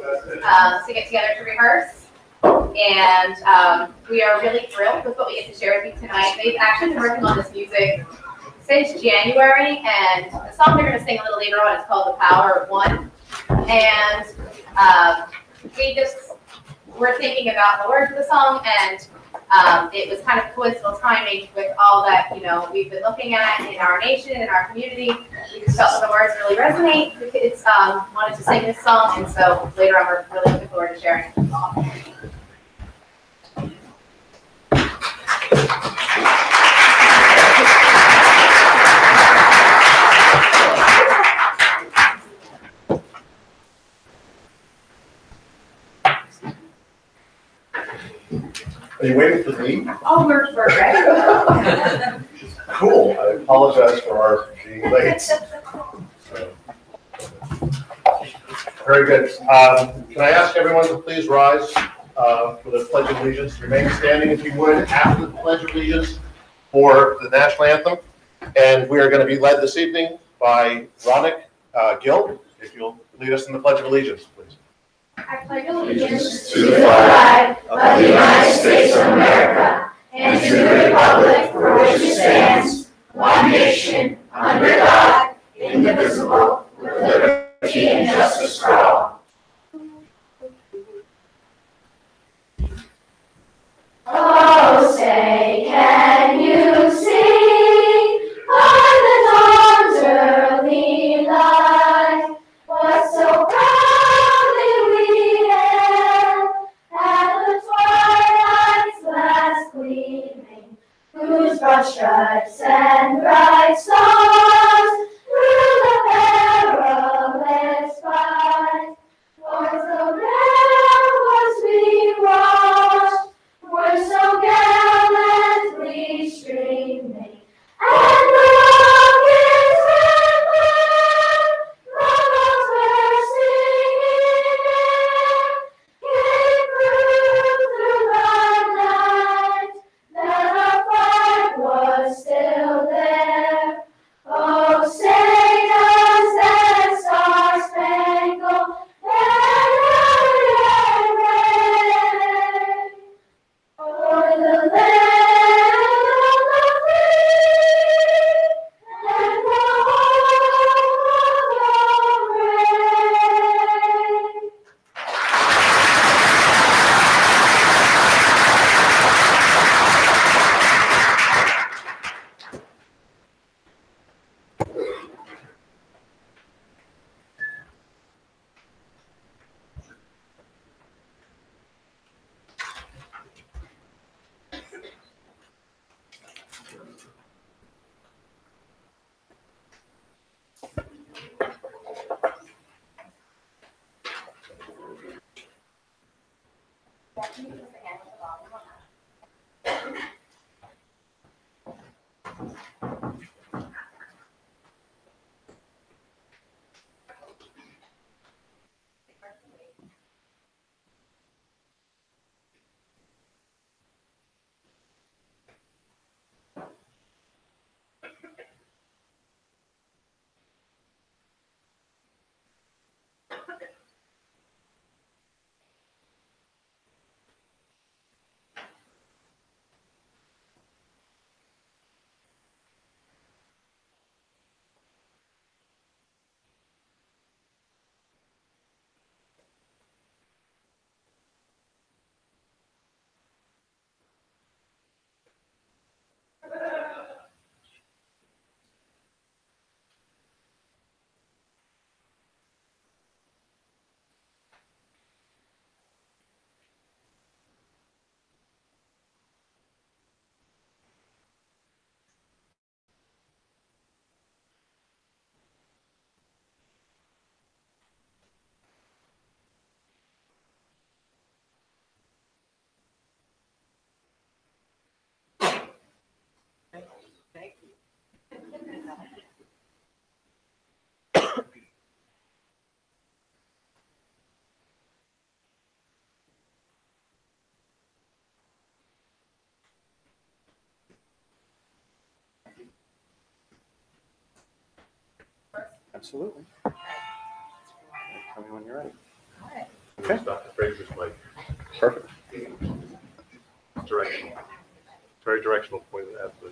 to get together to rehearse. And we are really thrilled with what we get to share with you tonight. They've actually been working on this music since January, and the song they're going to sing a little later on is called The Power of One. And we're thinking about the words of the song, and it was kind of coincidental timing with all that, we've been looking at in our nation, in our community. We just felt that the words really resonate. The kids wanted to sing this song, and so later on we're really looking forward to sharing it. Are you waiting for me? Oh, we're ready. Cool. I apologize for our being late. Very good. Can I ask everyone to please rise for the Pledge of Allegiance? Remain standing, if you would, after the Pledge of Allegiance for the national anthem. And we are going to be led this evening by Ronick Gill. If you'll lead us in the Pledge of Allegiance, please. I pledge allegiance to the flag of the United States of America and to the republic for which it stands, one nation, under God, indivisible, with liberty and justice for all. Oh, say, can you see by the dawn's early light what so proudly we hailed at the twilight's last gleaming, whose broad stripes and bright stars through the perilous fight towards the ramparts we watched were so gallantly streaming, and the rockets rampart rebels were singing came through the night that our flag was still there. Oh, say does that star-spangled banner yet wave o'er the land of the free and the home of the brave? Absolutely. Tell me when you're ready. All right. Okay. Dr. Fraser's mic. Perfect. Directional. Very directional point at the.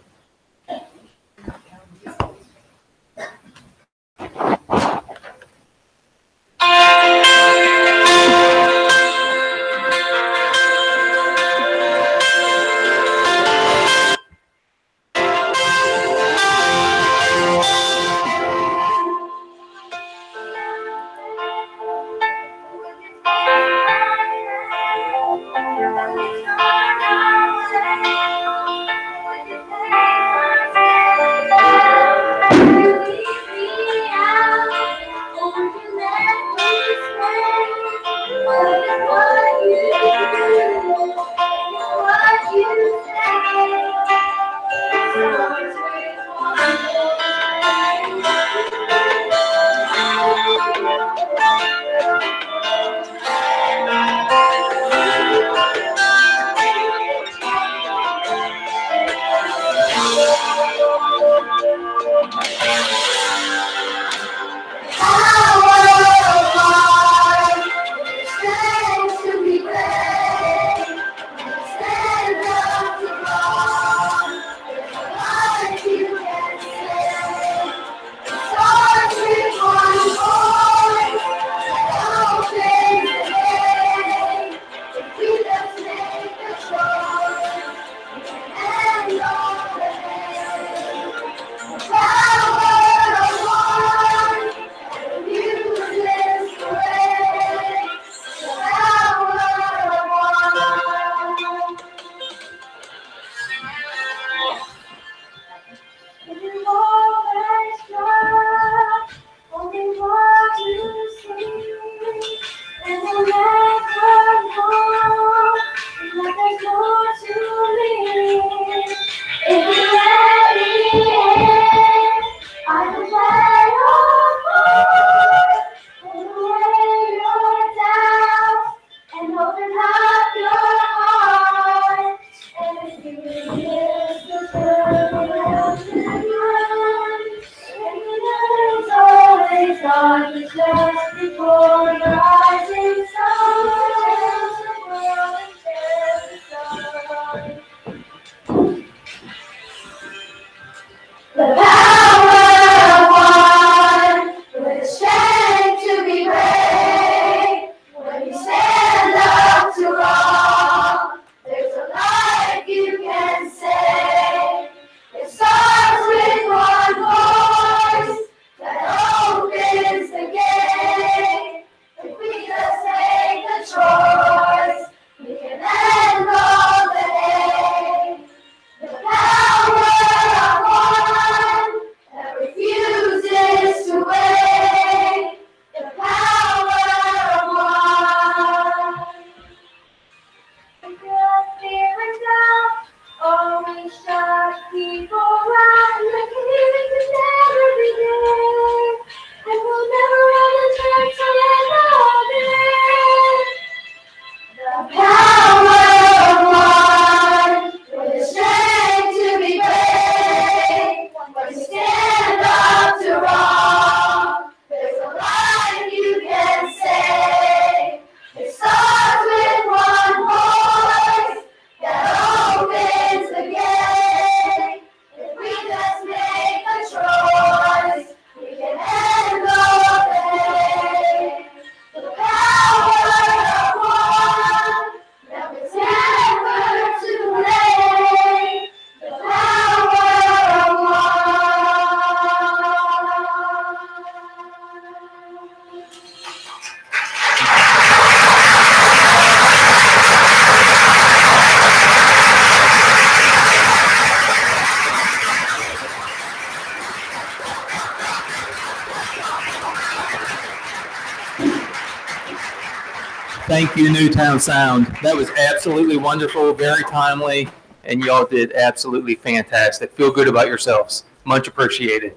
Thank you, Newtown Sound. That was absolutely wonderful, very timely, and y'all did absolutely fantastic. Feel good about yourselves. Much appreciated.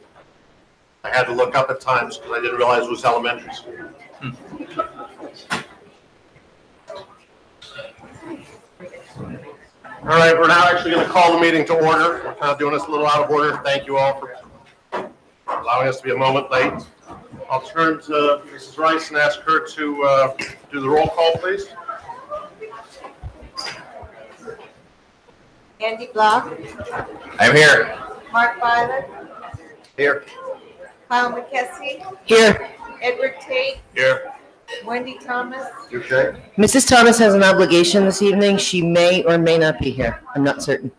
I had to look up at times because I didn't realize it was elementary school. All right, we're now actually going to call the meeting to order. We're kind of doing this a little out of order. Thank you all for allowing us to be a moment late. I'll turn to Mrs. Rice and ask her to do the roll call, please. Andy Block, I'm here. Mark Violet, Here. Kyle McKessie, Here. Edward Tate, Here. Wendy Thomas, Okay. Mrs. Thomas has an obligation this evening. She may or may not be here. I'm not certain.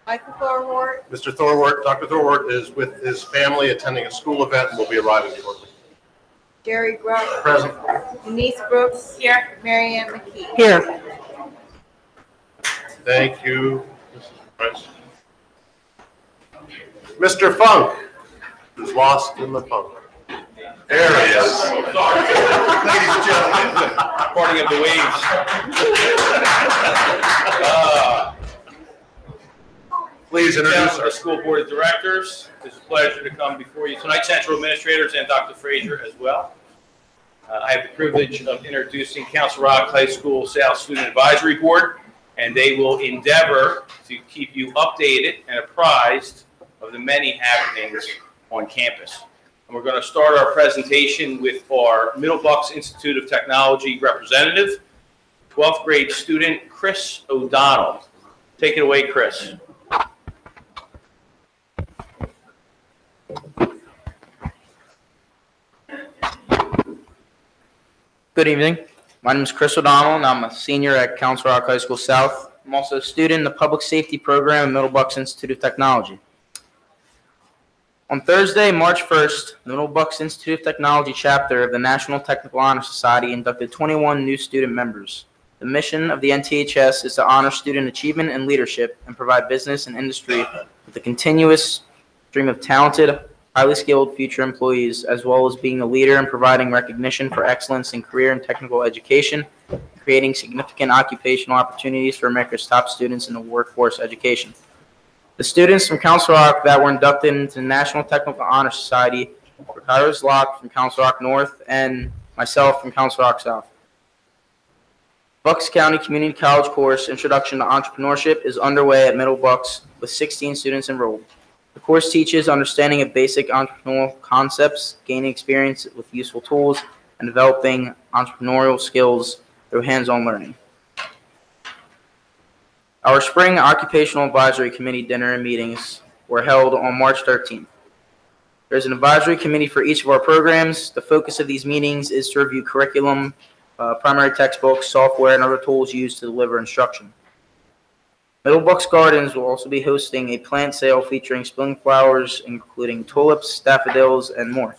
Michael Thorwart, Mr. Thorwart, Dr. Thorwart is with his family attending a school event and will be arriving shortly. Jerry Grubb, Present. Denise Brooks, here, Mary Ann McKee. Here. Thank you, Mrs. Price. Mr. Funk, who's lost in the funk. There he is. Ladies and gentlemen, parting of the waves. Please introduce The our school board of directors. It's a pleasure to come before you tonight, central administrators and Dr. Frazier as well. I have the privilege of introducing Council Rock High School South Student Advisory Board, and they will endeavor to keep you updated and apprised of the many happenings on campus. And we're going to start our presentation with our Middle Bucks Institute of Technology representative, 12th grade student Chris O'Donnell. Take it away, Chris. Good evening. My name is Chris O'Donnell, and I'm a senior at Council Rock High School South. I'm also a student in the Public Safety Program at Middle Bucks Institute of Technology. On Thursday, March 1st, the Middle Bucks Institute of Technology chapter of the National Technical Honor Society inducted 21 new student members. The mission of the NTHS is to honor student achievement and leadership and provide business and industry with a continuous stream of talented, highly skilled future employees, as well as being a leader in providing recognition for excellence in career and technical education, creating significant occupational opportunities for America's top students in the workforce education. The students from Council Rock that were inducted into the National Technical Honor Society were Kairos Locke from Council Rock North and myself from Council Rock South. Bucks County Community College course, Introduction to Entrepreneurship, is underway at Middle Bucks with 16 students enrolled. The course teaches understanding of basic entrepreneurial concepts, gaining experience with useful tools, and developing entrepreneurial skills through hands-on learning. Our spring Occupational Advisory Committee dinner and meetings were held on March 13th. There's an advisory committee for each of our programs. The focus of these meetings is to review curriculum, primary textbooks, software, and other tools used to deliver instruction. Middle Bucks Gardens will also be hosting a plant sale featuring spring flowers, including tulips, daffodils, and more.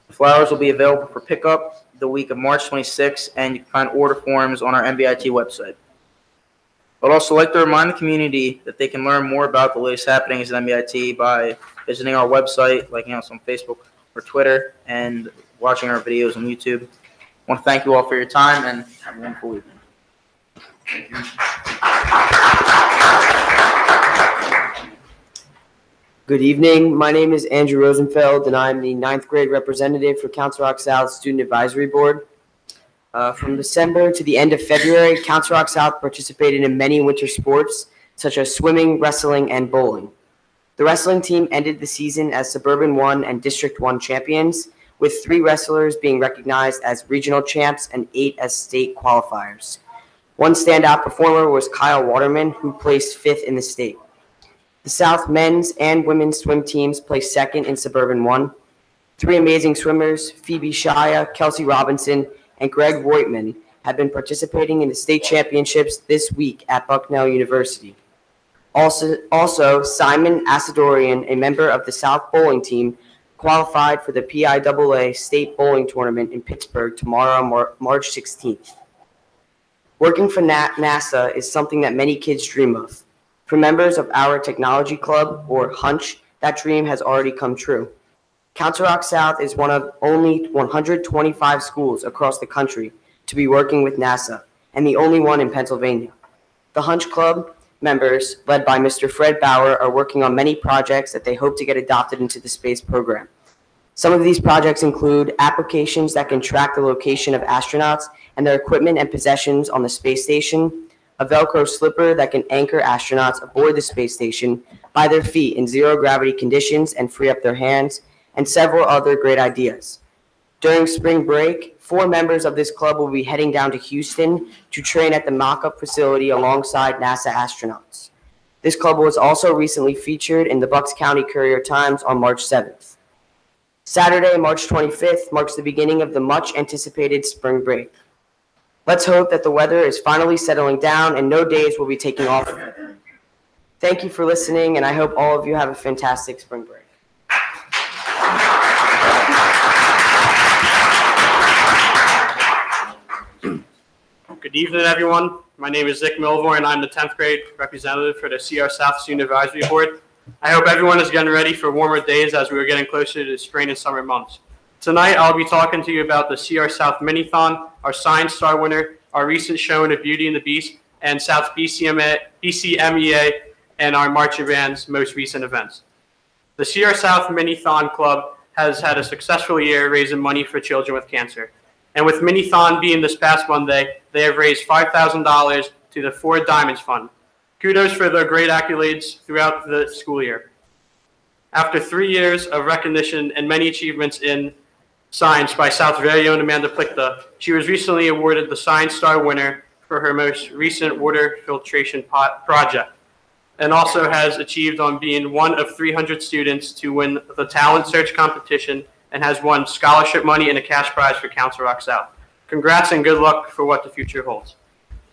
The flowers will be available for pickup the week of March 26th, and you can find order forms on our MBIT website. I'd also like to remind the community that they can learn more about the latest happenings at MBIT by visiting our website, liking us on Facebook or Twitter, and watching our videos on YouTube. I want to thank you all for your time, and have a wonderful evening. Good evening. My name is Andrew Rosenfeld, and I'm the 9th grade representative for Council Rock South Student Advisory Board. From December to the end of February, Council Rock South participated in many winter sports, such as swimming, wrestling, and bowling. The wrestling team ended the season as Suburban 1 and District 1 champions, with 3 wrestlers being recognized as regional champs and 8 as state qualifiers. One standout performer was Kyle Waterman, who placed 5th in the state. The South men's and women's swim teams placed 2nd in Suburban 1. 3 amazing swimmers, Phoebe Shia, Kelsey Robinson, and Greg Reutman, have been participating in the state championships this week at Bucknell University. Also, Simon Asadorian, a member of the South bowling team, qualified for the PIAA State Bowling Tournament in Pittsburgh tomorrow, March 16th. Working for NASA is something that many kids dream of. For members of our technology club, or Hunch, that dream has already come true. Council Rock South is one of only 125 schools across the country to be working with NASA, and the only one in Pennsylvania. The Hunch Club members, led by Mr. Fred Bauer, are working on many projects that they hope to get adopted into the space program. Some of these projects include applications that can track the location of astronauts and their equipment and possessions on the space station, a Velcro slipper that can anchor astronauts aboard the space station by their feet in zero-gravity conditions and free up their hands, and several other great ideas. During spring break, 4 members of this club will be heading down to Houston to train at the mock-up facility alongside NASA astronauts. This club was also recently featured in the Bucks County Courier-Times on March 7th. Saturday, March 25th, marks the beginning of the much-anticipated spring break. Let's hope that the weather is finally settling down and no days will be taking off. Thank you for listening, and I hope all of you have a fantastic spring break. Good evening, everyone. My name is Zick Milvor, and I'm the 10th grade representative for the CR South Student Advisory Board. I hope everyone is getting ready for warmer days as we are getting closer to the spring and summer months. Tonight, I'll be talking to you about the CR South Mini-Thon, our Science Star winner, our recent showing of Beauty and the Beast, and South's BCMEA, and our marching band's most recent events. The CR South Mini-Thon Club has had a successful year raising money for children with cancer. And with Mini-Thon being this past Monday, they have raised $5,000 to the 4 Diamonds Fund. Kudos for their great accolades throughout the school year. After 3 years of recognition and many achievements in science by South's very own Amanda Plichta, she was recently awarded the Science Star winner for her most recent water filtration project, and also has achieved on being one of 300 students to win the talent search competition and has won scholarship money and a cash prize for Council Rock South. Congrats and good luck for what the future holds.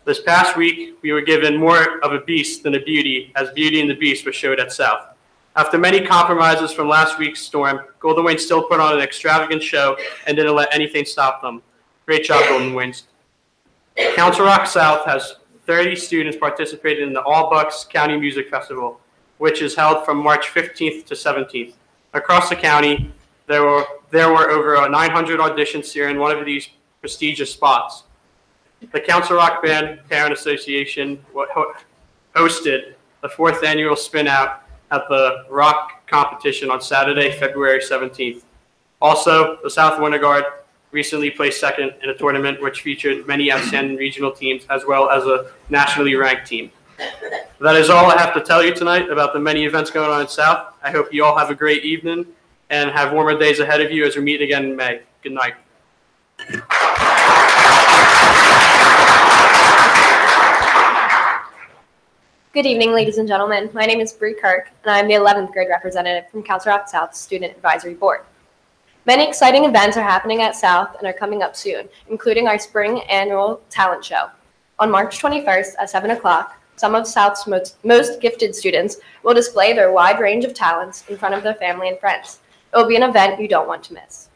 This past week, we were given more of a beast than a beauty, as Beauty and the Beast was showed at South. After many compromises from last week's storm, Golden Wings still put on an extravagant show and didn't let anything stop them. Great job, Golden Wings. Council Rock South has 30 students participating in the All Bucks County Music Festival, which is held from March 15th to 17th. Across the county, there were over 900 auditions here in one of these prestigious spots. The Council Rock Band Parent Association hosted the 4th annual Spin Out at the Rock competition on Saturday, February 17th. Also, the South Winter Guard recently placed second in a tournament which featured many outstanding regional teams as well as a nationally ranked team. That is all I have to tell you tonight about the many events going on in South. I hope you all have a great evening and have warmer days ahead of you as we meet again in May. Good night. Good evening, ladies and gentlemen. My name is Bree Kirk, and I'm the 11th grade representative from Council Rock South Student Advisory Board. Many exciting events are happening at South and are coming up soon, including our spring annual talent show. On March 21st at 7 o'clock, some of South's most gifted students will display their wide range of talents in front of their family and friends. It will be an event you don't want to miss.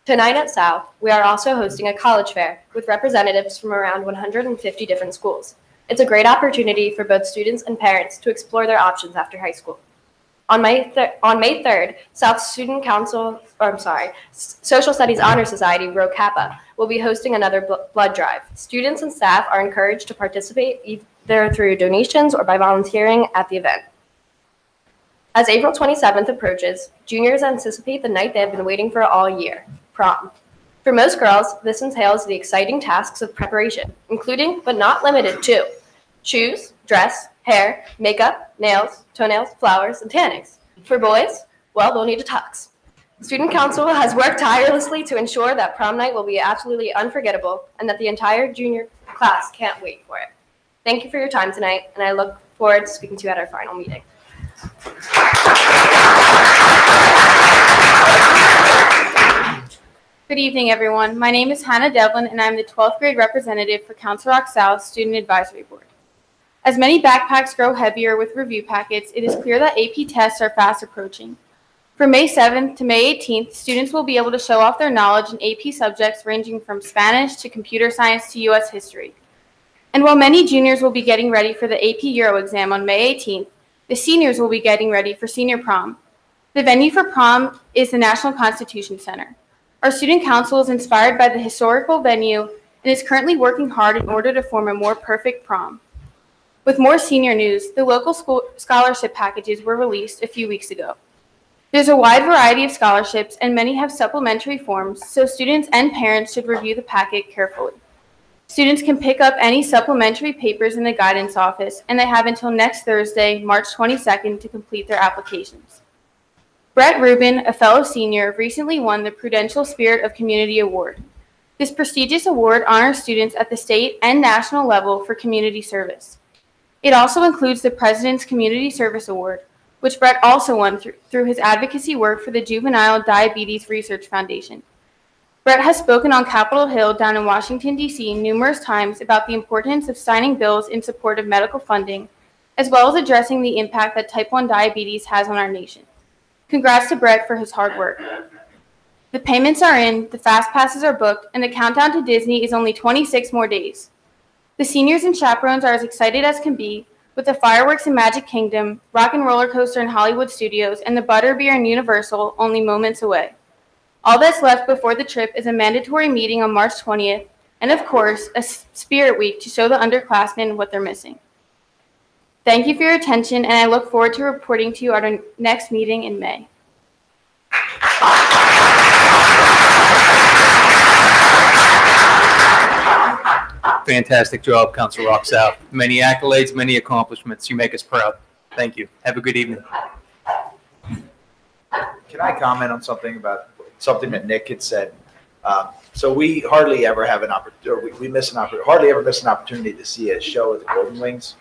Tonight at South, we are also hosting a college fair with representatives from around 150 different schools. It's a great opportunity for both students and parents to explore their options after high school. On May 3rd, South Student Council, Social Studies Honor Society, Rho Kappa, will be hosting another blood drive. Students and staff are encouraged to participate either through donations or by volunteering at the event. As April 27th approaches, juniors anticipate the night they have been waiting for all year, prom. For most girls, this entails the exciting tasks of preparation, including but not limited to shoes, dress, hair, makeup, nails, toenails, flowers, and tannings. For boys, well, they'll need a tux. Student Council has worked tirelessly to ensure that prom night will be absolutely unforgettable and that the entire junior class can't wait for it. Thank you for your time tonight, and I look forward to speaking to you at our final meeting. Good evening, everyone. My name is Hannah Devlin, and I'm the 12th grade representative for Council Rock South Student Advisory Board. As many backpacks grow heavier with review packets, it is clear that AP tests are fast approaching. From May 7th to May 18th, students will be able to show off their knowledge in AP subjects ranging from Spanish to computer science to U.S. history. And while many juniors will be getting ready for the AP Euro exam on May 18th, the seniors will be getting ready for senior prom. The venue for prom is the National Constitution Center. Our student council is inspired by the historical venue and is currently working hard in order to form a more perfect prom. With more senior news, the local school scholarship packages were released a few weeks ago. There's a wide variety of scholarships and many have supplementary forms, so students and parents should review the packet carefully. Students can pick up any supplementary papers in the guidance office, and they have until next Thursday, March 22nd, to complete their applications. Brett Rubin, a fellow senior, recently won the Prudential Spirit of Community Award. This prestigious award honors students at the state and national level for community service. It also includes the President's Community Service Award, which Brett also won through his advocacy work for the Juvenile Diabetes Research Foundation. Brett has spoken on Capitol Hill down in Washington, D.C. numerous times about the importance of signing bills in support of medical funding, as well as addressing the impact that type 1 diabetes has on our nation. Congrats to Brett for his hard work. The payments are in, the fast passes are booked, and the countdown to Disney is only 26 more days. The seniors and chaperones are as excited as can be, with the fireworks in Magic Kingdom, Rock and Roller Coaster in Hollywood Studios, and the Butterbeer in Universal only moments away. All that's left before the trip is a mandatory meeting on March 20th, and of course, a Spirit Week to show the underclassmen what they're missing. Thank you for your attention, and I look forward to reporting to you at our next meeting in May. Fantastic job, Council Rock South. Many accolades, many accomplishments. You make us proud. Thank you. Have a good evening. Can I comment on something that Nick had said? So we hardly ever have an opportunity, hardly ever miss an opportunity to see a show at the Golden Wings.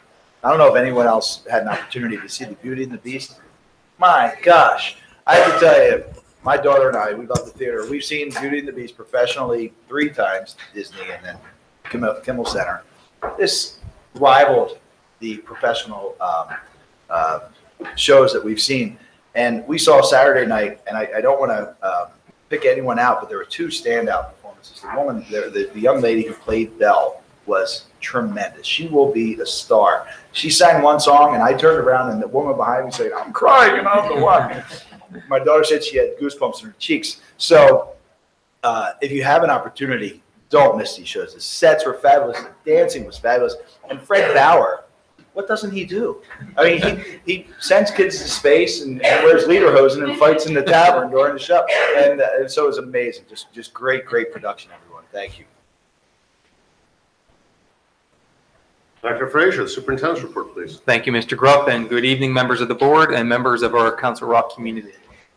I don't know if anyone else had an opportunity to see the Beauty and the Beast. My gosh, I have to tell you, my daughter and I, we love the theater. We've seen Beauty and the Beast professionally 3 times, Disney and then Kimmel Center. This rivaled the professional shows that we've seen. And we saw Saturday night, and I don't want to pick anyone out, but there were 2 standout performances. The young lady who played Belle was tremendous. She will be a star. She sang one song, and I turned around, and the woman behind me said, "I'm crying, and I don't know why." My daughter said she had goosebumps in her cheeks. So if you have an opportunity, don't miss these shows. The sets were fabulous. The dancing was fabulous. And Fred Bauer, what doesn't he do? I mean, he sends kids to space and wears lederhosen and fights in the tavern during the show. And so it was amazing. Just great production, everyone. Thank you. Dr. Frazier, the superintendent's report, please. Thank you, Mr. Grupp, and good evening, members of the board and members of our Council Rock community.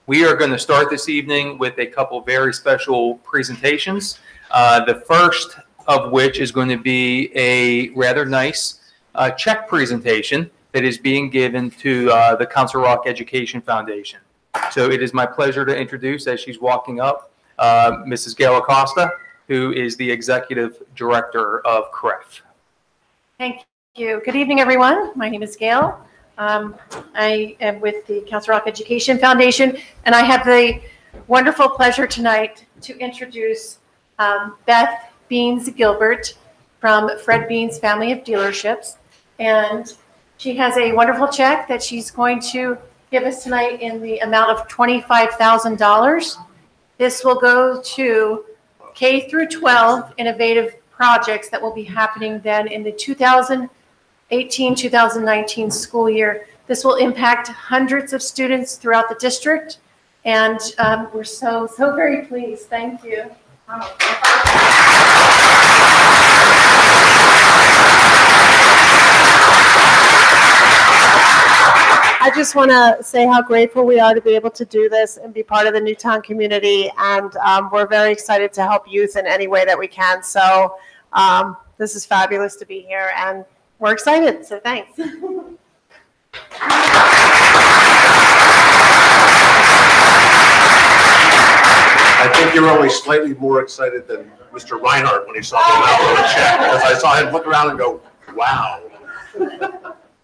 We are going to start this evening with a couple very special presentations. The first of which is going to be a rather nice check presentation that is being given to the Council Rock Education Foundation. So it is my pleasure to introduce, as she's walking up, Mrs. Gail Acosta, who is the Executive Director of CREF. Thank you. Good evening, everyone. My name is Gail. I am with the Council Rock Education Foundation, and I have the wonderful pleasure tonight to introduce Beth Beans Gilbert from Fred Beans Family of Dealerships. And she has a wonderful check that she's going to give us tonight in the amount of $25,000. This will go to K through 12 innovative projects that will be happening then in the 2018-2019 school year. This will impact hundreds of students throughout the district, and we're so very pleased. Thank you. I just want to say how grateful we are to be able to do this and be part of the Newtown community, and we're very excited to help youth in any way that we can. So this is fabulous to be here, and we're excited, so thanks. I think you're only slightly more excited than Mr. Reinhardt when he saw the amount of the check, because I saw him look around and go, wow.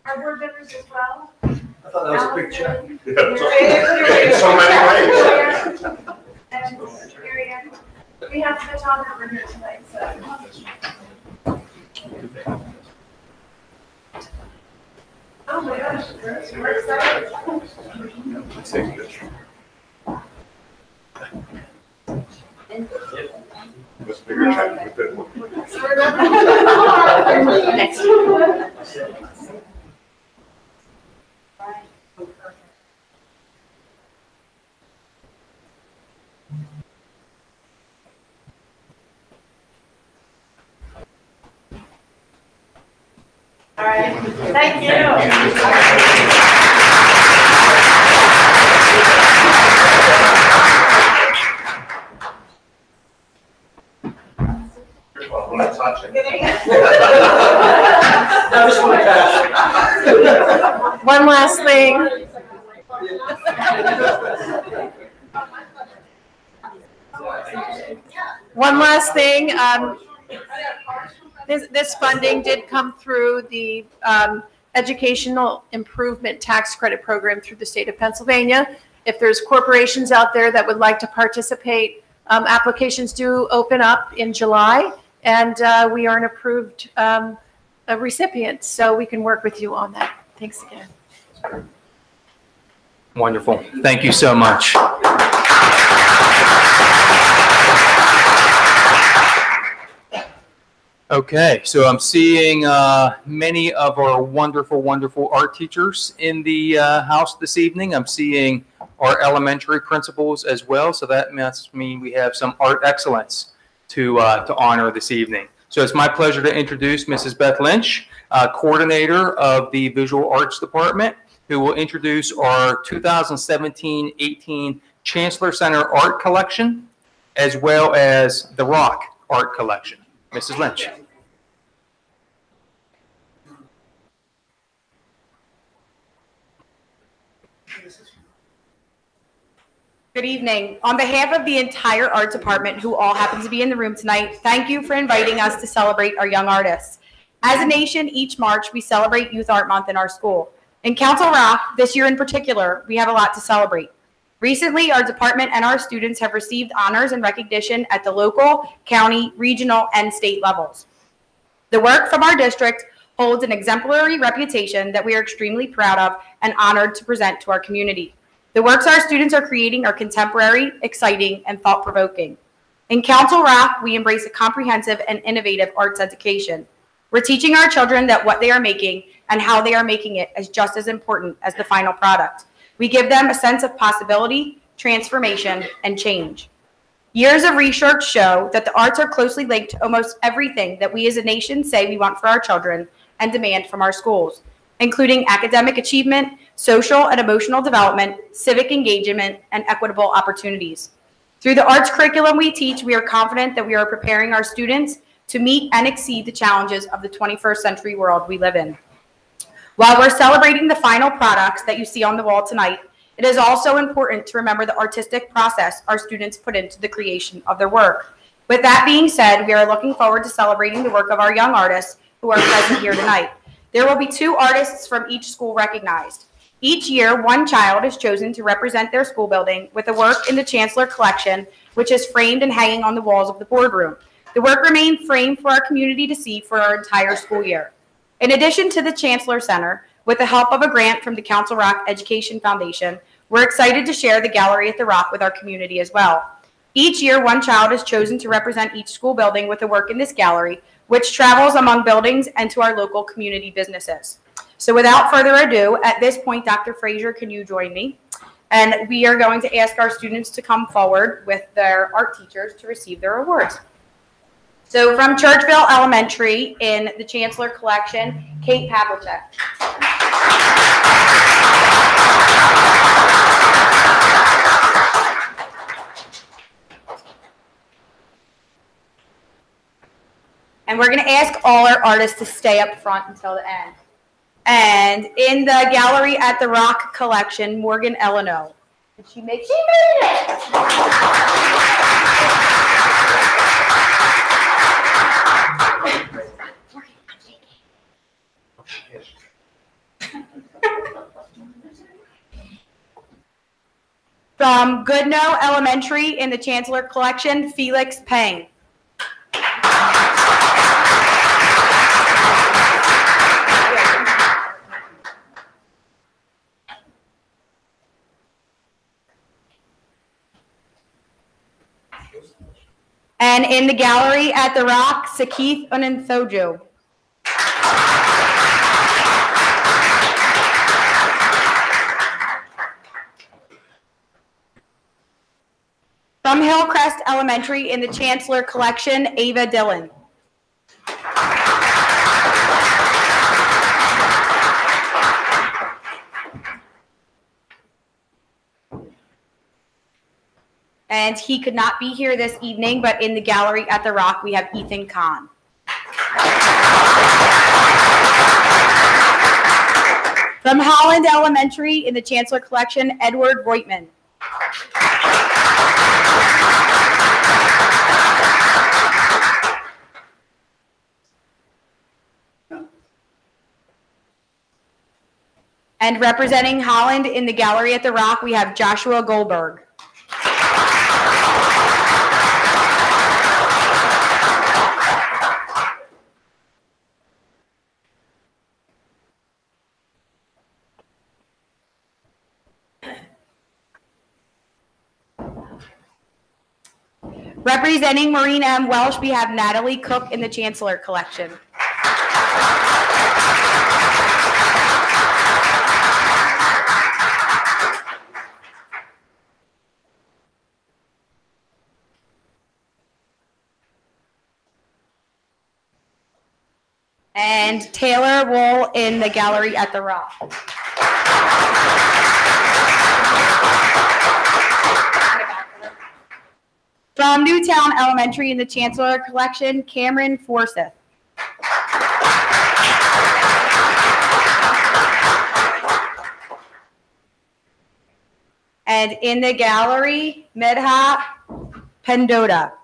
Our board members as well. I thought that was a big check. In so many ways. And we have the photographer here tonight, so. Oh my gosh, we're excited. This bigger check than the big one. Next. All right, thank you. One last thing. One last thing. This funding did come through the Educational Improvement Tax Credit Program through the state of Pennsylvania. If there's corporations out there that would like to participate, applications do open up in July, and we are an approved recipient, so we can work with you on that. Thanks again. Wonderful. Thank you so much. Okay, so I'm seeing many of our wonderful, wonderful art teachers in the house this evening. I'm seeing our elementary principals as well, so that must mean we have some art excellence to honor this evening. So it's my pleasure to introduce Mrs. Beth Lynch, coordinator of the Visual Arts Department, who will introduce our 2017-18 Chancellor Center Art Collection, as well as the Rock Art Collection. Mrs. Lynch. Good evening. On behalf of the entire art department, who all happen to be in the room tonight, thank you for inviting us to celebrate our young artists. As a nation, each March, we celebrate Youth Art Month in our school. In Council Rock, this year in particular, we have a lot to celebrate. Recently, our department and our students have received honors and recognition at the local, county, regional, and state levels. The work from our district holds an exemplary reputation that we are extremely proud of and honored to present to our community. The works our students are creating are contemporary, exciting, and thought-provoking. In Council Rock, we embrace a comprehensive and innovative arts education. We're teaching our children that what they are making and how they are making it is just as important as the final product. We give them a sense of possibility, transformation, and change. Years of research show that the arts are closely linked to almost everything that we as a nation say we want for our children and demand from our schools, including academic achievement, social and emotional development, civic engagement, and equitable opportunities. Through the arts curriculum we teach, we are confident that we are preparing our students to meet and exceed the challenges of the 21st century world we live in. While we're celebrating the final products that you see on the wall tonight, it is also important to remember the artistic process our students put into the creation of their work. With that being said, we are looking forward to celebrating the work of our young artists who are present here tonight. There will be 2 artists from each school recognized. Each year, 1 child is chosen to represent their school building with a work in the Chancellor Collection, which is framed and hanging on the walls of the boardroom. The work remains framed for our community to see for our entire school year. In addition to the Chancellor Center, with the help of a grant from the Council Rock Education Foundation, we're excited to share the Gallery at the Rock with our community as well. Each year, 1 child is chosen to represent each school building with a work in this gallery, which travels among buildings and to our local community businesses. So without further ado, at this point, Dr. Frazier, can you join me? And we are going to ask our students to come forward with their art teachers to receive their awards. So from Churchville Elementary in the Chancellor Collection, Kate Pavlicek. And we're going to ask all our artists to stay up front until the end. And in the Gallery at the Rock Collection, Morgan Eleno. Did she made it! From Goodnoe Elementary in the Chancellor Collection, Felix Pang. And in the Gallery at the Rock, Sakith Uninthojo. From Hillcrest Elementary in the Chancellor Collection, Ava Dillon. And he could not be here this evening, but in the Gallery at the Rock, we have Ethan Kahn. From Holland Elementary in the Chancellor Collection, Edward Reutman. And representing Holland in the gallery at the Rock, we have Joshua Goldberg. Representing Maureen M. Welsh, we have Natalie Cook in the Chancellor Collection. And Taylor Wool in the gallery at the Rock. From Newtown Elementary in the Chancellor Collection, Cameron Forsyth. And in the gallery, Medha Pendoda.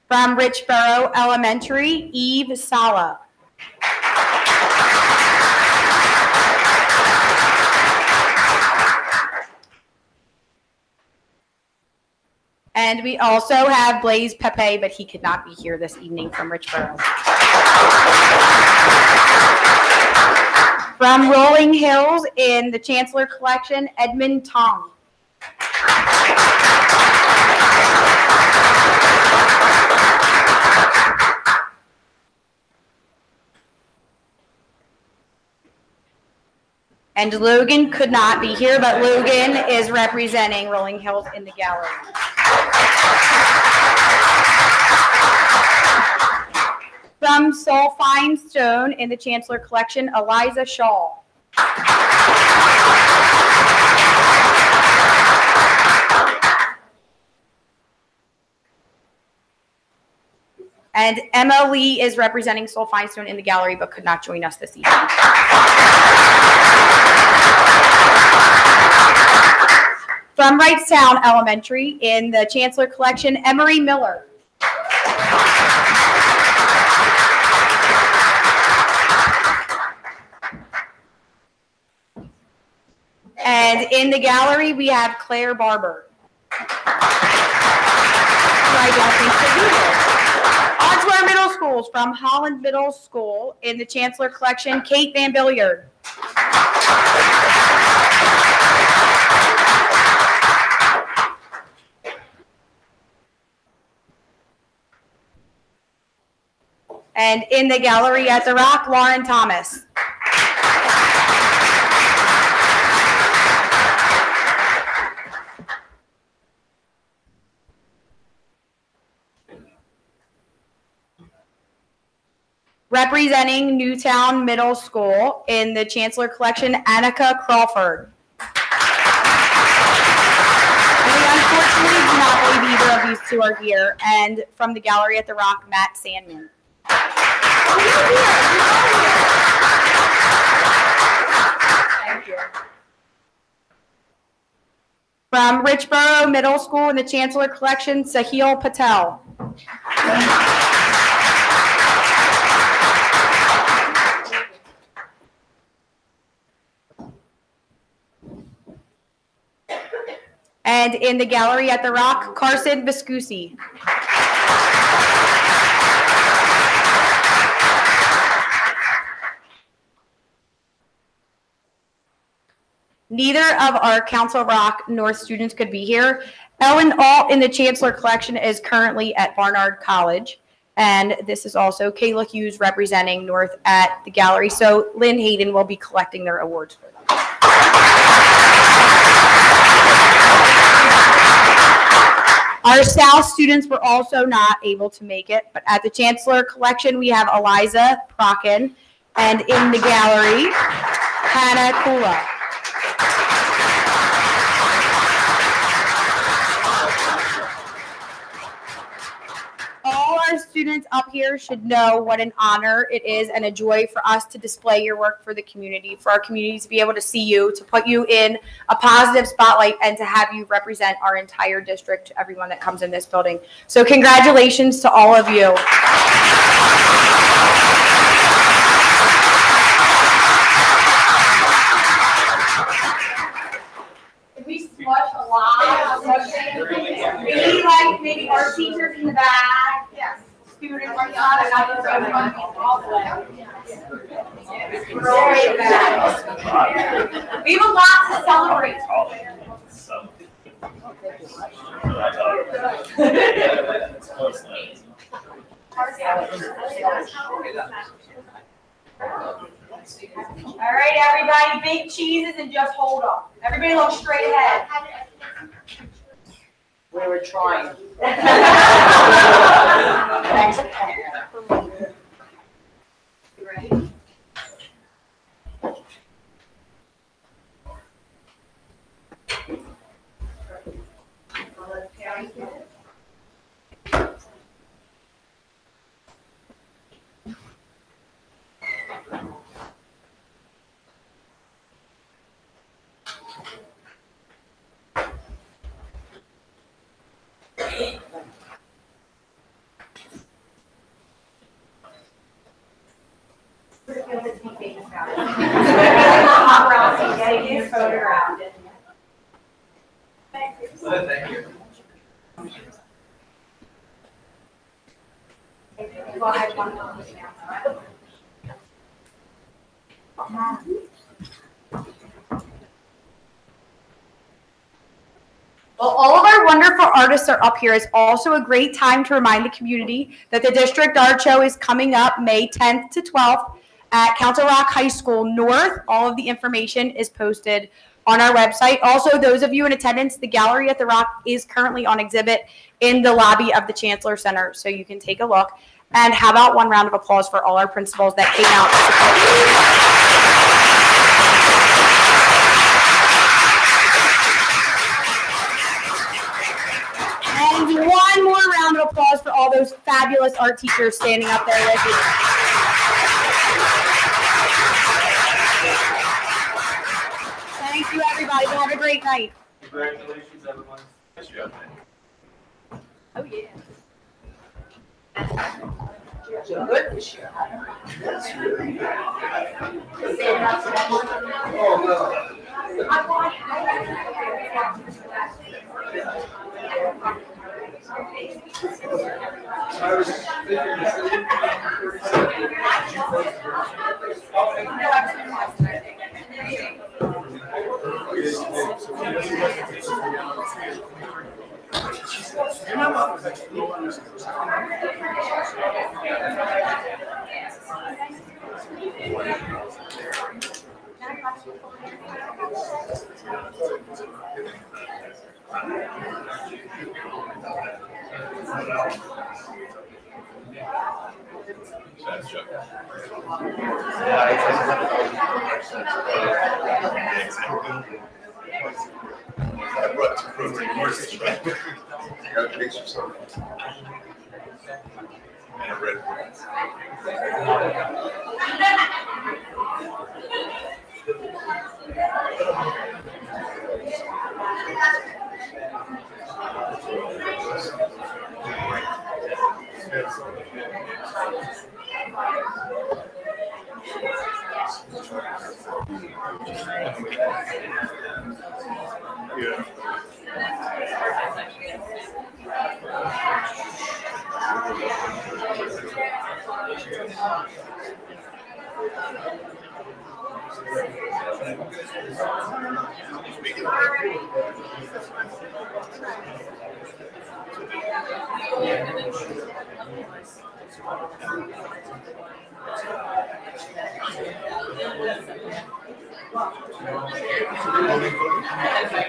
From Richboro Elementary, Eve Sala. And we also have Blaze Pepe, but he could not be here this evening from Richboro. From Rolling Hills in the Chancellor Collection, Edmund Tong. And Logan could not be here, but Logan is representing Rolling Hills in the gallery. From Sulfine Stone in the Chancellor Collection, Eliza Shaw. And Emma Lee is representing Sulfine Stone in the gallery, but could not join us this evening. From Wrightstown Elementary in the Chancellor Collection, Emery Miller. And in the gallery, we have Claire Barber. On to our middle schools. From Holland Middle School in the Chancellor Collection, Kate Van Billiard. And in the gallery at the Rock, Lauren Thomas. Representing Newtown Middle School in the Chancellor Collection, Annika Crawford. We unfortunately do not believe either of these two are here. And from the gallery at the Rock, Matt Sandman. Thank you. From Richboro Middle School in the Chancellor Collection, Sahil Patel. And in the gallery at the Rock, Carson Viscusi. Neither of our Council Rock North students could be here. Ellen Alt in the Chancellor Collection is currently at Barnard College. And this is also Kayla Hughes representing North at the gallery. So Lynn Hayden will be collecting their awards for them. Our South students were also not able to make it, but at the Chancellor Collection, we have Eliza Procken, and in the gallery, Hannah Kula. students up here should know what an honor it is and a joy for us to display your work for the community, for our community to be able to see you, to put you in a positive spotlight, and to have you represent our entire district to everyone that comes in this building. So congratulations to all of you. We watch a lot. Maybe like maybe our teachers in the back. Yes. Students on the other side. We have a lot to celebrate. All right, everybody, big cheeses and just hold them. Everybody look straight ahead. We were trying. Thanks. You ready? Thank you. Well, all of our wonderful artists are up here. It's also a great time to remind the community that the District Art Show is coming up May 10th to 12th at Council Rock High School North. All of the information is posted on our website. Also, those of you in attendance, the Gallery at the Rock is currently on exhibit in the lobby of the Chancellor Center, so you can take a look. And how about one round of applause for all our principals that came out to support. And one more round of applause for all those fabulous art teachers standing up there with you. Thank you, everybody. Have a great night. Congratulations, everyone. Nice job. Oh, yeah. You're good this year.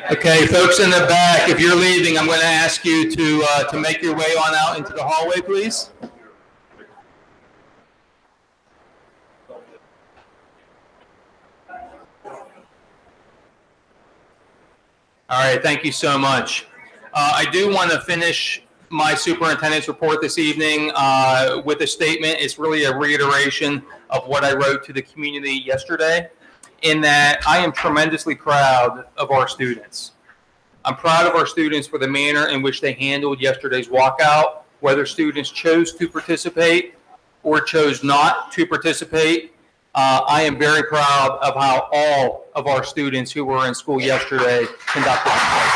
Okay, folks in the back, if you're leaving, I'm going to ask you to make your way on out into the hallway, please. All right, thank you so much. I do want to finish my superintendent's report this evening with a statement. It's really a reiteration of what I wrote to the community yesterday, in that I am tremendously proud of our students. I'm proud of our students for the manner in which they handled yesterday's walkout, whether students chose to participate or chose not to participate. I am very proud of how all of our students who were in school yesterday conducted themselves.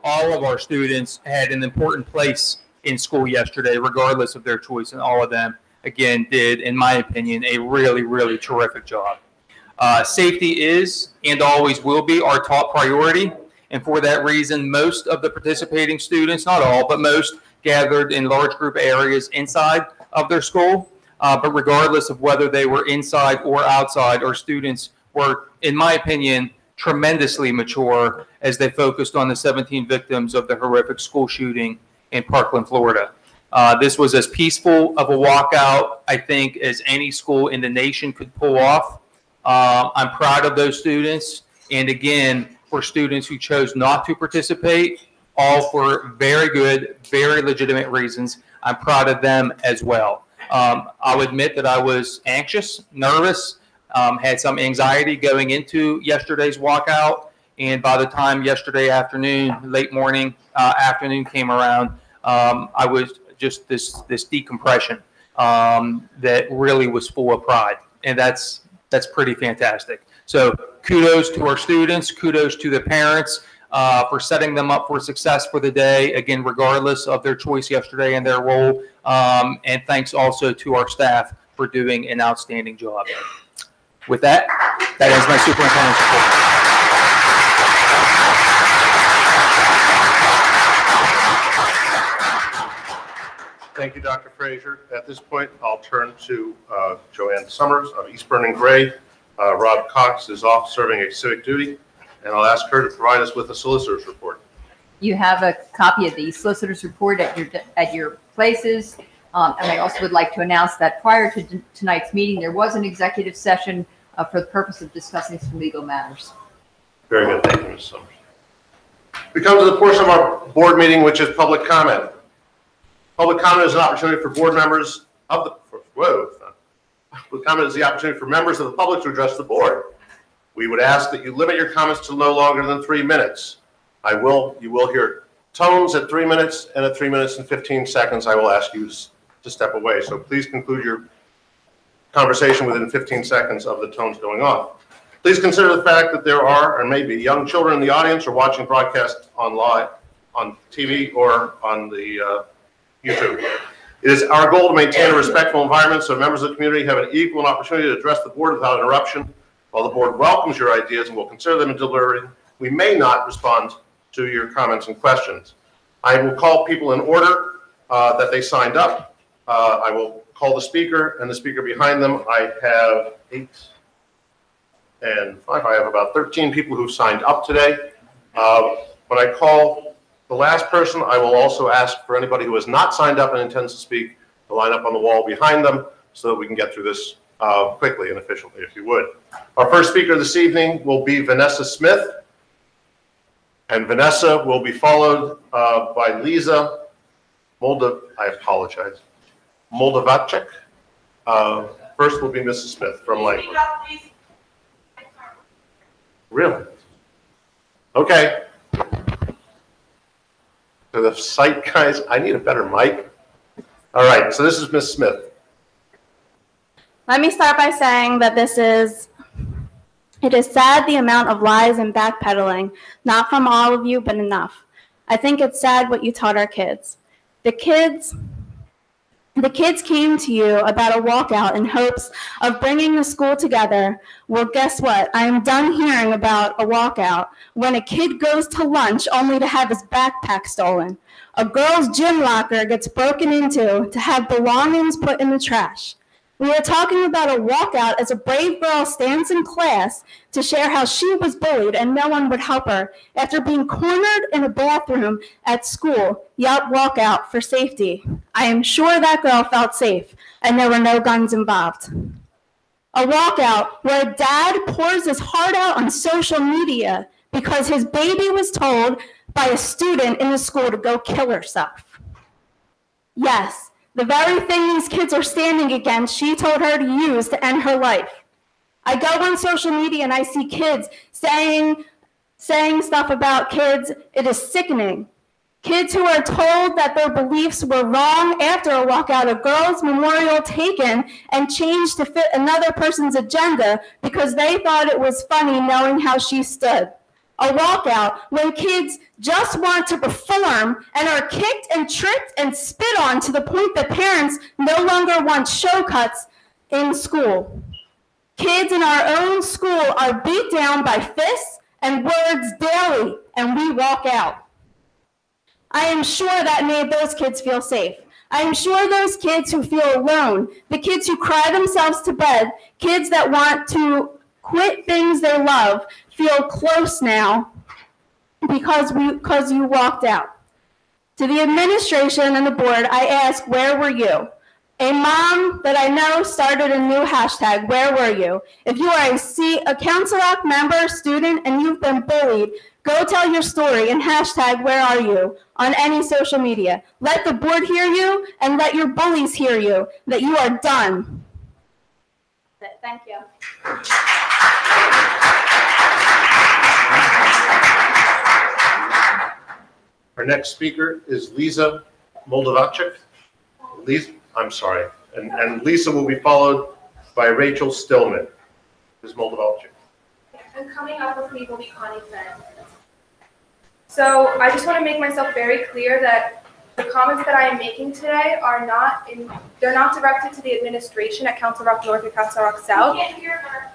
All of our students had an important place in school yesterday, regardless of their choice, and all of them, again, did, in my opinion, a really, really terrific job. Safety is and always will be our top priority, and for that reason, most of the participating students, not all, but most, gathered in large group areas inside of their school. But regardless of whether they were inside or outside, our students were, in my opinion, tremendously mature as they focused on the 17 victims of the horrific school shooting in Parkland, Florida. This was as peaceful of a walkout, I think, as any school in the nation could pull off. I'm proud of those students. And again, for students who chose not to participate, all for very good, very legitimate reasons, I'm proud of them as well. I'll admit that I was anxious, nervous, had some anxiety going into yesterday's walkout. And by the time yesterday afternoon, late morning, afternoon came around, I was just this decompression that really was full of pride. And that's pretty fantastic. So kudos to our students, kudos to the parents for setting them up for success for the day, again, regardless of their choice yesterday and their role. And thanks also to our staff for doing an outstanding job. With that, that ends my superintendent's report. Thank you, Dr. Frazier. At this point, I'll turn to Joanne Summers of East Vernon Gray. Rob Cox is off serving a civic duty, and I'll ask her to provide us with a solicitor's report. You have a copy of the solicitor's report at your places. And I also would like to announce that prior to tonight's meeting, there was an executive session for the purpose of discussing some legal matters. Very good. Thank you, Ms. Summers. We come to the portion of our board meeting, which is public comment. Public comment is an opportunity for board members of the, public comment is the opportunity for members of the public to address the board. We would ask that you limit your comments to no longer than 3 minutes. You will hear tones at 3 minutes, and at 3 minutes and 15 seconds, I will ask you to step away. So please conclude your conversation within 15 seconds of the tones going on. Please consider the fact that there are, or may be, young children in the audience or watching broadcast online, on TV or on the YouTube. It is our goal to maintain a respectful environment so members of the community have an equal opportunity to address the board without interruption. While the board welcomes your ideas and will consider them in deliberating, we may not respond to your comments and questions. I will call people in order that they signed up. I will call the speaker and the speaker behind them. I have 8 and 5. I have about 13 people who've signed up today. When I call the last person, I will also ask for anybody who has not signed up and intends to speak to line up on the wall behind them so that we can get through this quickly and efficiently, if you would. Our first speaker this evening will be Vanessa Smith. And Vanessa will be followed by Lisa Moldavacek. First will be Mrs. Smith from Lakewood. Really? Okay. For the site guys, I need a better mic. All right, so this is Ms. Smith. Let me start by saying that it is sad the amount of lies and backpedaling, not from all of you, but enough. I think it's sad what you taught our kids. The kids came to you about a walkout in hopes of bringing the school together. Well, guess what? I am done hearing about a walkout when a kid goes to lunch only to have his backpack stolen. A girl's gym locker gets broken into to have belongings put in the trash. We are talking about a walkout as a brave girl stands in class to share how she was bullied and no one would help her after being cornered in a bathroom at school, yet walkout for safety. I am sure that girl felt safe and there were no guns involved. A walkout where a dad pours his heart out on social media because his baby was told by a student in the school to go kill herself. Yes, the very thing these kids are standing against, she told her to use to end her life. I go on social media and I see kids saying stuff about kids. It is sickening. Kids who are told that their beliefs were wrong after a walkout, a girl's memorial taken and changed to fit another person's agenda because they thought it was funny knowing how she stood. A walkout when kids just want to perform and are kicked and tripped and spit on to the point that parents no longer want show cuts in school. Kids in our own school are beat down by fists and words daily, and we walk out. I am sure that made those kids feel safe. I am sure those kids who feel alone, the kids who cry themselves to bed, kids that want to quit things they love, feel close now because you walked out. To the administration and the board, I ask, where were you? A mom that I know started a new hashtag, where were you? If you are a Council Rock member, student, and you've been bullied, go tell your story and hashtag, where are you, on any social media. Let the board hear you and let your bullies hear you, that you are done. Thank you. Our next speaker is Lisa Moldavachik. Lisa, I'm sorry. And Lisa will be followed by Rachel Stillman. Ms. Moldavachik. And coming up with me will be Connie Fenn. So I just want to make myself very clear that the comments that I am making today are they're not directed to the administration at Council Rock North or Council Rock South. You can't hear her.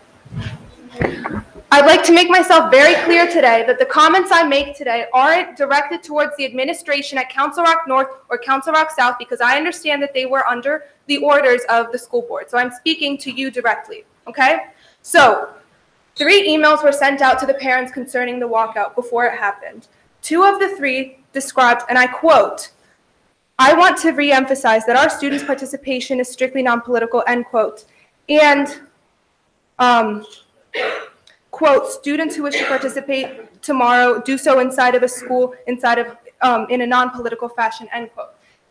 I'd like to make myself very clear today that the comments I make today aren't directed towards the administration at Council Rock North or Council Rock South because I understand that they were under the orders of the school board. So I'm speaking to you directly, okay? So 3 emails were sent out to the parents concerning the walkout before it happened. 2 of the 3 described, and I quote, I want to reemphasize that our students' participation is strictly non-political, end quote. And, quote, students who wish to participate tomorrow do so inside of a school, in a non-political fashion, end quote.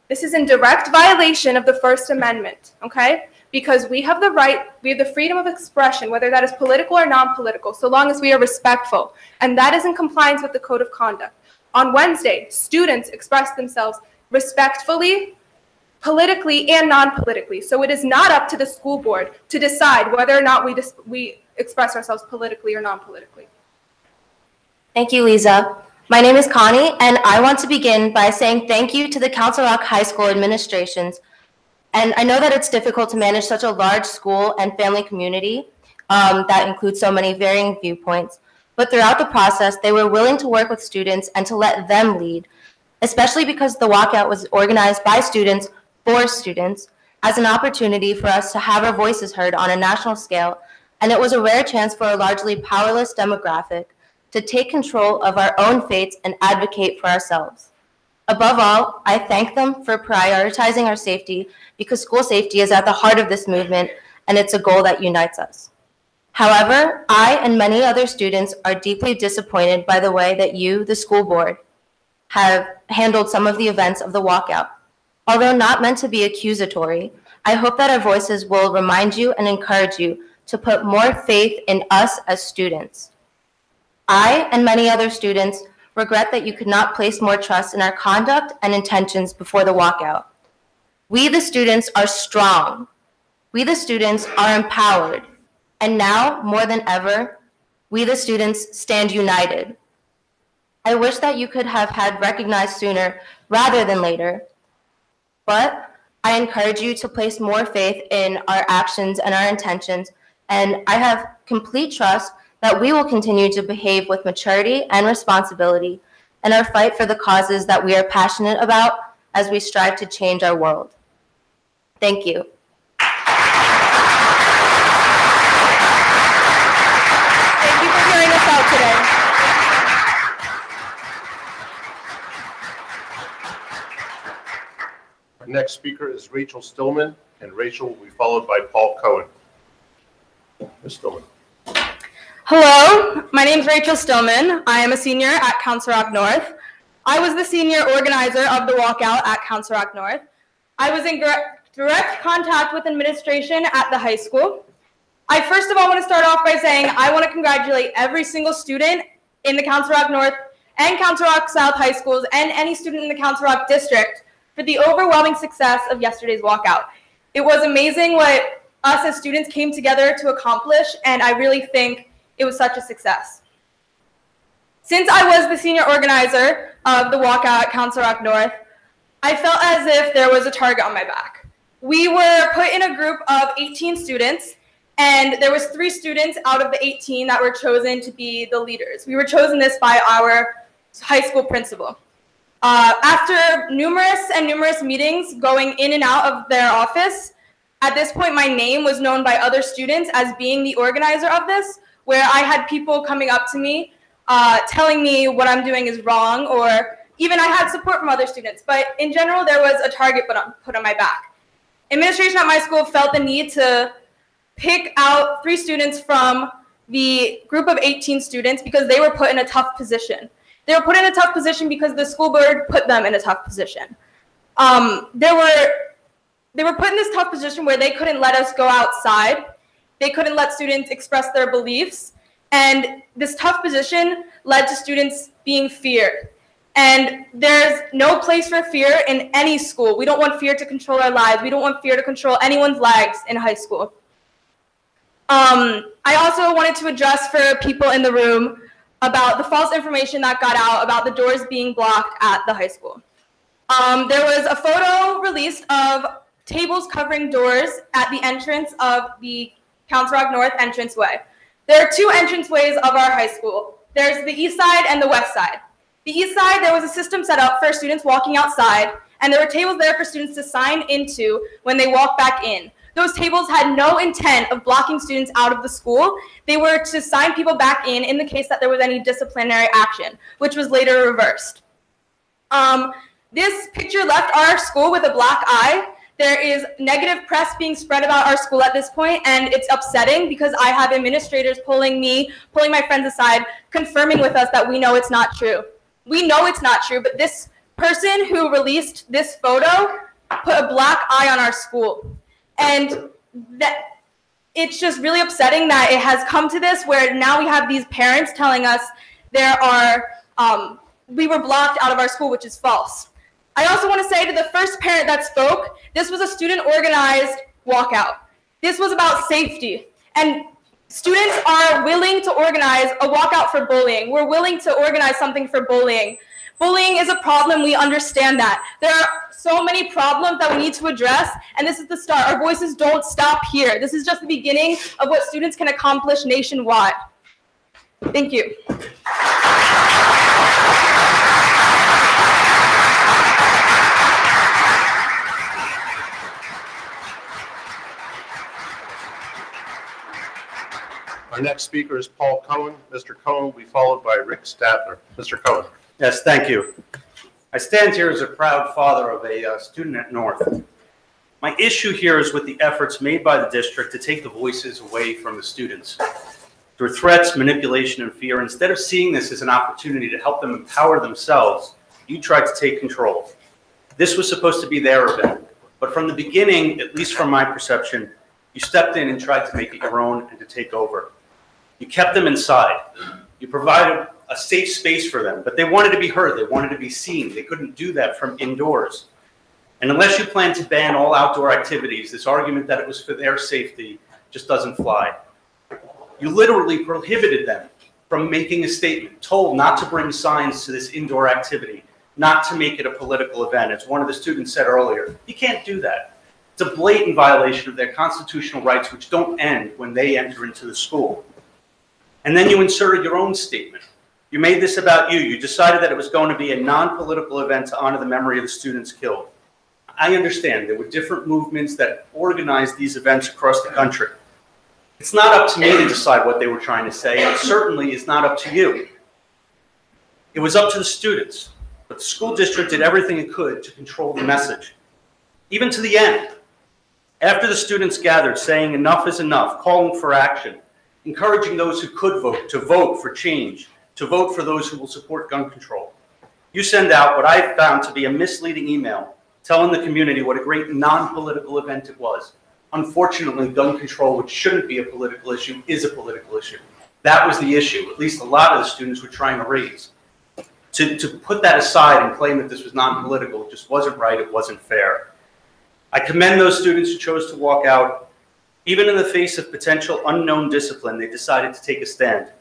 This is in direct violation of the First Amendment, okay? Because we have the right, we have the freedom of expression, whether that is political or non-political, so long as we are respectful. And that is in compliance with the Code of Conduct. On Wednesday, students expressed themselves respectfully, politically, and non-politically. So it is not up to the school board to decide whether or not we express ourselves politically or non-politically. Thank you, Lisa. My name is Connie, and I want to begin by saying thank you to the Council Rock High School administrations. And I know that it's difficult to manage such a large school and family community that includes so many varying viewpoints. But throughout the process, they were willing to work with students and to let them lead, especially because the walkout was organized by students for students as an opportunity for us to have our voices heard on a national scale. And it was a rare chance for a largely powerless demographic to take control of our own fates and advocate for ourselves. Above all, I thank them for prioritizing our safety because school safety is at the heart of this movement and it's a goal that unites us. However, I and many other students are deeply disappointed by the way that you, the school board, have handled some of the events of the walkout. Although not meant to be accusatory, I hope that our voices will remind you and encourage you to put more faith in us as students. I and many other students regret that you could not place more trust in our conduct and intentions before the walkout. We, the students, are strong. We, the students, are empowered. And now, more than ever, we, the students, stand united. I wish that you could have had recognized sooner rather than later, but I encourage you to place more faith in our actions and our intentions, and I have complete trust that we will continue to behave with maturity and responsibility in our fight for the causes that we are passionate about as we strive to change our world. Thank you. Thank you for hearing us out today. Our next speaker is Rachel Stillman, and Rachel will be followed by Paul Cohen. Ms. Stillman. Hello, my name is Rachel Stillman. I am a senior at Council Rock North. I was the senior organizer of the walkout at Council Rock North. I was in direct contact with administration at the high school. I first of all want to start off by saying I want to congratulate every single student in the Council Rock North and Council Rock South high schools and any student in the Council Rock district for the overwhelming success of yesterday's walkout. It was amazing what us as students came together to accomplish, and I really think it was such a success. Since I was the senior organizer of the walkout at Council Rock North, I felt as if there was a target on my back. We were put in a group of 18 students, and there was 3 students out of the 18 that were chosen to be the leaders. We were chosen this by our high school principal. After numerous meetings going in and out of their office, at this point my name was known by other students as being the organizer of this, where I had people coming up to me telling me what I'm doing is wrong, or even I had support from other students. But in general, there was a target put on my back. Administration at my school felt the need to pick out 3 students from the group of 18 students because they were put in a tough position. They were put in a tough position because the school board put them in a tough position. They were put in this tough position where they couldn't let us go outside. They couldn't let students express their beliefs. And this tough position led to students being feared. And there's no place for fear in any school. We don't want fear to control our lives. We don't want fear to control anyone's lives in high school. I also wanted to address for people in the room about the false information that got out about the doors being blocked at the high school. There was a photo released of tables covering doors at the entrance of the Council Rock North entranceway. There are 2 entranceways of our high school. There's the east side and the west side. The east side, there was a system set up for students walking outside, and there were tables there for students to sign into when they walk back in. Those tables had no intent of blocking students out of the school. They were to sign people back in the case that there was any disciplinary action, which was later reversed. This picture left our school with a black eye. There is negative press being spread about our school at this point, and it's upsetting because I have administrators pulling my friends aside, confirming with us that we know it's not true. We know it's not true, but this person who released this photo put a black eye on our school. And that it's just really upsetting that it has come to this where now we have these parents telling us we were blocked out of our school, which is false. I also want to say to the first parent that spoke, this was a student organized walkout. This was about safety. And students are willing to organize a walkout for bullying. We're willing to organize something for bullying. Bullying is a problem, we understand that. There are so many problems that we need to address, and this is the start. Our voices don't stop here. This is just the beginning of what students can accomplish nationwide. Thank you. Our next speaker is Paul Cohen. Mr. Cohen will be followed by Rick Statler. Mr. Cohen. Yes, thank you. I stand here as a proud father of a student at North. My issue here is with the efforts made by the district to take the voices away from the students. Through threats, manipulation, and fear, instead of seeing this as an opportunity to help them empower themselves, you tried to take control. This was supposed to be their event, but from the beginning, at least from my perception, you stepped in and tried to make it your own and to take over. You kept them inside. You provided a safe space for them, but they wanted to be heard. They wanted to be seen. They couldn't do that from indoors. And unless you plan to ban all outdoor activities, this argument that it was for their safety just doesn't fly. You literally prohibited them from making a statement, told not to bring signs to this indoor activity, not to make it a political event. As one of the students said earlier, you can't do that. It's a blatant violation of their constitutional rights, which don't end when they enter into the school. And then you inserted your own statement. You made this about you. You decided that it was going to be a non-political event to honor the memory of the students killed. I understand there were different movements that organized these events across the country. It's not up to me to decide what they were trying to say, and it certainly is not up to you. It was up to the students, but the school district did everything it could to control the message, even to the end. After the students gathered saying enough is enough, calling for action, encouraging those who could vote to vote for change, to vote for those who will support gun control, you send out what I found to be a misleading email telling the community what a great non-political event it was. Unfortunately, gun control, which shouldn't be a political issue, is a political issue. That was the issue, at least a lot of the students were trying to raise. To put that aside and claim that this was non-political just wasn't right, it wasn't fair. I commend those students who chose to walk out. Even in the face of potential unknown discipline, they decided to take a stand.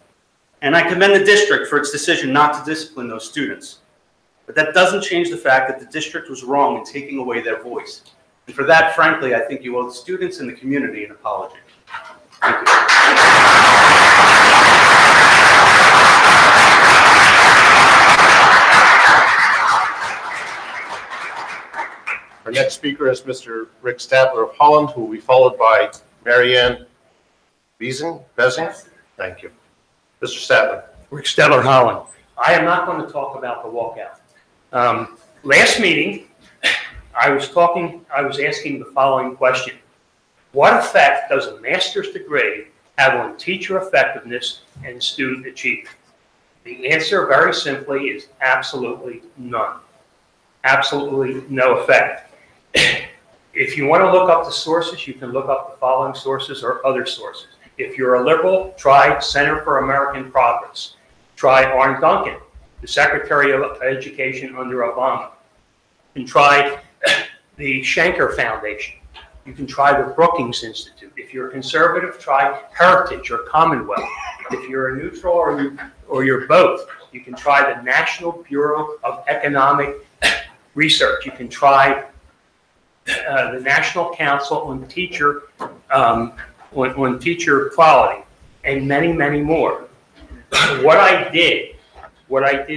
And I commend the district for its decision not to discipline those students. But that doesn't change the fact that the district was wrong in taking away their voice. And for that, frankly, I think you owe the students and the community an apology. Thank you. Our next speaker is Mr. Rick Stadler of Holland, who will be followed by Marianne Bezing. Thank you. Mr. Stadler. Rick Stadler, Holland. I am not going to talk about the walkout. Last meeting, I was asking the following question. What effect does a master's degree have on teacher effectiveness and student achievement? The answer, very simply, is absolutely none. Absolutely no effect. If you want to look up the sources, you can look up the following sources or other sources. If you're a liberal, try Center for American Progress. Try Arne Duncan, the Secretary of Education under Obama. You can try the Schenker Foundation. You can try the Brookings Institute. If you're a conservative, try Heritage or Commonwealth. If you're a neutral or you're both, you can try the National Bureau of Economic Research. You can try the National Council on Teacher Quality, and many, many more. What I did,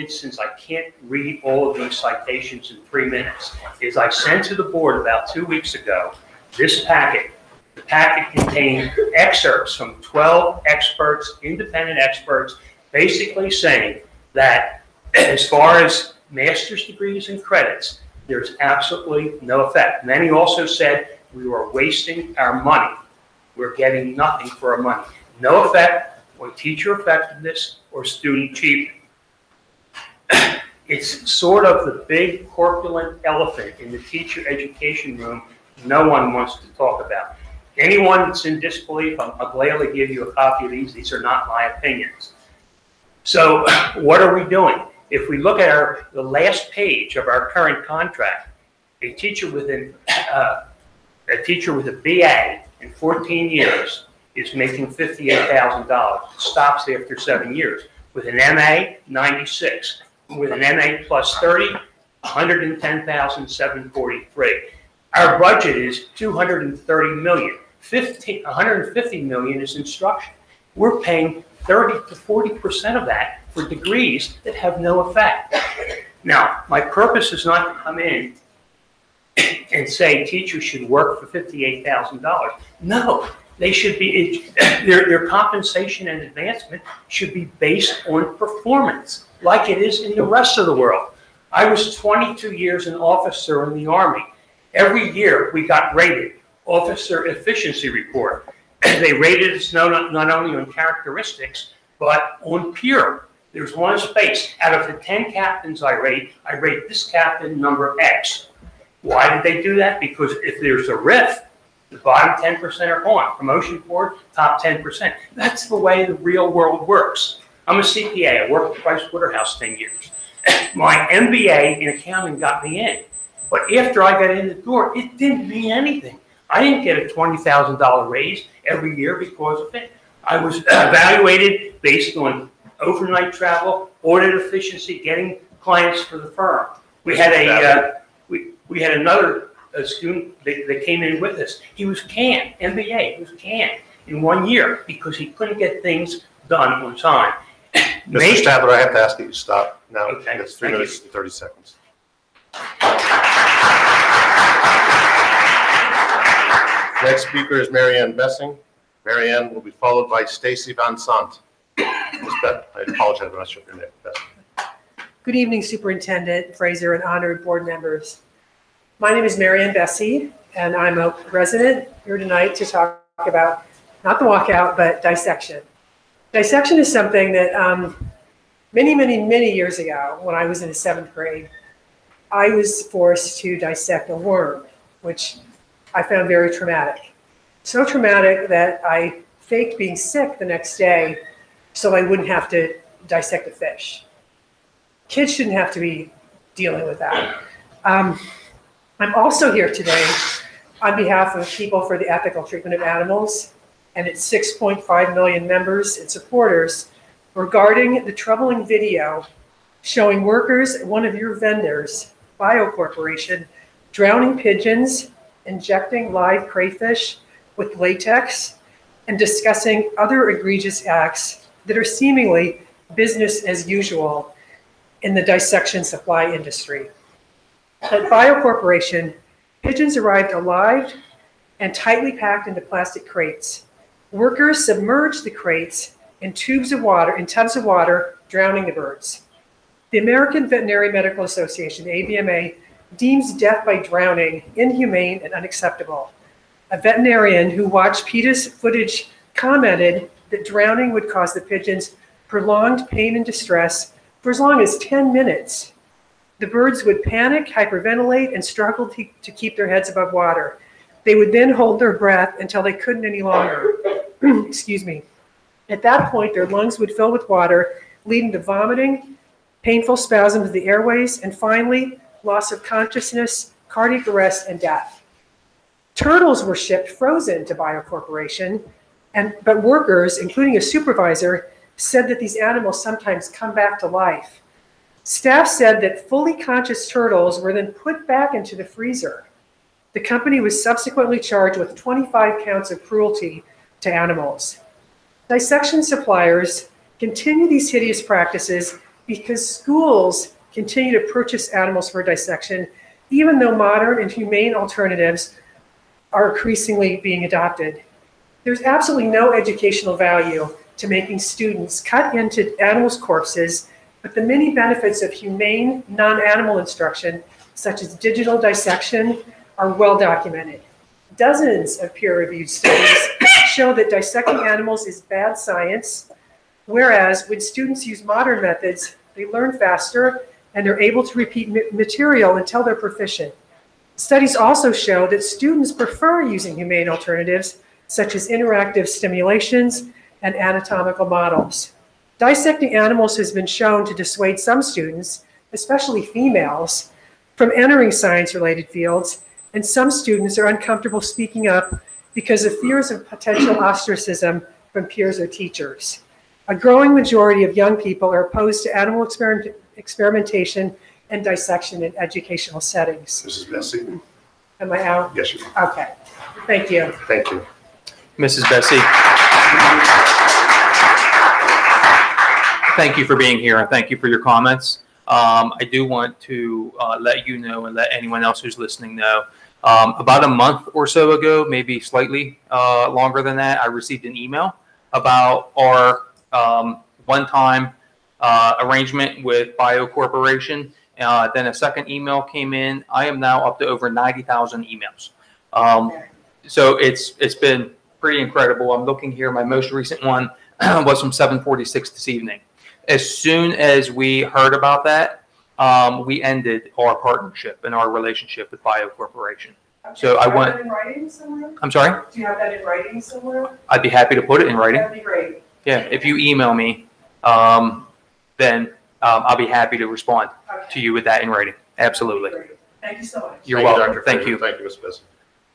since I can't read all of these citations in 3 minutes, is I sent to the board about 2 weeks ago this packet. The packet contained excerpts from 12 experts, independent experts, basically saying that as far as master's degrees and credits, there's absolutely no effect. Many also said we were wasting our money. We're getting nothing for our money. No effect on teacher effectiveness or student achievement. It's sort of the big corpulent elephant in the teacher education room no one wants to talk about. Anyone that's in disbelief, I'll gladly give you a copy of these. These are not my opinions. So what are we doing? If we look at the last page of our current contract, a teacher with a BA in 14 years is making $58,000. It stops after 7 years. With an MA, 96. With an MA plus 30, $110,743. Our budget is $230 million. 150 million is instruction. We're paying 30 to 40% of that for degrees that have no effect. Now, my purpose is not to come in and say teachers should work for $58,000. No, they should be, their compensation and advancement should be based on performance, like it is in the rest of the world. I was 22 years an officer in the Army. Every year we got rated, officer efficiency report. They rated us not only on characteristics, but on peer. There's one space. Out of the 10 captains I rate this captain number X. Why did they do that? Because if there's a riff, the bottom 10% are gone. Promotion forward, top 10%. That's the way the real world works. I'm a CPA. I worked at Price Waterhouse 10 years. My MBA in accounting got me in. But after I got in the door, it didn't mean anything. I didn't get a $20,000 raise every year because of it. I was evaluated based on overnight travel, audit efficiency, getting clients for the firm. We had we had another student that came in with us. He was canned, MBA, he was canned in 1 year because he couldn't get things done on time. Mr. Stadler, I have to ask that you stop now. Okay, It's 3 minutes and 30 seconds. Next speaker is Marianne Bessing. Marianne will be followed by Stacy Van Sant. I apologize, I'm not sure if your name is Bessing. Good evening, Superintendent Fraser and honored board members. My name is Marianne Bessie, and I'm a resident here tonight to talk about, not the walkout, but dissection. Dissection is something that many years ago, when I was in the 7th grade, I was forced to dissect a worm, which I found very traumatic. So traumatic that I faked being sick the next day so I wouldn't have to dissect a fish. Kids shouldn't have to be dealing with that. I'm also here today on behalf of People for the Ethical Treatment of Animals and its 6.5 million members and supporters regarding the troubling video showing workers at one of your vendors, Bio Corporation, drowning pigeons, injecting live crayfish with latex, and discussing other egregious acts that are seemingly business as usual in the dissection supply industry. At Bio Corporation, pigeons arrived alive and tightly packed into plastic crates. Workers submerged the crates in tubs of water, drowning the birds. The American Veterinary Medical Association, AVMA, deems death by drowning inhumane and unacceptable. A veterinarian who watched PETA's footage commented that drowning would cause the pigeons prolonged pain and distress for as long as 10 minutes. The birds would panic, hyperventilate, and struggle to keep their heads above water. They would then hold their breath until they couldn't any longer. Excuse me. At that point, their lungs would fill with water, leading to vomiting, painful spasms of the airways, and finally, loss of consciousness, cardiac arrest, and death. Turtles were shipped frozen to Bio Corporation, but workers, including a supervisor, said that these animals sometimes come back to life. Staff said that fully conscious turtles were then put back into the freezer. The company was subsequently charged with 25 counts of cruelty to animals. Dissection suppliers continue these hideous practices because schools continue to purchase animals for dissection, even though modern and humane alternatives are increasingly being adopted. There's absolutely no educational value to making students cut into animals' corpses, but the many benefits of humane, non-animal instruction, such as digital dissection, are well documented. Dozens of peer-reviewed studies show that dissecting animals is bad science, whereas when students use modern methods, they learn faster and they're able to repeat material until they're proficient. Studies also show that students prefer using humane alternatives, such as interactive stimulations and anatomical models. Dissecting animals has been shown to dissuade some students, especially females, from entering science-related fields, and some students are uncomfortable speaking up because of fears of potential ostracism from peers or teachers. A growing majority of young people are opposed to animal experimentation and dissection in educational settings. Mrs. Bessie? Am I out? Yes, you are. Okay. Thank you. Thank you. Mrs. Bessie. Thank you for being here and thank you for your comments. I do want to let you know and let anyone else who's listening know, about a month or so ago, maybe slightly longer than that, I received an email about our one-time arrangement with Bio Corporation. Then a second email came in. I am now up to over 90,000 emails. So it's been pretty incredible. I'm looking here. My most recent one was from 7:46 this evening. As soon as we heard about that, we ended our partnership and our relationship with Bio Corporation. So I went. Do you have that in writing somewhere? I'm sorry? Do you have that in writing somewhere? I'd be happy to put it in writing. That'd be great. Yeah, if you email me, then I'll be happy to respond to you with that in writing. Absolutely. Thank you so much. You're welcome. Dr. Thank you. Thank you, Ms. Bessie.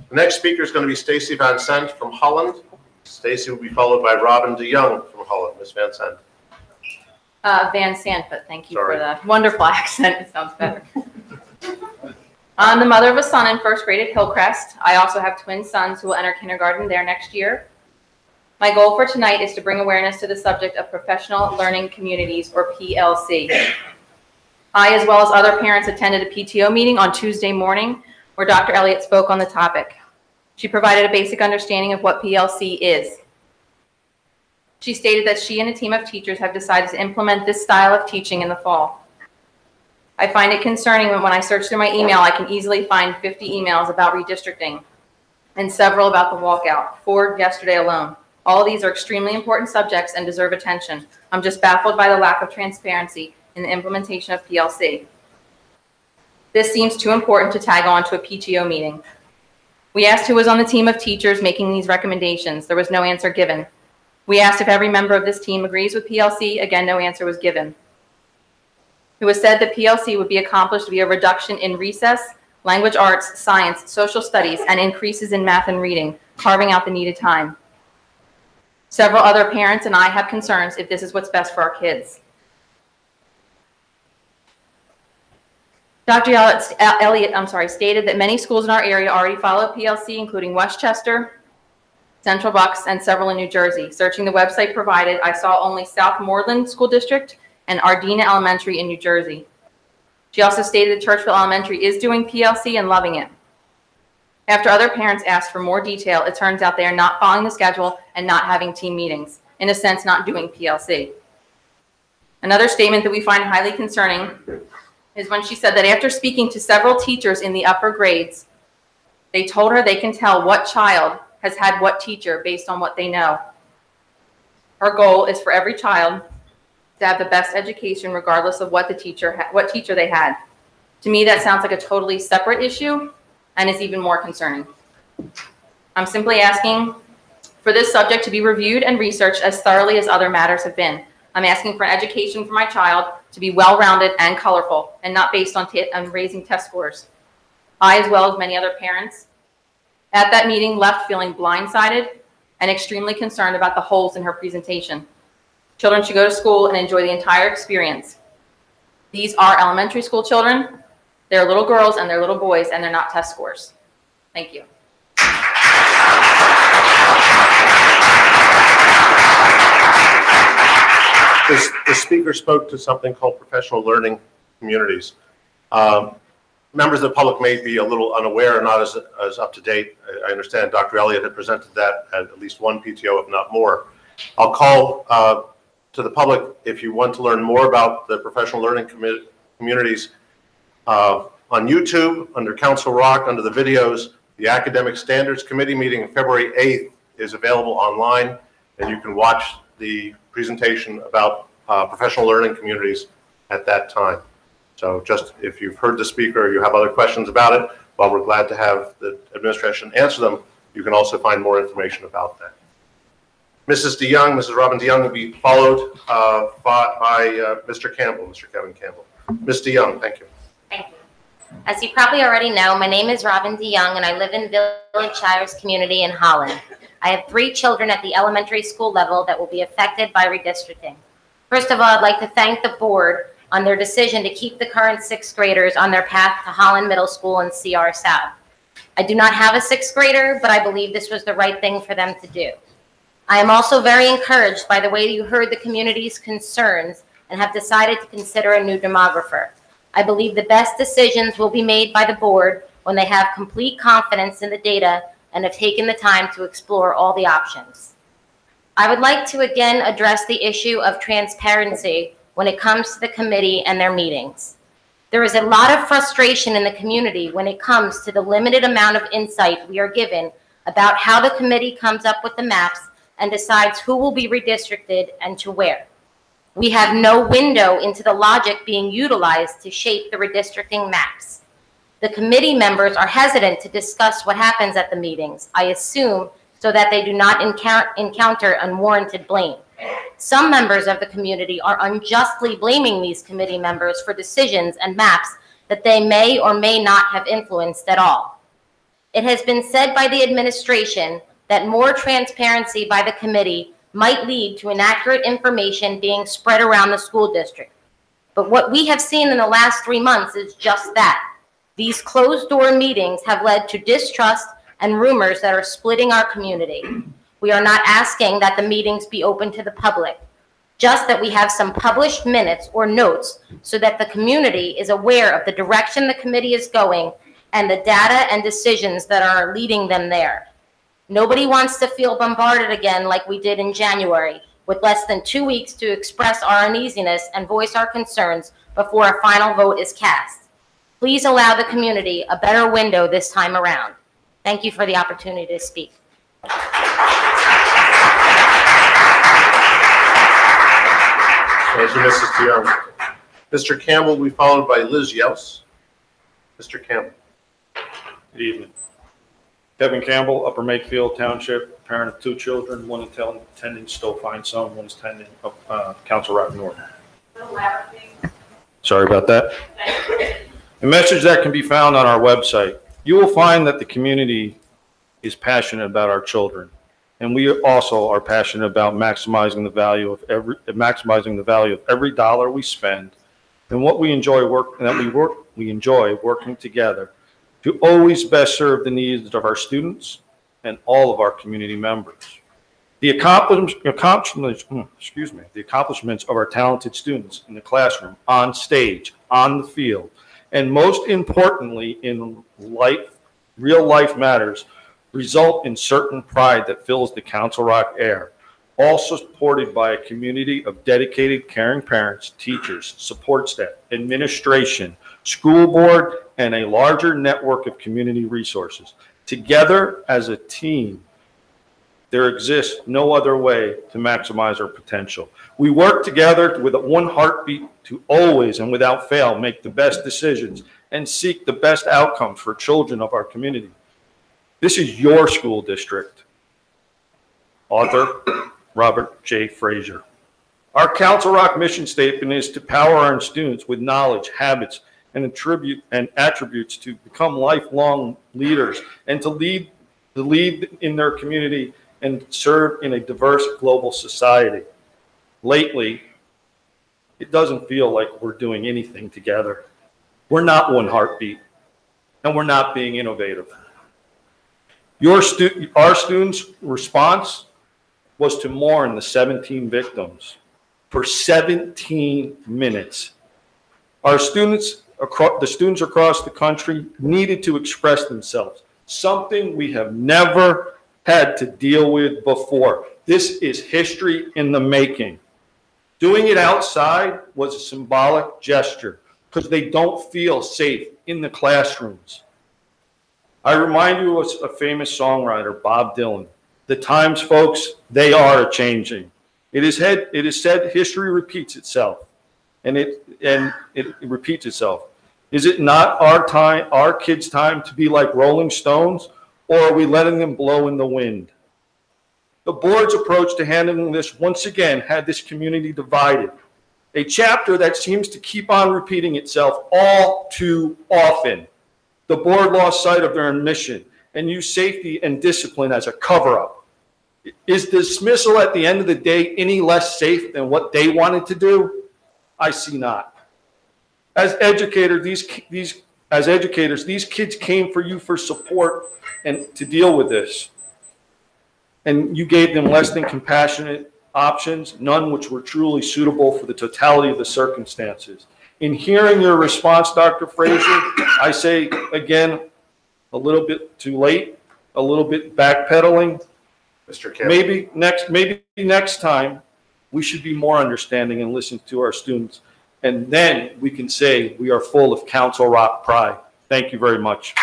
The next speaker is going to be Stacy Van Sant from Holland. Stacy will be followed by Robin DeYoung from Holland. Ms. Van Sant. Van Sant, but thank you Sorry. for the wonderful accent. It sounds better. I'm the mother of a son in first grade at Hillcrest. I also have twin sons who will enter kindergarten there next year. My goal for tonight is to bring awareness to the subject of professional learning communities, or PLC. I, as well as other parents, attended a PTO meeting on Tuesday morning where Dr. Elliott spoke on the topic. She provided a basic understanding of what PLC is. She stated that she and a team of teachers have decided to implement this style of teaching in the fall. I find it concerning when I search through my email, I can easily find 50 emails about redistricting and several about the walkout, 4 yesterday alone. All of these are extremely important subjects and deserve attention. I'm just baffled by the lack of transparency in the implementation of PLC. This seems too important to tag on to a PTO meeting. We asked who was on the team of teachers making these recommendations. There was no answer given. We asked if every member of this team agrees with PLC. Again, no answer was given. It was said that PLC would be accomplished via reduction in recess, language arts, science, social studies, and increases in math and reading, carving out the needed time. Several other parents and I have concerns if this is what's best for our kids. Dr. Elliott stated that many schools in our area already follow PLC, including Westchester, Central Bucks, and several in New Jersey. Searching the website provided, I saw only Southmoreland School District and Ardena Elementary in New Jersey. She also stated that Churchville Elementary is doing PLC and loving it. After other parents asked for more detail, it turns out they are not following the schedule and not having team meetings. In a sense, not doing PLC. Another statement that we find highly concerning is when she said that after speaking to several teachers in the upper grades, they told her they can tell what child has had what teacher based on what they know. Her goal is for every child to have the best education regardless of what teacher they had. To me, that sounds like a totally separate issue and is even more concerning. I'm simply asking for this subject to be reviewed and researched as thoroughly as other matters have been. I'm asking for an education for my child to be well-rounded and colorful and not based on raising test scores. I, as well as many other parents, at that meeting left feeling blindsided and extremely concerned about the holes in her presentation. Children should go to school and enjoy the entire experience. These are elementary school children. They're little girls and they're little boys, and they're not test scores. Thank you. The speaker spoke to something called professional learning communities. Members of the public may be a little unaware, not as up to date. I understand Dr. Elliott had presented that at least one PTO, if not more. I'll call to the public, if you want to learn more about the professional learning communities, on YouTube, under Council Rock, under the videos, the Academic Standards Committee meeting on February 8th is available online, and you can watch the presentation about professional learning communities at that time. So just if you've heard the speaker or you have other questions about it, while we're glad to have the administration answer them, you can also find more information about that. Mrs. DeYoung, Mrs. Robin DeYoung will be followed by Mr. Campbell, Mr. Kevin Campbell. Ms. DeYoung, thank you. Thank you. As you probably already know, my name is Robin DeYoung, and I live in Village Shires community in Holland. I have 3 children at the elementary school level that will be affected by redistricting. First of all, I'd like to thank the board on their decision to keep the current 6th graders on their path to Holland Middle School and CR South. I do not have a 6th grader, but I believe this was the right thing for them to do. I am also very encouraged by the way you heard the community's concerns and have decided to consider a new demographer. I believe the best decisions will be made by the board when they have complete confidence in the data and have taken the time to explore all the options. I would like to again address the issue of transparency when it comes to the committee and their meetings. There is a lot of frustration in the community when it comes to the limited amount of insight we are given about how the committee comes up with the maps and decides who will be redistricted and to where. We have no window into the logic being utilized to shape the redistricting maps. The committee members are hesitant to discuss what happens at the meetings, I assume, so that they do not encounter unwarranted blame. Some members of the community are unjustly blaming these committee members for decisions and maps that they may or may not have influenced at all. It has been said by the administration that more transparency by the committee might lead to inaccurate information being spread around the school district. But what we have seen in the last 3 months is just that. These closed-door meetings have led to distrust and rumors that are splitting our community. We are not asking that the meetings be open to the public, just that we have some published minutes or notes so that the community is aware of the direction the committee is going and the data and decisions that are leading them there. Nobody wants to feel bombarded again like we did in January. with less than 2 weeks to express our uneasiness and voice our concerns before a final vote is cast. Please allow the community a better window this time around. Thank you for the opportunity to speak. Thank you, Mrs. Dion. Mr. Campbell will be followed by Liz Yels. Mr. Campbell. Good evening. Kevin Campbell, Upper Makefield Township, parent of 2 children, one attending Stowe Fine Son, one is attending Council Rock North. Sorry about that. A message that can be found on our website. You will find that the community is passionate about our children, and we also are passionate about maximizing the value of every dollar we spend, and what we enjoy we enjoy working together to always best serve the needs of our students and all of our community members. The accomplishments of our talented students in the classroom, on stage, on the field, and most importantly in real life matters, result in certain pride that fills the Council Rock air, all supported by a community of dedicated, caring parents, teachers, support staff, administration, school board, and a larger network of community resources. Together as a team, there exists no other way to maximize our potential. We work together with one heartbeat to always and without fail make the best decisions and seek the best outcomes for children of our community. This is your school district. Author, Robert J. Frazier. Our Council Rock mission statement is to power our students with knowledge, habits, and attributes to become lifelong leaders and to lead in their community and serve in a diverse global society. Lately, it doesn't feel like we're doing anything together. We're not one heartbeat, and we're not being innovative. Our students' response was to mourn the 17 victims for 17 minutes. The students across the country needed to express themselves, something we have never had to deal with before. This is history in the making. Doing it outside was a symbolic gesture because they don't feel safe in the classrooms. I remind you of a famous songwriter, Bob Dylan. The times, folks, they are changing. It is said history repeats itself, and it repeats itself. Is it not our kids' time to be like Rolling Stones, or are we letting them blow in the wind? The board's approach to handling this once again had this community divided, a chapter that seems to keep on repeating itself all too often. The board lost sight of their mission and used safety and discipline as a cover-up. Is dismissal at the end of the day any less safe than what they wanted to do? I see not. As educators, these kids came for you for support and to deal with this. And you gave them less than compassionate options, none which were truly suitable for the totality of the circumstances. In hearing your response, Dr. Frazier, I say again, a little bit too late, a little bit backpedaling. Mr. Campbell. Maybe next time we should be more understanding and listen to our students. And then we can say we are full of Council Rock pride. Thank you very much.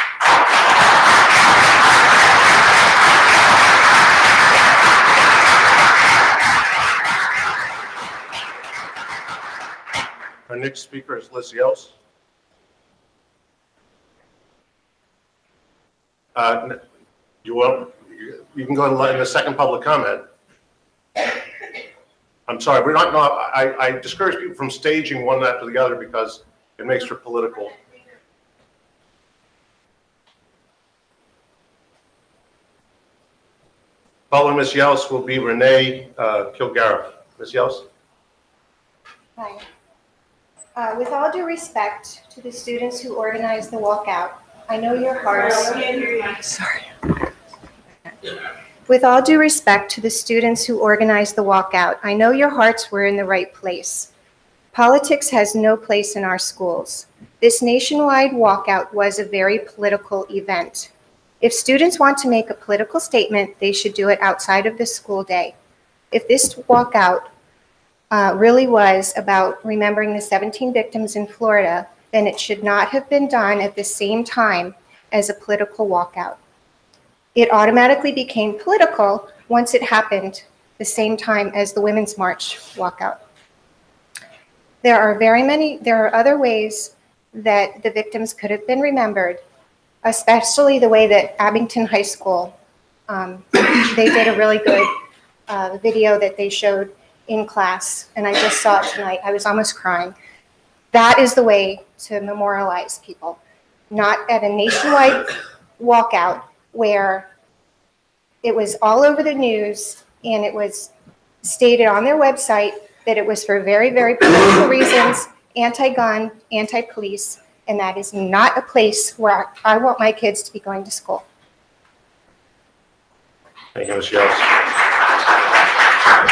Our next speaker is Liz Yels. You can go in the second public comment. I'm sorry, we're not. I discourage people from staging one after the other because it makes for political. Following Ms. Yels will be Renee Kilgariff. Ms. Yels. Hi. With all due respect to the students who organized the walkout, I know your hearts. Sorry. With all due respect to the students who organized the walkout, I know your hearts were in the right place. Politics has no place in our schools. This nationwide walkout was a very political event. If students want to make a political statement, they should do it outside of the school day. If this walkout really was about remembering the 17 victims in Florida, then it should not have been done at the same time as a political walkout. It automatically became political once it happened the same time as the Women's March walkout. There are other ways that the victims could have been remembered, especially the way that Abington High School, they did a really good video that they showed in class, and I just saw it tonight. I was almost crying. That is the way to memorialize people, not at a nationwide walkout where it was all over the news and it was stated on their website that it was for very, very political reasons, anti-gun, anti-police, and that is not a place where I want my kids to be going to school. Thank you, Ms. Yels.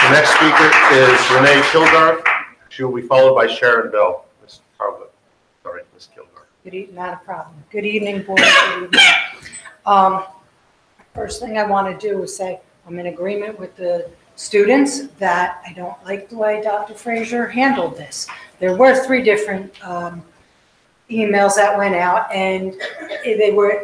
The next speaker is Renee Kilgar. She will be followed by Sharon Bell. Ms. Kilgar. Good evening, not a problem. Good evening, board. Good evening. First thing I want to do is say I'm in agreement with the students that I don't like the way Dr. Frazier handled this. There were 3 different emails that went out, and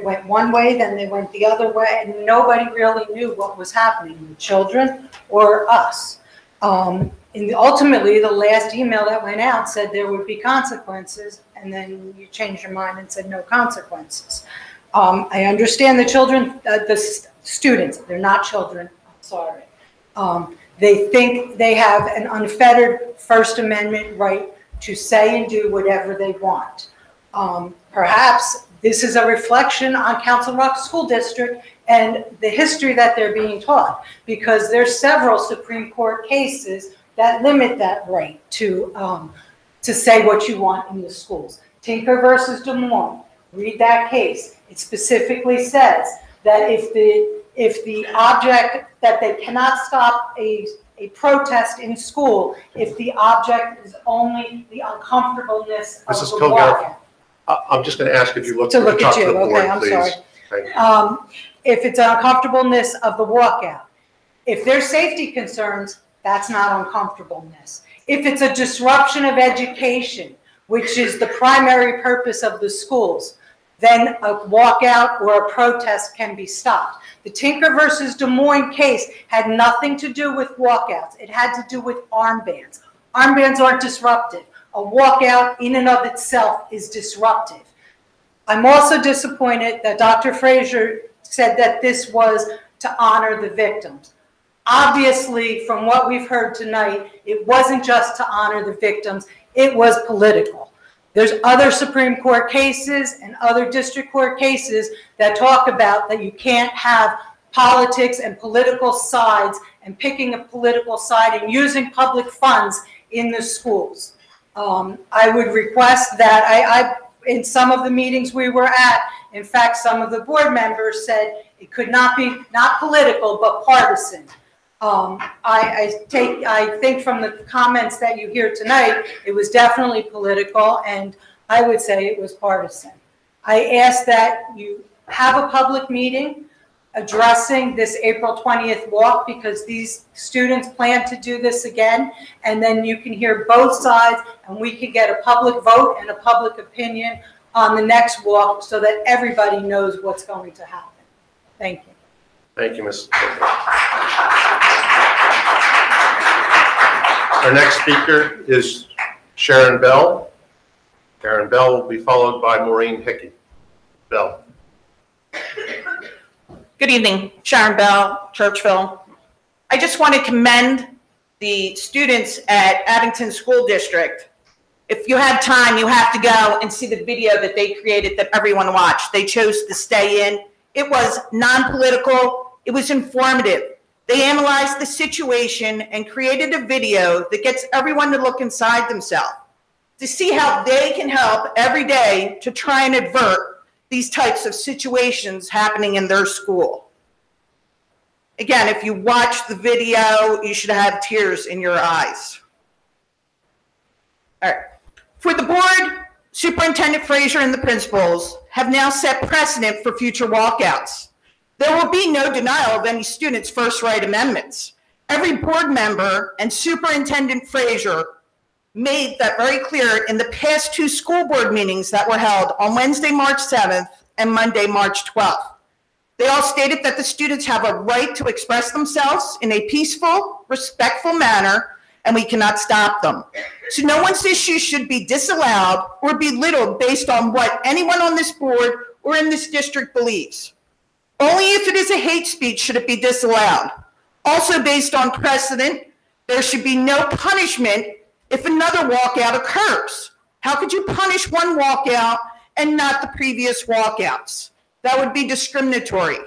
went one way, then they went the other way, and nobody really knew what was happening, the children or us. And ultimately, the last email that went out said there would be consequences, and then you changed your mind and said no consequences. I understand the children, the students, they're not children, I'm sorry. They think they have an unfettered First Amendment right to say and do whatever they want. Perhaps this is a reflection on Council Rock School District and the history that they're being taught, because there's several Supreme Court cases that limit that right to say what you want in the schools. Tinker versus Des Moines, read that case. It specifically says that if the object, that they cannot stop a protest in school if the object is only the uncomfortableness of Mrs. the Kilgar, walkout. I'm just going to ask if you look To look talk at you, to the board, okay, I'm please. sorry. Thank you. If it's uncomfortableness of the walkout. If there's safety concerns, that's not uncomfortableness. If it's a disruption of education, which is the primary purpose of the schools, then a walkout or a protest can be stopped. The Tinker versus Des Moines case had nothing to do with walkouts. It had to do with armbands. Armbands aren't disruptive. A walkout in and of itself is disruptive. I'm also disappointed that Dr. Frazier said that this was to honor the victims. Obviously, from what we've heard tonight, it wasn't just to honor the victims, it was political. There's other Supreme Court cases and other district court cases that talk about that you can't have politics and political sides and picking a political side and using public funds in the schools. I would request that in some of the meetings we were at, in fact, some of the board members said it could not be, not political, but partisan. I think from the comments that you hear tonight, it was definitely political, and I would say it was partisan. I ask that you have a public meeting addressing this April 20th walk, because these students plan to do this again, and then you can hear both sides, and we can get a public vote and a public opinion on the next walk so that everybody knows what's going to happen. Thank you. Thank you, Ms. Our next speaker is Sharon Bell. Sharon Bell will be followed by Maureen Hickey. Bell. Good evening, Sharon Bell, Churchville. I just want to commend the students at Abington School District. If you have time, you have to go and see the video that they created that everyone watched. They chose to stay in. It was non-political. It was informative. They analyzed the situation and created a video that gets everyone to look inside themselves to see how they can help every day to try and avert these types of situations happening in their school. Again, if you watch the video, you should have tears in your eyes. All right. For the board, Superintendent Frazier and the principals have now set precedent for future walkouts. There will be no denial of any student's first right amendments. Every board member and Superintendent Frazier made that very clear in the past 2 school board meetings that were held on Wednesday, March 7th and Monday, March 12th. They all stated that the students have a right to express themselves in a peaceful, respectful manner, and we cannot stop them. So no one's issue should be disallowed or belittled based on what anyone on this board or in this district believes. Only if it is a hate speech should it be disallowed. Also based on precedent, there should be no punishment if another walkout occurs. How could you punish one walkout and not the previous walkouts? That would be discriminatory.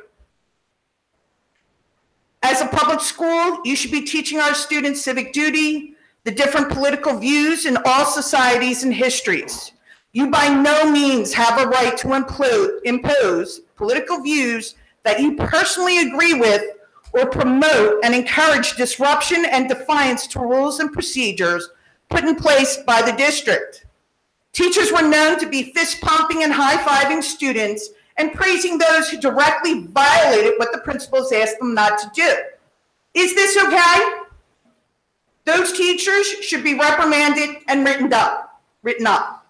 As a public school, you should be teaching our students civic duty, the different political views in all societies and histories. You by no means have a right to impose political views that you personally agree with or promote and encourage disruption and defiance to rules and procedures put in place by the district. Teachers were known to be fist pumping and high-fiving students and praising those who directly violated what the principals asked them not to do. Is this okay? Those teachers should be reprimanded and written up.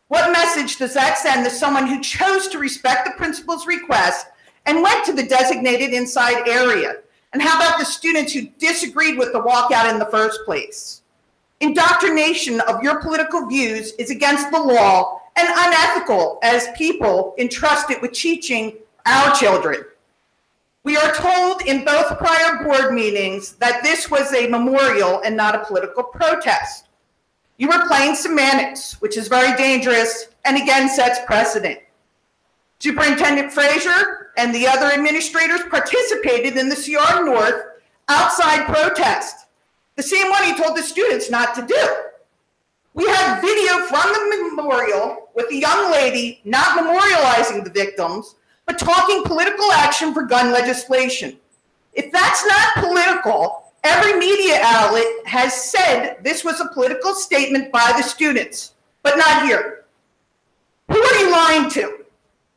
What message does that send to someone who chose to respect the principal's request and went to the designated inside area? And how about the students who disagreed with the walkout in the first place? Indoctrination of your political views is against the law and unethical as people entrusted with teaching our children. We are told in both prior board meetings that this was a memorial and not a political protest. You were playing semantics, which is very dangerous and again sets precedent. Superintendent Frazier and the other administrators participated in the CR North outside protest, the same one he told the students not to do. We have video from the memorial with a young lady not memorializing the victims, but talking political action for gun legislation. If that's not political, every media outlet has said this was a political statement by the students, but not here. Who are you lying to?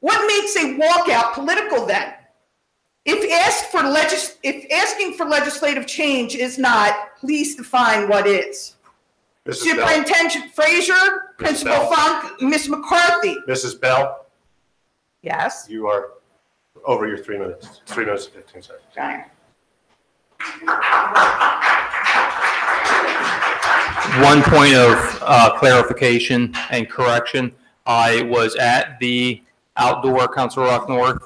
What makes a walkout political then? If asking for legislative change is not, please define what is. Superintendent Frazier, Principal Funk, Ms. McCarthy. Mrs. Bell, Yes. you are over your 3 minutes. 3 minutes and 15 seconds. Okay. One point of clarification and correction. I was at the outdoor Council Rock North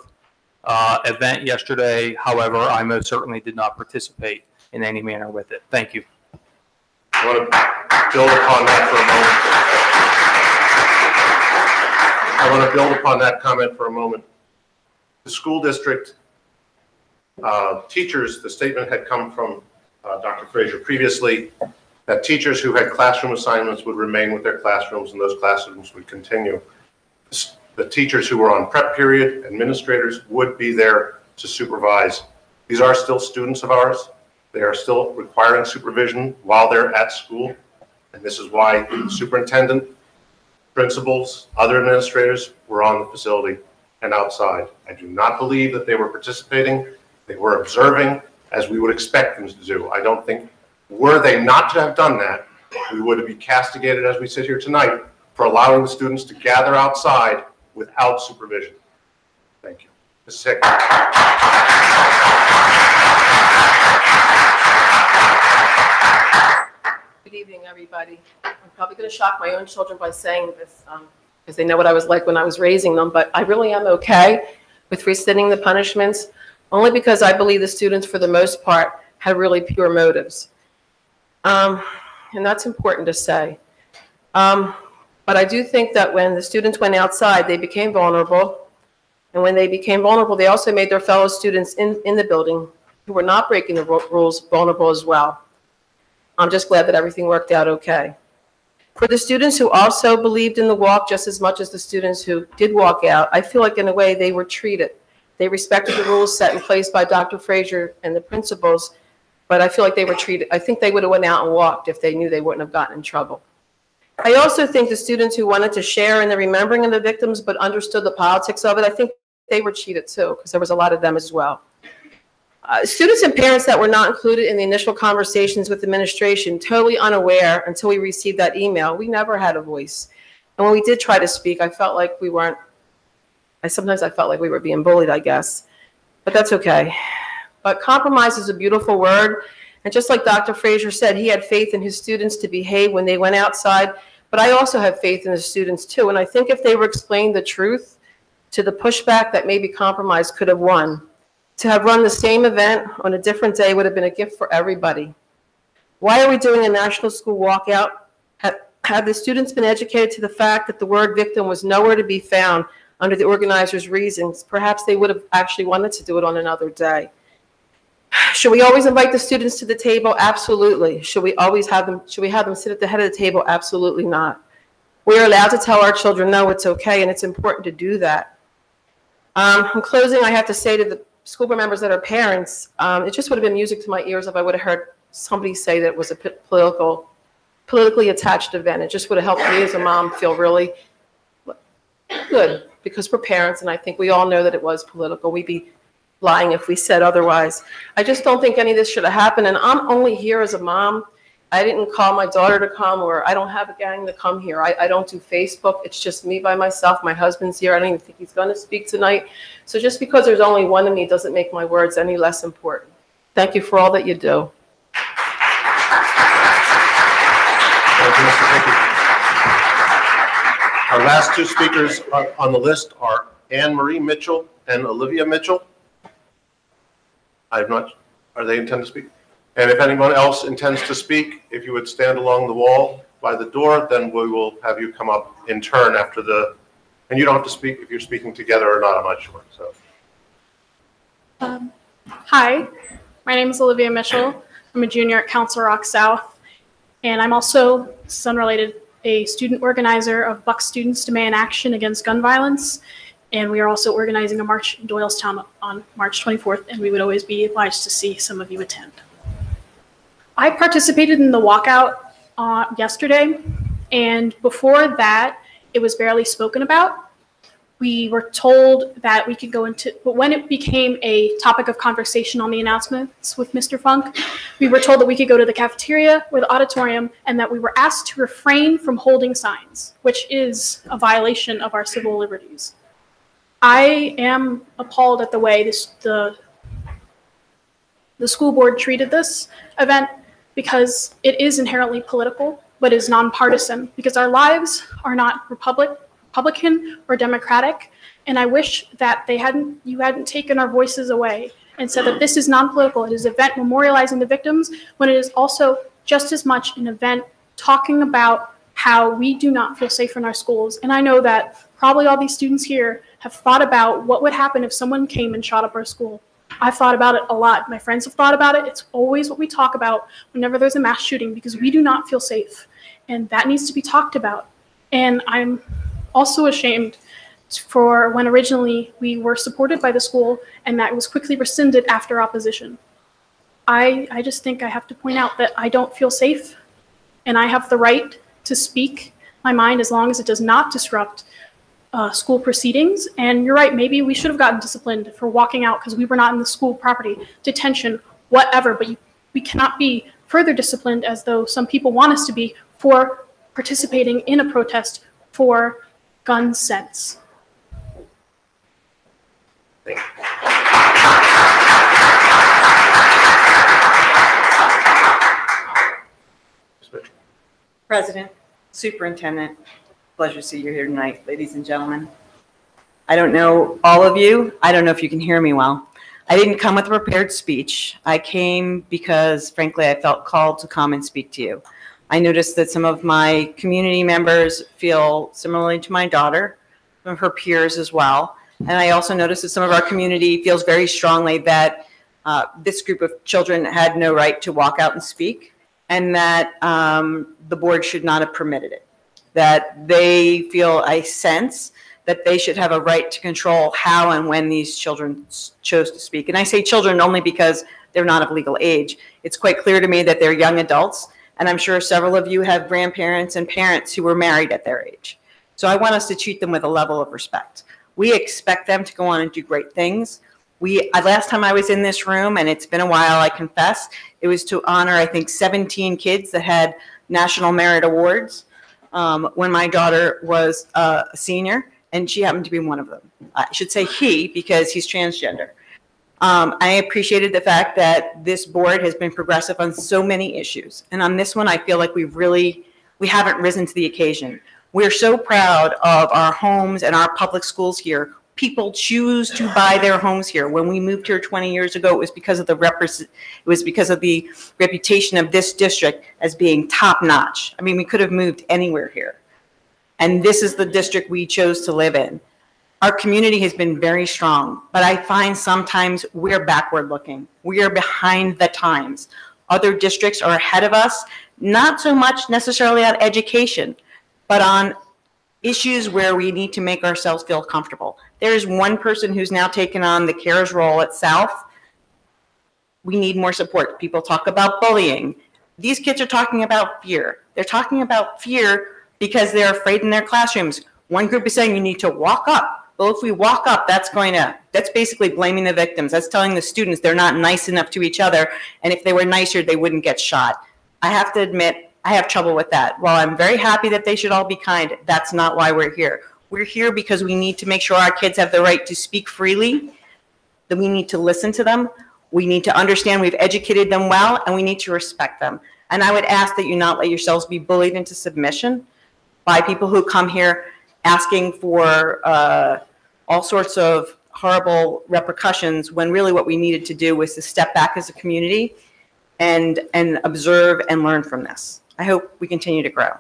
event yesterday. However, I most certainly did not participate in any manner with it. Thank you. I want to build upon that for a moment. I want to build upon that comment for a moment. The school district teachers, the statement had come from Dr. Frazier previously, that teachers who had classroom assignments would remain with their classrooms and those classrooms would continue. The teachers who were on prep period, administrators, would be there to supervise. These are still students of ours. They are still requiring supervision while they're at school. And this is why the superintendent, principals, other administrators were on the facility and outside. I do not believe that they were participating. They were observing as we would expect them to do. I don't think, were they not to have done that, we would be castigated as we sit here tonight for allowing the students to gather outside without supervision. Thank you. Mrs. Hickman. Good evening, everybody. I'm probably going to shock my own children by saying this because they know what I was like when I was raising them, but I really am okay with rescinding the punishments, only because I believe the students, for the most part, had really pure motives. And that's important to say. But I do think that when the students went outside, they became vulnerable. And when they became vulnerable, they also made their fellow students in the building who were not breaking the rules vulnerable as well. I'm just glad that everything worked out okay. For the students who also believed in the walk just as much as the students who did walk out, I feel like in a way they were treated. They respected the rules set in place by Dr. Frazier and the principals, but I feel like they were treated. I think they would have went out and walked if they knew they wouldn't have gotten in trouble. I also think the students who wanted to share in the remembering of the victims but understood the politics of it, I think they were cheated too, because there was a lot of them as well. Students and parents that were not included in the initial conversations with administration, totally unaware until we received that email, we never had a voice. And when we did try to speak, I felt like we weren't, sometimes I felt like we were being bullied, I guess. But that's okay. But compromise is a beautiful word. And just like Dr. Frazier said, he had faith in his students to behave when they went outside. But I also have faith in the students too. And I think if they were explained the truth to the pushback that maybe compromise could have won, to have run the same event on a different day would have been a gift for everybody. Why are we doing a national school walkout? Had the students been educated to the fact that the word victim was nowhere to be found under the organizers' reasons, perhaps they would have actually wanted to do it on another day. Should we always invite the students to the table? Absolutely. Should we have them sit at the head of the table? Absolutely not. We are allowed to tell our children, no, it's okay, and it's important to do that. In closing, I have to say to the school board members that are parents, it just would have been music to my ears if I would have heard somebody say that it was a politically attached event. It just would have helped me as a mom feel really good, because we're parents, and I think we all know that it was political. We'd be lying if we said otherwise. I just don't think any of this should have happened, and I'm only here as a mom. I didn't call my daughter to come, or I don't have a gang to come here. I don't do Facebook. It's just me by myself. My husband's here. I don't even think he's going to speak tonight. So just because there's only one of me doesn't make my words any less important. Thank you for all that you do. Our last two speakers on the list are Anne Marie Mitchell and Olivia Mitchell. Are they intend to speak? And if anyone else intends to speak, if you would stand along the wall by the door, then we will have you come up in turn after and you don't have to speak if you're speaking together or not, I'm not sure. So. Hi, my name is Olivia Mitchell. I'm a junior at Council Rock South, and I'm also, this is unrelated, a student organizer of Buck Students Demand Action Against Gun Violence. And we are also organizing a march in Doylestown on March 24th, and we would always be obliged to see some of you attend. I participated in the walkout yesterday, and before that, it was barely spoken about. We were told that we could go into, but when it became a topic of conversation on the announcements with Mr. Funk, we were told that we could go to the cafeteria or the auditorium, and that we were asked to refrain from holding signs, which is a violation of our civil liberties. I am appalled at the way the school board treated this event, because it is inherently political, but is nonpartisan, because our lives are not Republican or Democratic, and I wish that you hadn't taken our voices away and said that this is non-political. It is an event memorializing the victims, when it is also just as much an event talking about how we do not feel safe in our schools. And I know that probably all these students here have thought about what would happen if someone came and shot up our school. I've thought about it a lot. My friends have thought about it. It's always what we talk about whenever there's a mass shooting, because we do not feel safe. And that needs to be talked about. And I'm also ashamed for when originally we were supported by the school and that was quickly rescinded after opposition. I just think I have to point out that I don't feel safe, and I have the right to speak my mind as long as it does not disrupt school proceedings. And you're right, maybe we should have gotten disciplined for walking out because we were not in the school property, detention, whatever, but we cannot be further disciplined, as though some people want us to be, for participating in a protest for gun sense. President, Superintendent, pleasure to see you here tonight, ladies and gentlemen. I don't know all of you. I don't know if you can hear me well. I didn't come with a prepared speech. I came because, frankly, I felt called to come and speak to you. I noticed that some of my community members feel similarly to my daughter, some of her peers as well. And I also noticed that some of our community feels very strongly that this group of children had no right to walk out and speak, and that the board should not have permitted it. That they feel, I sense, that they should have a right to control how and when these children chose to speak. And I say children only because they're not of legal age. It's quite clear to me that they're young adults, and I'm sure several of you have grandparents and parents who were married at their age. So I want us to treat them with a level of respect. We expect them to go on and do great things. Last time I was in this room, and it's been a while, I confess, it was to honor, I think, 17 kids that had National Merit Awards when my daughter was a senior, and she happened to be one of them. I should say he, because he's transgender. I appreciated the fact that this board has been progressive on so many issues. And on this one, I feel like we haven't risen to the occasion. We're so proud of our homes and our public schools here. People choose to buy their homes here. When we moved here 20 years ago, it was because of the reputation of this district as being top notch. I mean, we could have moved anywhere here. And this is the district we chose to live in. Our community has been very strong, but I find sometimes we're backward looking. We are behind the times. Other districts are ahead of us, not so much necessarily on education, but on issues where we need to make ourselves feel comfortable. There's one person who's now taken on the CARES role at South. We need more support. People talk about bullying. These kids are talking about fear. They're talking about fear because they're afraid in their classrooms. One group is saying you need to walk up. Well, if we walk up, that's basically blaming the victims. That's telling the students they're not nice enough to each other, and if they were nicer, they wouldn't get shot. I have to admit, I have trouble with that. While I'm very happy that they should all be kind, that's not why we're here. We're here because we need to make sure our kids have the right to speak freely, that we need to listen to them, we need to understand we've educated them well, and we need to respect them. And I would ask that you not let yourselves be bullied into submission by people who come here asking for all sorts of horrible repercussions, when really what we needed to do was to step back as a community and observe and learn from this. I hope we continue to grow.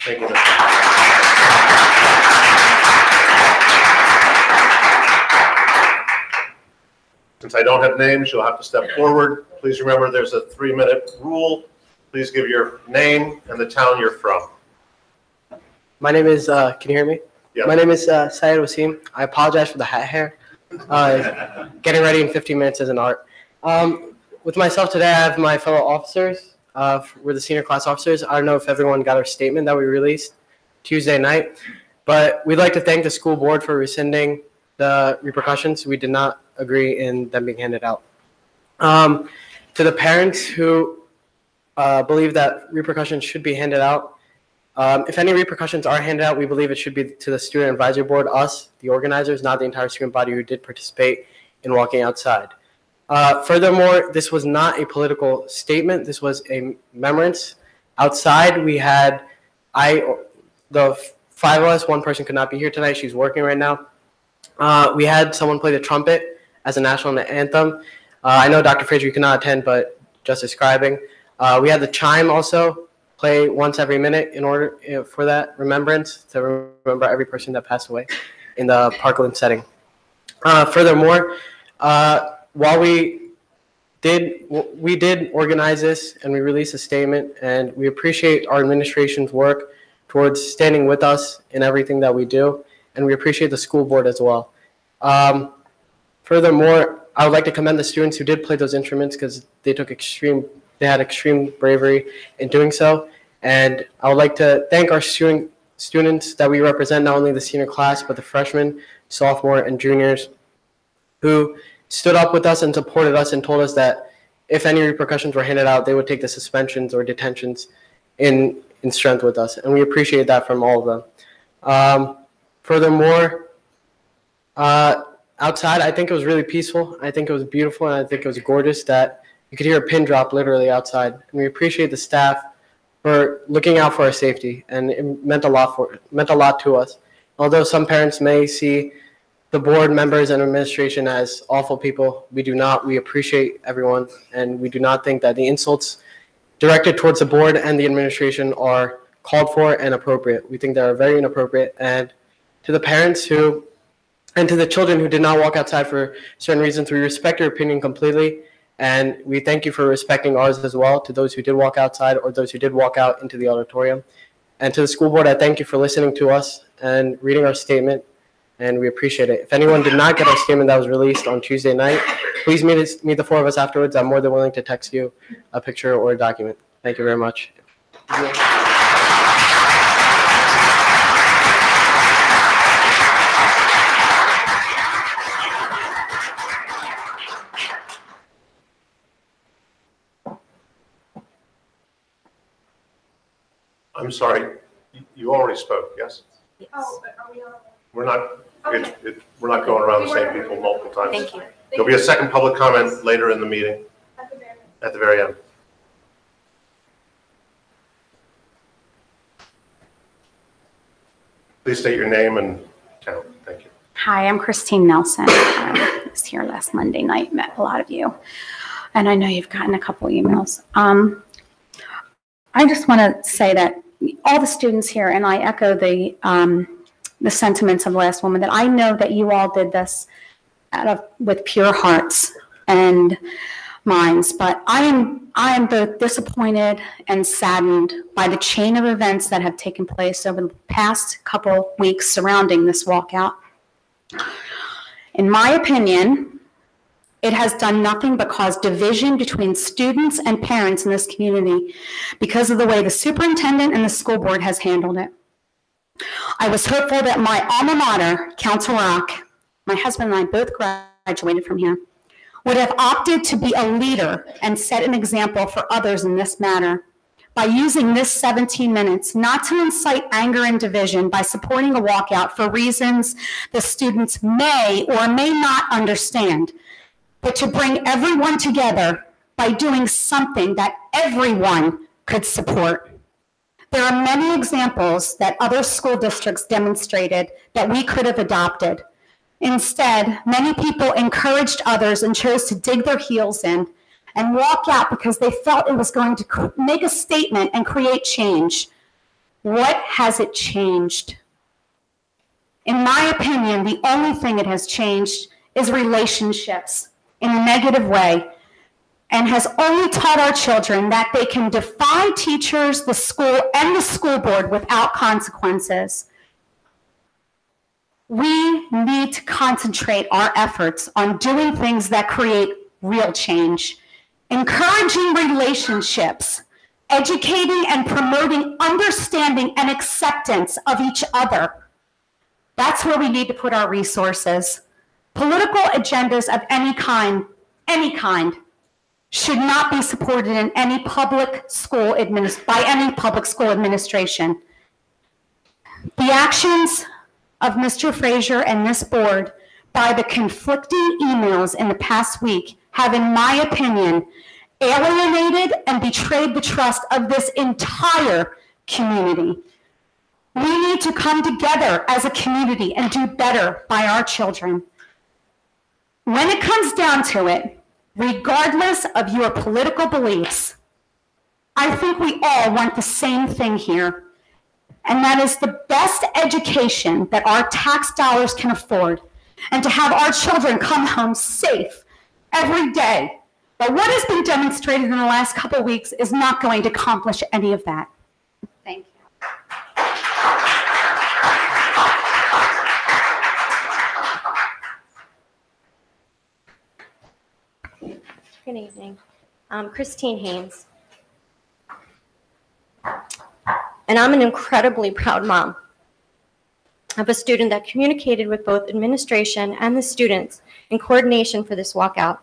Thank you. Since I don't have names, you'll have to step forward. Please remember there's a 3-minute rule. Please give your name and the town you're from. My name is, can you hear me? Yep. My name is Syed Wasim. I apologize for the hat hair. Getting ready in 15 minutes is an art. With myself today, I have my fellow officers. We're the senior class officers. I don't know if everyone got our statement that we released Tuesday night, but we'd like to thank the school board for rescinding the repercussions. We did not agree in them being handed out. To the parents who believe that repercussions should be handed out, if any repercussions are handed out, we believe it should be to the student advisory board, us, the organizers, not the entire student body who did participate in walking outside. Furthermore, this was not a political statement. This was a remembrance. Outside, we had the 5 of us. One person could not be here tonight. She's working right now. We had someone play the trumpet as a national anthem. I know, Dr. Frazier, you cannot attend, but just describing. We had the chime also play once every minute in order for that remembrance, to remember every person that passed away in the Parkland setting. Furthermore, while we did organize this and we released a statement, and we appreciate our administration's work towards standing with us in everything that we do, and we appreciate the school board as well. Furthermore, I would like to commend the students who did play those instruments, because they had extreme bravery in doing so. And I would like to thank our students that we represent, not only the senior class, but the freshmen, sophomore, and juniors, who stood up with us and supported us and told us that if any repercussions were handed out, they would take the suspensions or detentions in strength with us. And we appreciate that from all of them. Furthermore, outside, I think it was really peaceful. I think it was beautiful, and I think it was gorgeous that you could hear a pin drop literally outside. And we appreciate the staff for looking out for our safety, and it meant a lot to us. Although some parents may see the board members and administration as awful people, we do not. We appreciate everyone, and we do not think that the insults directed towards the board and the administration are called for and appropriate. We think they are very inappropriate. And to the parents and to the children who did not walk outside for certain reasons, we respect your opinion completely, and we thank you for respecting ours as well, to those who did walk outside or those who did walk out into the auditorium. And to the school board, I thank you for listening to us and reading our statement, and we appreciate it. If anyone did not get our statement that was released on Tuesday night, please meet the 4 of us afterwards. I'm more than willing to text you a picture or a document. Thank you very much. I'm sorry, you already spoke, yes? Oh, but are we on? We're not, Okay. we're not going around the same people multiple times. Thank you. There'll be a second public comment later in the meeting, at the very end. Please state your name and town. Thank you. Hi, I'm Christine Nelson. I was here last Monday night, met a lot of you, and I know you've gotten a couple emails. I just want to say that all the students here, and I echo the sentiments of the last woman, that I know that you all did this with pure hearts and minds, but I am both disappointed and saddened by the chain of events that have taken place over the past couple weeks surrounding this walkout. In my opinion, it has done nothing but cause division between students and parents in this community because of the way the superintendent and the school board has handled it. I was hopeful that my alma mater, Council Rock, my husband and I both graduated from here, would have opted to be a leader and set an example for others in this matter by using this 17 minutes not to incite anger and division by supporting a walkout for reasons the students may or may not understand, but to bring everyone together by doing something that everyone could support. There are many examples that other school districts demonstrated that we could have adopted. Instead, many people encouraged others and chose to dig their heels in and walk out because they felt it was going to make a statement and create change. What has it changed? In my opinion, the only thing it has changed is relationships in a negative way, and has only taught our children that they can defy teachers, the school, and the school board without consequences. We need to concentrate our efforts on doing things that create real change, encouraging relationships, educating and promoting understanding and acceptance of each other. That's where we need to put our resources. Political agendas of any kind, should not be supported in any public school by any public school administration. The actions of Mr. Frazier and this board by the conflicting emails in the past week have, in my opinion, alienated and betrayed the trust of this entire community. We need to come together as a community and do better by our children. When it comes down to it, regardless of your political beliefs, I think we all want the same thing here, and that is the best education that our tax dollars can afford, and to have our children come home safe every day. But what has been demonstrated in the last couple of weeks is not going to accomplish any of that. Thank you. Good evening. I'm Christine Haynes. And I'm an incredibly proud mom of a student that communicated with both administration and the students in coordination for this walkout.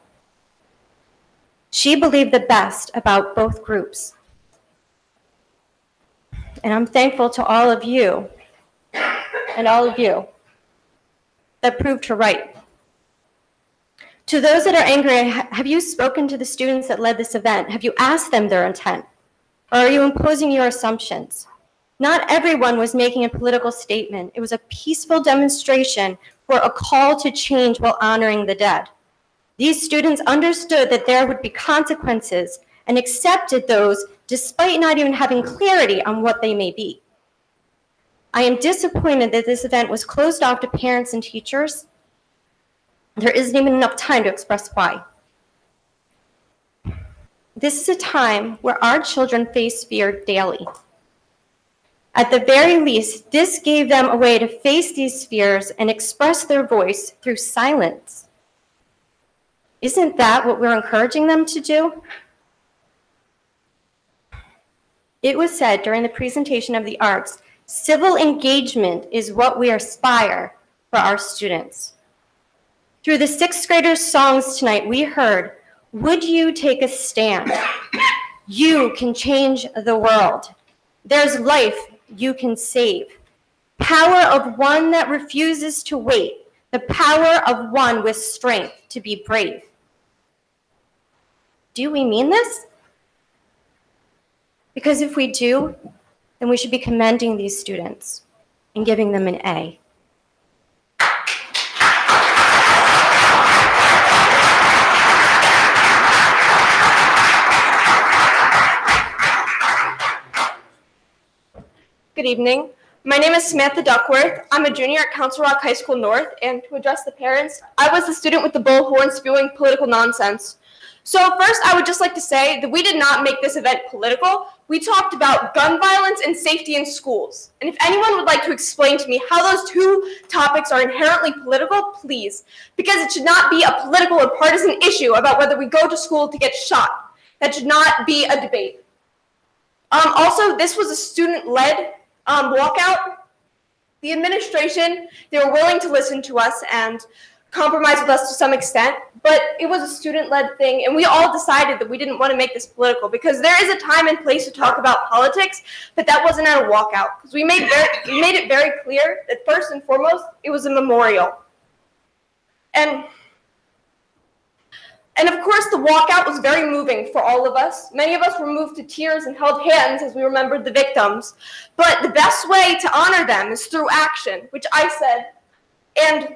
She believed the best about both groups. And I'm thankful to all of you that proved her right. To those that are angry, have you spoken to the students that led this event? Have you asked them their intent? Or are you imposing your assumptions? Not everyone was making a political statement. It was a peaceful demonstration for a call to change while honoring the dead. These students understood that there would be consequences and accepted those despite not even having clarity on what they may be. I am disappointed that this event was closed off to parents and teachers. There isn't even enough time to express why. This is a time where our children face fear daily. At the very least, this gave them a way to face these fears and express their voice through silence. Isn't that what we're encouraging them to do? It was said during the presentation of the arts, civil engagement is what we aspire for our students. Through the sixth graders' songs tonight, we heard, "Would you take a stand? You can change the world." There's life you can save. Power of one that refuses to wait. The power of one with strength to be brave. Do we mean this? Because if we do, then we should be commending these students and giving them an A. Good evening. My name is Samantha Duckworth. I'm a junior at Council Rock High School North, and to address the parents, I was the student with the bullhorn spewing political nonsense. So first, I would just like to say that we did not make this event political. We talked about gun violence and safety in schools. And if anyone would like to explain to me how those two topics are inherently political, please, because it should not be a political or partisan issue about whether we go to school to get shot. That should not be a debate. Also, this was a student-led walkout. The administration, they were willing to listen to us and compromise with us to some extent, but it was a student-led thing, and we all decided that we didn't want to make this political because there is a time and place to talk about politics, but that wasn't at a walkout because we made it very clear that first and foremost, it was a memorial. And of course, the walkout was very moving for all of us. Many of us were moved to tears and held hands as we remembered the victims. But the best way to honor them is through action, which I said, and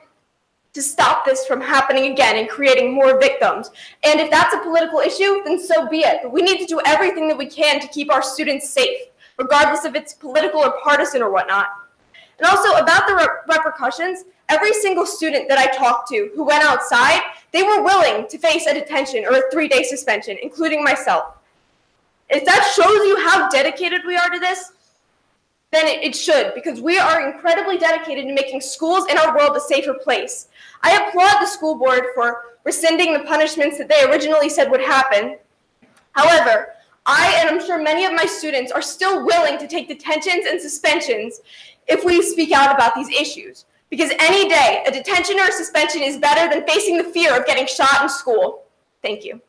to stop this from happening again and creating more victims. And if that's a political issue, then so be it. But we need to do everything that we can to keep our students safe, regardless if it's political or partisan or whatnot. And also about the repercussions, every single student that I talked to who went outside, they were willing to face a detention or a 3-day suspension, including myself. If that shows you how dedicated we are to this, then it should, because we are incredibly dedicated to making schools in our world a safer place. I applaud the school board for rescinding the punishments that they originally said would happen. However, I, and I'm sure many of my students, are still willing to take detentions and suspensions if we speak out about these issues. Because any day, a detention or a suspension is better than facing the fear of getting shot in school. Thank you.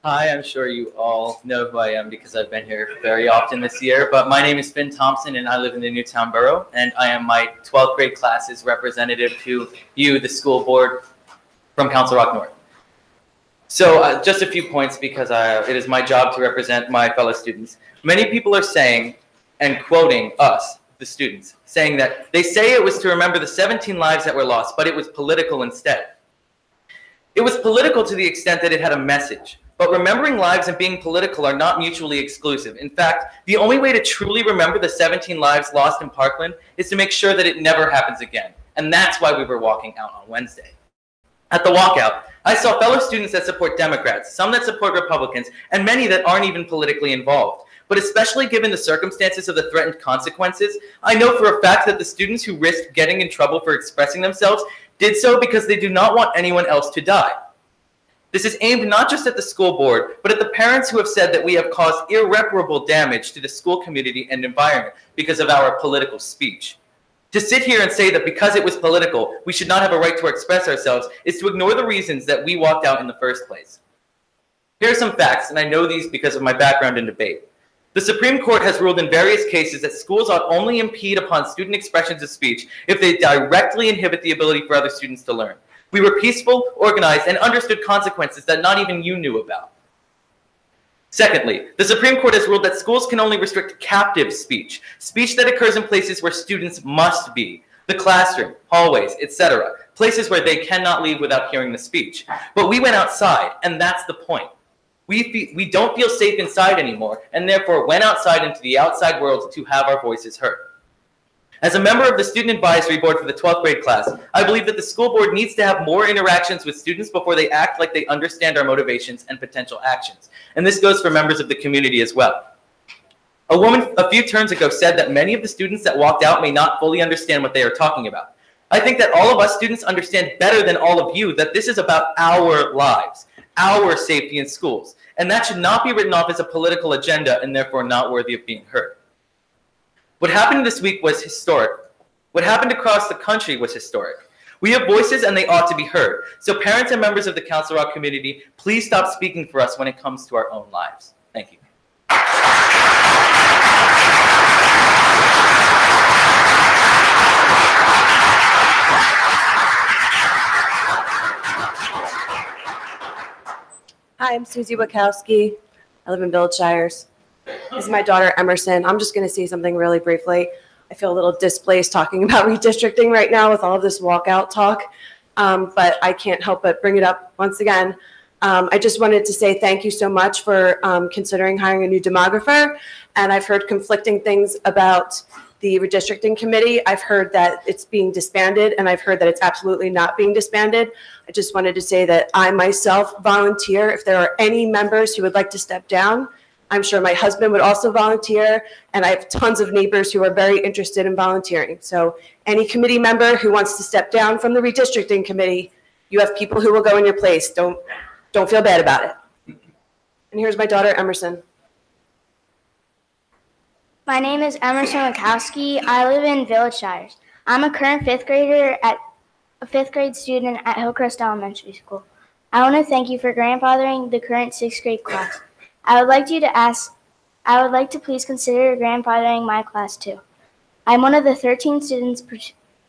Hi, I'm sure you all know who I am because I've been here very often this year, but my name is Finn Thompson and I live in the Newtown Borough, and I am my 12th grade class's representative to you, the school board from Council Rock North. So just a few points because it is my job to represent my fellow students. Many people are saying, and quoting us, the students, saying that they say it was to remember the 17 lives that were lost, but it was political instead. It was political to the extent that it had a message. But remembering lives and being political are not mutually exclusive. In fact, the only way to truly remember the 17 lives lost in Parkland is to make sure that it never happens again. And that's why we were walking out on Wednesday. At the walkout, I saw fellow students that support Democrats, some that support Republicans, and many that aren't even politically involved. But especially given the circumstances of the threatened consequences, I know for a fact that the students who risked getting in trouble for expressing themselves did so because they do not want anyone else to die. This is aimed not just at the school board, but at the parents who have said that we have caused irreparable damage to the school community and environment because of our political speech. To sit here and say that because it was political, we should not have a right to express ourselves is to ignore the reasons that we walked out in the first place. Here are some facts, and I know these because of my background in debate. The Supreme Court has ruled in various cases that schools ought only impede upon student expressions of speech if they directly inhibit the ability for other students to learn. We were peaceful, organized, and understood consequences that not even you knew about. Secondly, the Supreme Court has ruled that schools can only restrict captive speech, speech that occurs in places where students must be, the classroom, hallways, etc., places where they cannot leave without hearing the speech. But we went outside, and that's the point. We don't feel safe inside anymore, and therefore went outside into the outside world to have our voices heard. As a member of the Student Advisory Board for the 12th grade class, I believe that the school board needs to have more interactions with students before they act like they understand our motivations and potential actions. And this goes for members of the community as well. A woman a few terms ago said that many of the students that walked out may not fully understand what they are talking about. I think that all of us students understand better than all of you that this is about our lives, our safety in schools. And that should not be written off as a political agenda and therefore not worthy of being heard. What happened this week was historic. What happened across the country was historic. We have voices and they ought to be heard. So parents and members of the Council Rock community, please stop speaking for us when it comes to our own lives. Thank you. Hi, I'm Susie Wachowski. I live in Village Shires. This is my daughter, Emerson. I'm just going to say something really briefly. I feel a little displaced talking about redistricting right now with all of this walkout talk, but I can't help but bring it up once again. I just wanted to say thank you so much for considering hiring a new demographer, and I've heard conflicting things about the redistricting committee. I've heard that it's being disbanded, and I've heard that it's absolutely not being disbanded. I just wanted to say that I myself volunteer. If there are any members who would like to step down, I'm sure my husband would also volunteer, and I have tons of neighbors who are very interested in volunteering. So any committee member who wants to step down from the redistricting committee, you have people who will go in your place. Don't feel bad about it. And here's my daughter, Emerson. My name is Emerson Wachowski. I live in Village Shires. I'm a current fifth grade student at Hillcrest Elementary School. I want to thank you for grandfathering the current sixth grade class. I would like to please consider grandfathering my class too. I'm one of the 13 students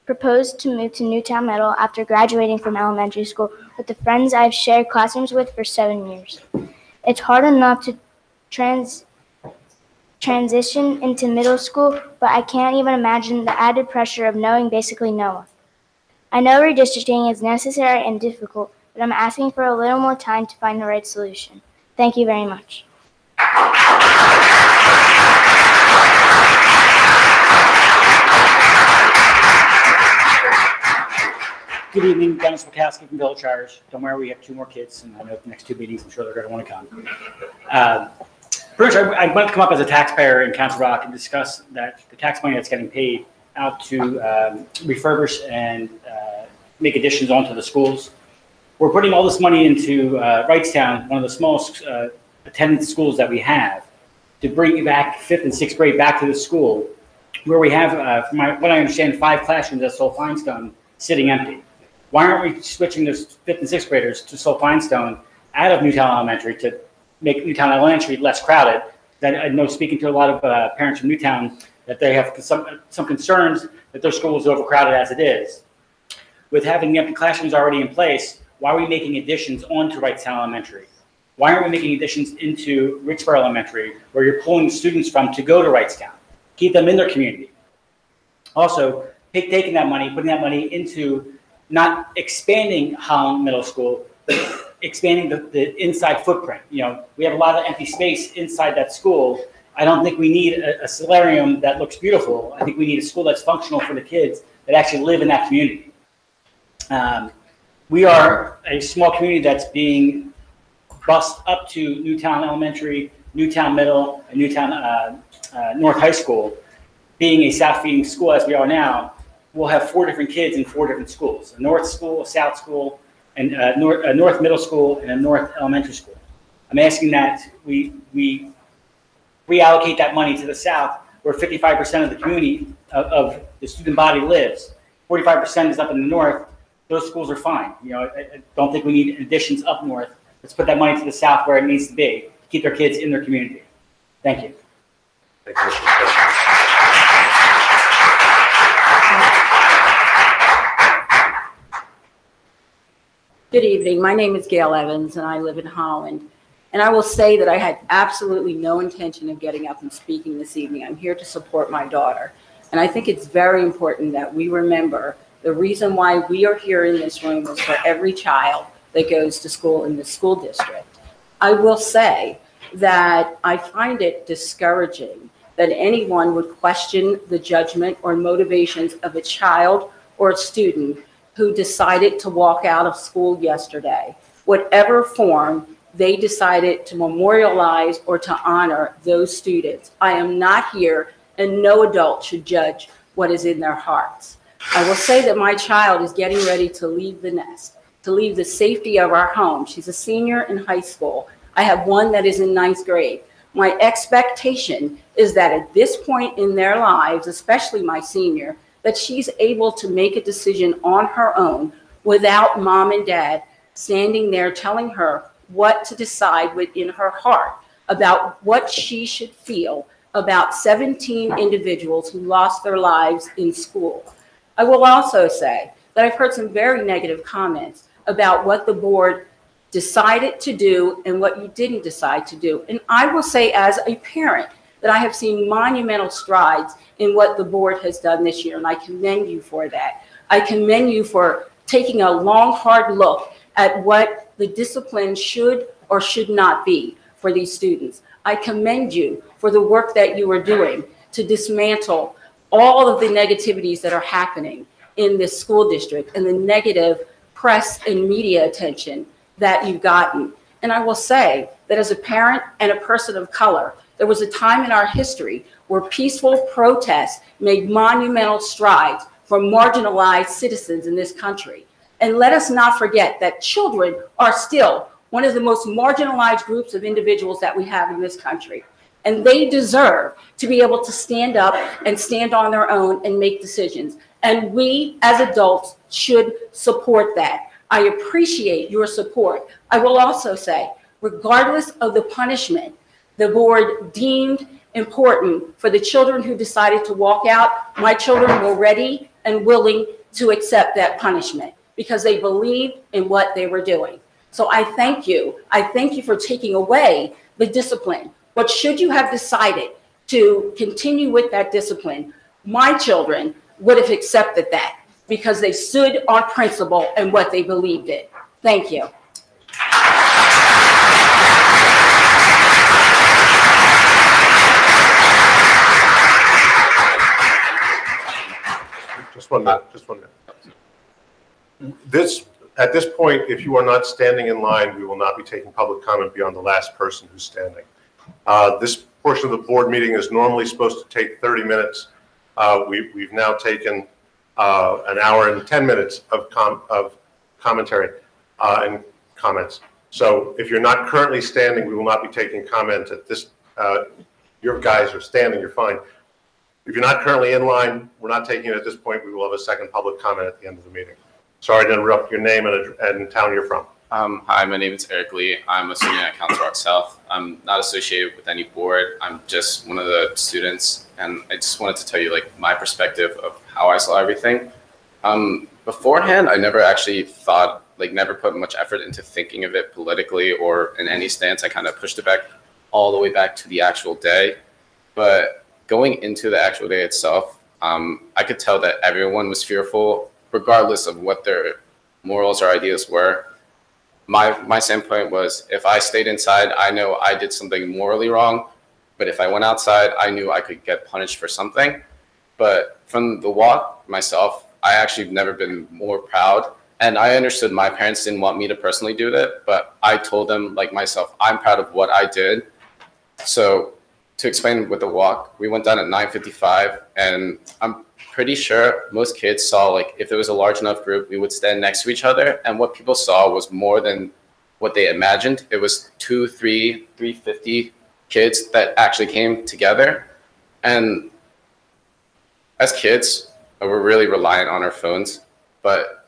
proposed to move to Newtown Middle after graduating from elementary school with the friends I've shared classrooms with for 7 years. It's hard enough to transition into middle school, but I can't even imagine the added pressure of knowing basically no one. I know redistricting is necessary and difficult, but I'm asking for a little more time to find the right solution. Thank you very much. Good evening, Dennis Wachowski from Village Shires. Don't worry, we have 2 more kids, and I know the next 2 meetings, I'm sure they're going to want to come. First, I want to come up as a taxpayer in Council Rock and discuss that the tax money that's getting paid out to refurbish and make additions onto the schools. We're putting all this money into Wrightstown, one of the smallest attendance schools that we have, to bring back 5th and 6th grade back to the school, where we have, from what I understand, 5 classrooms at Soul Finestone sitting empty. Why aren't we switching those 5th and 6th graders to Soul Finestone out of Newtown Elementary to make Newtown Elementary less crowded? That I know, speaking to a lot of parents from Newtown, that they have some concerns that their school is overcrowded as it is. With having the empty classrooms already in place, why are we making additions onto Wrightstown Elementary? Why aren't we making additions into Richboro Elementary, where you're pulling students from to go to Wrightstown? Keep them in their community. Also, taking that money, putting that money into not expanding Holland Middle School, but expanding the inside footprint. You know, we have a lot of empty space inside that school. I don't think we need a solarium that looks beautiful. I think we need a school that's functional for the kids that actually live in that community. We are a small community that's being bused up to Newtown Elementary, Newtown Middle, and Newtown North High School. Being a South-feeding school as we are now, we'll have 4 different kids in 4 different schools: a North School, a South School, and a North Middle School, and a North Elementary School. I'm asking that we reallocate that money to the South, where 55% of the community of the student body lives. 45% is up in the North. Those schools are fine. You know, I don't think we need additions up North. Let's put that money to the South where it needs to be, to keep their kids in their community. Thank you. Good evening. My name is Gail Evans, and I live in Holland. And I will say that I had absolutely no intention of getting up and speaking this evening. I'm here to support my daughter. And I think it's very important that we remember the reason why we are here in this room is for every child that goes to school in the school district. I will say that I find it discouraging that anyone would question the judgment or motivations of a child or a student who decided to walk out of school yesterday, whatever form they decided to memorialize or to honor those students. I am not here, and no adult should judge what is in their hearts. I will say that my child is getting ready to leave the nest, to leave the safety of our home. She's a senior in high school. I have one that is in 9th grade. My expectation is that at this point in their lives, especially my senior, that she's able to make a decision on her own without mom and dad standing there telling her what to decide within her heart about what she should feel about 17 individuals who lost their lives in school. I will also say that I've heard some very negative comments about what the board decided to do and what you didn't decide to do. And I will say as a parent that I have seen monumental strides in what the board has done this year, and I commend you for that. I commend you for taking a long, hard look at what the discipline should or should not be for these students. I commend you for the work that you are doing to dismantle all of the negativities that are happening in this school district and the negative press and media attention that you've gotten. And I will say that as a parent and a person of color, there was a time in our history where peaceful protests made monumental strides for marginalized citizens in this country. And let us not forget that children are still one of the most marginalized groups of individuals that we have in this country. And they deserve to be able to stand up and stand on their own and make decisions. And we as adults should support that. I appreciate your support. I will also say, regardless of the punishment the board deemed important for the children who decided to walk out, my children were ready and willing to accept that punishment because they believed in what they were doing. So I thank you. I thank you for taking away the discipline. But should you have decided to continue with that discipline, my children would have accepted that because they stood on principle and what they believed in. Thank you. Just 1 minute, just 1 minute. At this point, if you are not standing in line, we will not be taking public comment beyond the last person who's standing. This portion of the board meeting is normally supposed to take 30 minutes. We've now taken an hour and 10 minutes of commentary and comments. So if you're not currently standing, we will not be taking comment at this. Your guys are standing, you're fine. If you're not currently in line, we're not taking it at this point. We will have a second public comment at the end of the meeting. Sorry to interrupt. Your name and town you're from. Hi, my name is Eric Lee. I'm a student at Council Rock South. I'm not associated with any board. I'm just one of the students, and I just wanted to tell you like my perspective of how I saw everything. Beforehand, I never actually thought, like never put much effort into thinking of it politically or in any stance. I kind of pushed it back all the way back to the actual day. But going into the actual day itself, I could tell that everyone was fearful, regardless of what their morals or ideas were. My standpoint was, if I stayed inside, I know I did something morally wrong. But if I went outside, I knew I could get punished for something. But from the walk myself, I actually have never been more proud. And I understood my parents didn't want me to personally do that, but I told them, like myself, I'm proud of what I did. So to explain with the walk, we went down at 9:55, and I'm pretty sure most kids saw, like, if there was a large enough group, we would stand next to each other. And what people saw was more than what they imagined. It was 350 kids that actually came together. And as kids, we're really reliant on our phones, but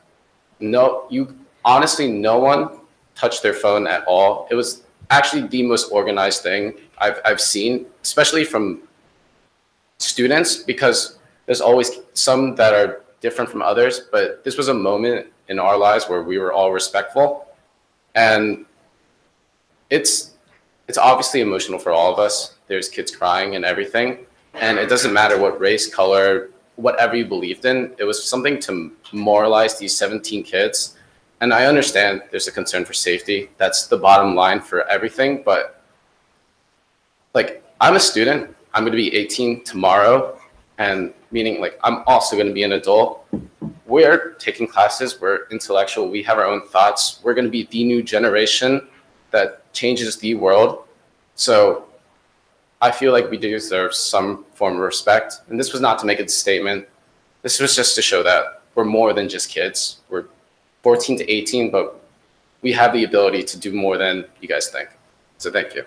honestly, no one touched their phone at all. It was actually the most organized thing I've seen, especially from students, because there's always some that are different from others, but this was a moment in our lives where we were all respectful. And it's obviously emotional for all of us. There's kids crying and everything. And it doesn't matter what race, color, whatever you believed in. It was something to moralize these 17 kids. And I understand there's a concern for safety. That's the bottom line for everything. But like, I'm a student. I'm going to be 18 tomorrow. And meaning, like, I'm also going to be an adult. We're taking classes. We're intellectual. We have our own thoughts. We're going to be the new generation that changes the world. So I feel like we deserve some form of respect. And this was not to make a statement. This was just to show that we're more than just kids. We're 14 to 18, but we have the ability to do more than you guys think. So thank you.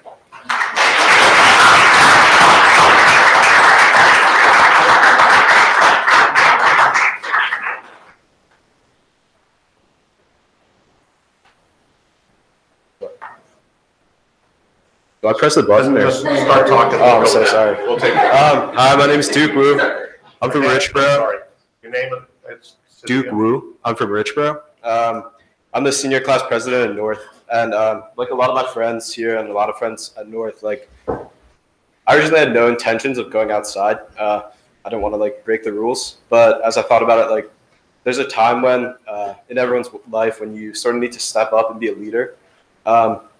Do I press the button there? Just start talking. Oh, I'm so sorry. We'll take it. Hi, my name is Duke Wu. I'm from Richboro. Sorry. Your name is? Duke Wu. I'm from Richboro. I'm the senior class president at North. And like a lot of my friends here and a lot of friends at North, like I originally had no intentions of going outside. I didn't want to like break the rules. But as I thought about it, like there's a time when in everyone's life when you sort of need to step up and be a leader.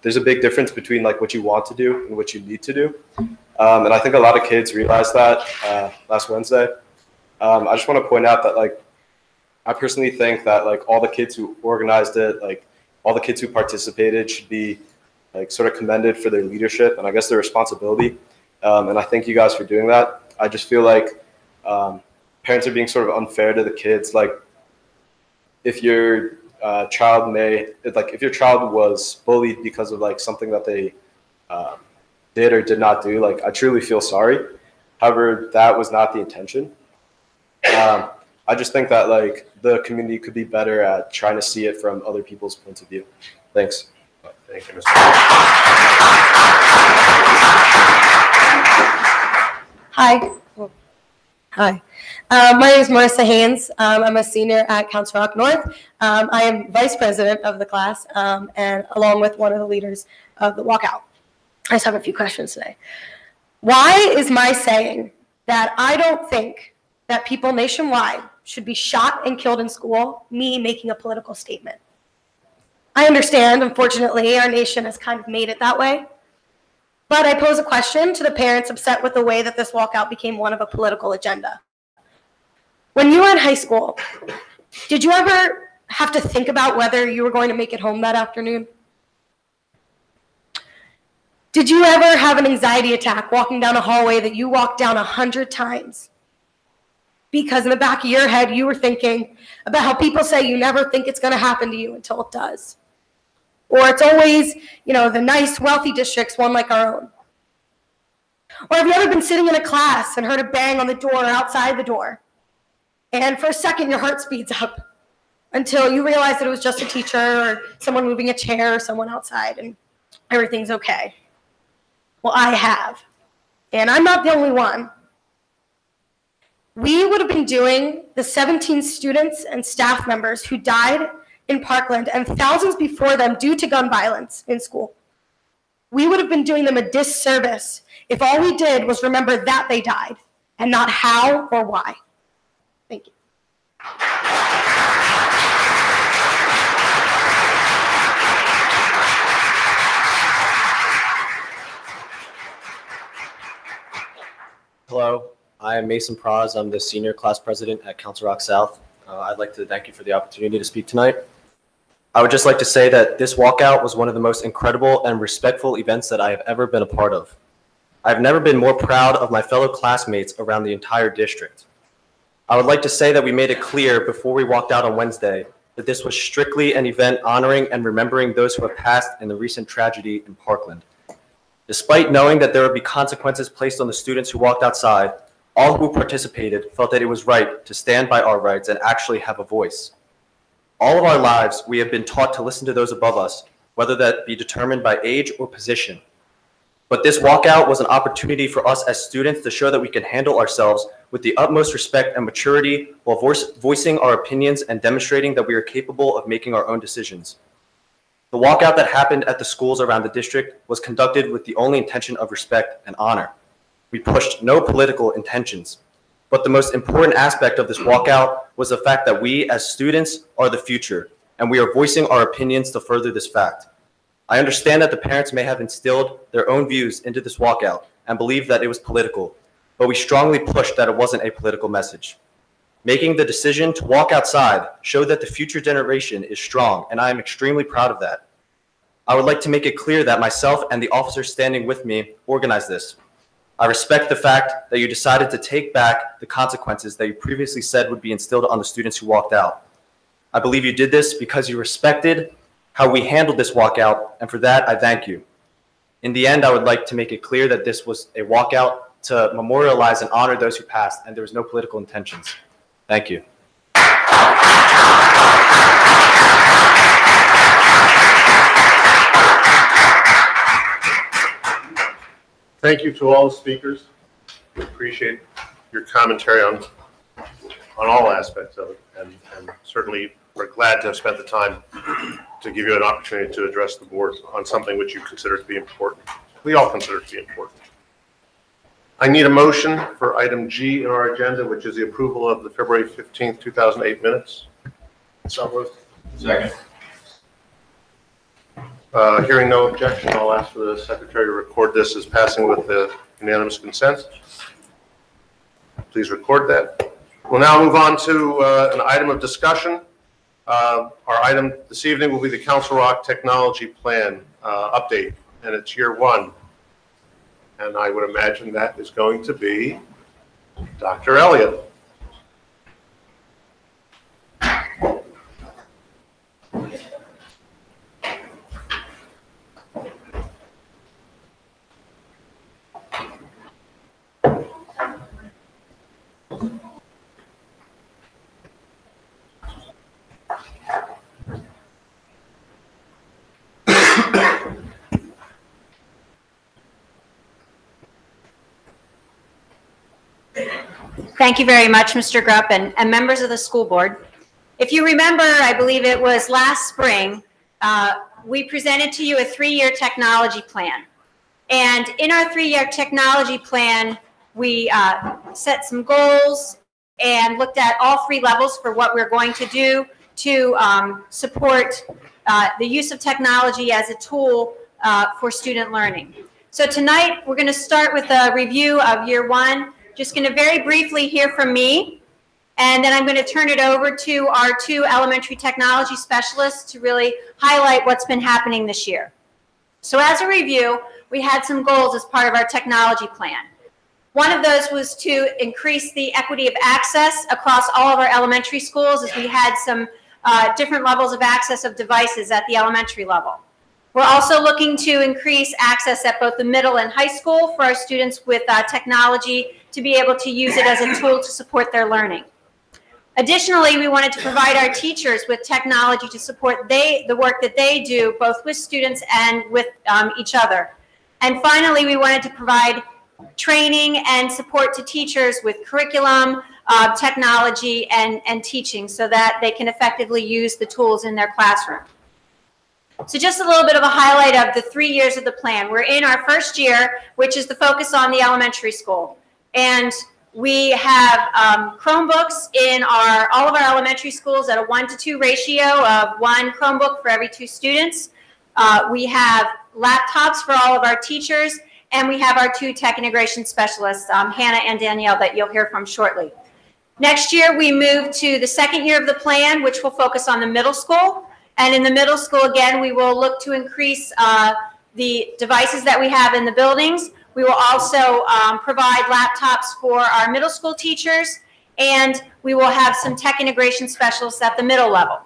There's a big difference between like what you want to do and what you need to do. And I think a lot of kids realized that last Wednesday. I just want to point out that like I personally think that like all the kids who organized it, like all the kids who participated should be like sort of commended for their leadership and I guess their responsibility. And I thank you guys for doing that. I just feel like parents are being sort of unfair to the kids. Like if your child if your child was bullied because of like something that they did or did not do, like I truly feel sorry. However, that was not the intention. I just think that like the community could be better at trying to see it from other people's points of view. Thanks. Thank you, Mr. Hi. Hi. My name is Marissa Haynes. I'm a senior at Council Rock North. I am vice president of the class and along with one of the leaders of the walkout. I just have a few questions today. Why is my saying that I don't think that people nationwide should be shot and killed in school me making a political statement? I understand, unfortunately, our nation has kind of made it that way. But I pose a question to the parents upset with the way that this walkout became one of a political agenda. When you were in high school, did you ever have to think about whether you were going to make it home that afternoon? Did you ever have an anxiety attack walking down a hallway that you walked down 100 times? Because in the back of your head, you were thinking about how people say you never think it's going to happen to you until it does. Or it's always, the nice, wealthy districts, one like our own. Or have you ever been sitting in a class and heard a bang on the door or outside the door? And for a second, your heart speeds up until you realize that it was just a teacher or someone moving a chair or someone outside and everything's okay. Well, I have. And I'm not the only one. We would have been doing the 17 students and staff members who died in Parkland and thousands before them due to gun violence in school. We would have been doing them a disservice if all we did was remember that they died and not how or why. Thank you. Hello, I am Mason Praz. I'm the senior class president at Council Rock South. I'd like to thank you for the opportunity to speak tonight. I would just like to say that this walkout was one of the most incredible and respectful events that I have ever been a part of. I've never been more proud of my fellow classmates around the entire district. I would like to say that we made it clear before we walked out on Wednesday that this was strictly an event honoring and remembering those who have passed in the recent tragedy in Parkland. Despite knowing that there would be consequences placed on the students who walked outside, all who participated felt that it was right to stand by our rights and actually have a voice. All of our lives, we have been taught to listen to those above us, whether that be determined by age or position. But this walkout was an opportunity for us as students to show that we can handle ourselves with the utmost respect and maturity while voicing our opinions and demonstrating that we are capable of making our own decisions. The walkout that happened at the schools around the district was conducted with the only intention of respect and honor. We pushed no political intentions. But the most important aspect of this walkout was the fact that we as students are the future, and we are voicing our opinions to further this fact. I understand that the parents may have instilled their own views into this walkout and believe that it was political, but we strongly pushed that it wasn't a political message. Making the decision to walk outside showed that the future generation is strong, and I am extremely proud of that. I would like to make it clear that myself and the officers standing with me organized this. I respect the fact that you decided to take back the consequences that you previously said would be instilled on the students who walked out. I believe you did this because you respected how we handled this walkout, and for that, I thank you. In the end, I would like to make it clear that this was a walkout to memorialize and honor those who passed, and there was no political intentions. Thank you. Thank you to all the speakers. We appreciate your commentary on all aspects of it, and certainly we're glad to have spent the time to give you an opportunity to address the board on something which you consider to be important. We all consider it to be important. I need a motion for item G in our agenda, which is the approval of the February 15th, 2008 minutes. So moved. Second. Hearing no objection, I'll ask for the secretary to record this as passing with the unanimous consent. Please record that. We'll now move on to an item of discussion. Our item this evening will be the Council Rock Technology Plan update, and it's year one. And I would imagine that is going to be Dr. Elliott. Thank you very much, Mr. Grupp, and members of the school board. If you remember, I believe it was last spring, we presented to you a 3-year technology plan. And in our 3-year technology plan, we set some goals and looked at all 3 levels for what we're going to do to support the use of technology as a tool for student learning. So tonight, we're going to start with a review of year one. Just going to very briefly hear from me, and then I'm going to turn it over to our 2 elementary technology specialists to really highlight what's been happening this year. So as a review, we had some goals as part of our technology plan. One of those was to increase the equity of access across all of our elementary schools, as we had some different levels of access of devices at the elementary level. We're also looking to increase access at both the middle and high school for our students with technology to be able to use it as a tool to support their learning. Additionally, we wanted to provide our teachers with technology to support the work that they do, both with students and with each other. And finally, we wanted to provide training and support to teachers with curriculum, technology, and teaching so that they can effectively use the tools in their classroom. So just a little bit of a highlight of the 3 years of the plan. We're in our first year, which is the focus on the elementary school. And we have Chromebooks in all of our elementary schools at a 1-to-2 ratio of 1 Chromebook for every 2 students. We have laptops for all of our teachers, and we have our 2 tech integration specialists, Hannah and Danielle, that you'll hear from shortly. Next year, we move to the second year of the plan, which will focus on the middle school. And in the middle school, again, we will look to increase the devices that we have in the buildings. We will also provide laptops for our middle school teachers, and we will have some tech integration specialists at the middle level.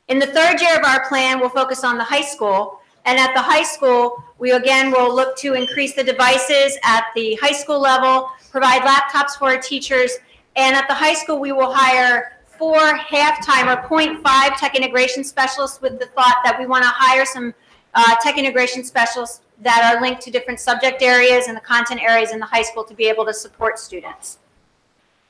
In the third year of our plan, we'll focus on the high school. And at the high school, we again will look to increase the devices at the high school level, provide laptops for our teachers, and at the high school, we will hire 4 half-time or 0.5 tech integration specialists with the thought that we want to hire some tech integration specialists that are linked to different subject areas and the content areas in the high school to be able to support students.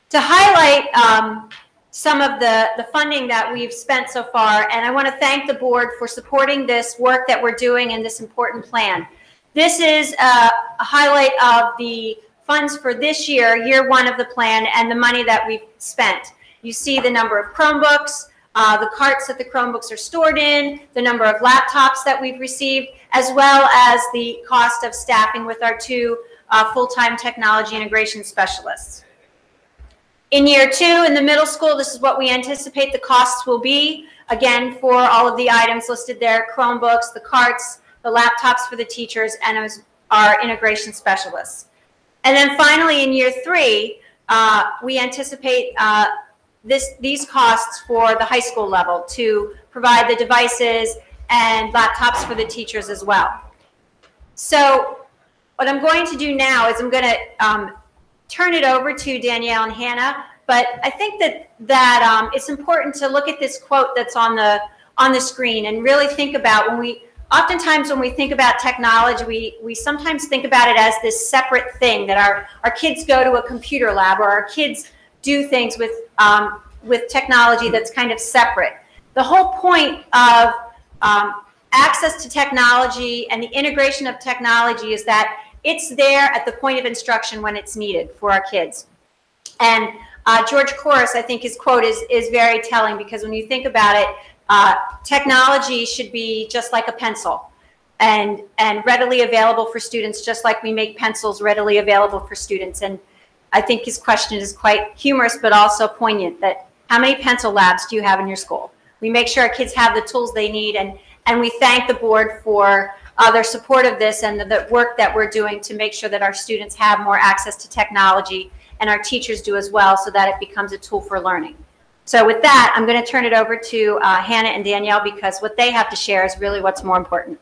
To highlight some of the funding that we've spent so far, and I want to thank the board for supporting this work that we're doing in this important plan. This is a highlight of the funds for this year, year one of the plan, and the money that we've spent. You see the number of Chromebooks, the carts that the Chromebooks are stored in, the number of laptops that we've received, as well as the cost of staffing with our 2 full-time technology integration specialists. In year 2, in the middle school, this is what we anticipate the costs will be, again, for all of the items listed there, Chromebooks, the carts, the laptops for the teachers, and our integration specialists. And then finally, in year 3, we anticipate these costs for the high school level to provide the devices and laptops for the teachers as well. So what I'm going to do now is I'm going to turn it over to Danielle and Hannah, but I think that it's important to look at this quote that's on the screen and really think about when we oftentimes when we think about technology, we sometimes think about it as this separate thing that our kids go to a computer lab or our kids do things with technology that's kind of separate. The whole point of access to technology and the integration of technology is that it's there at the point of instruction when it's needed for our kids. And George Couros, I think his quote is very telling, because when you think about it, technology should be just like a pencil and readily available for students, just like we make pencils readily available for students. And I think his question is quite humorous, but also poignant, that how many pencil labs do you have in your school? We make sure our kids have the tools they need, and we thank the board for their support of this and the work that we're doing to make sure that our students have more access to technology, and our teachers do as well, so that it becomes a tool for learning. So with that, I'm going to turn it over to Hannah and Danielle, because what they have to share is really what's more important.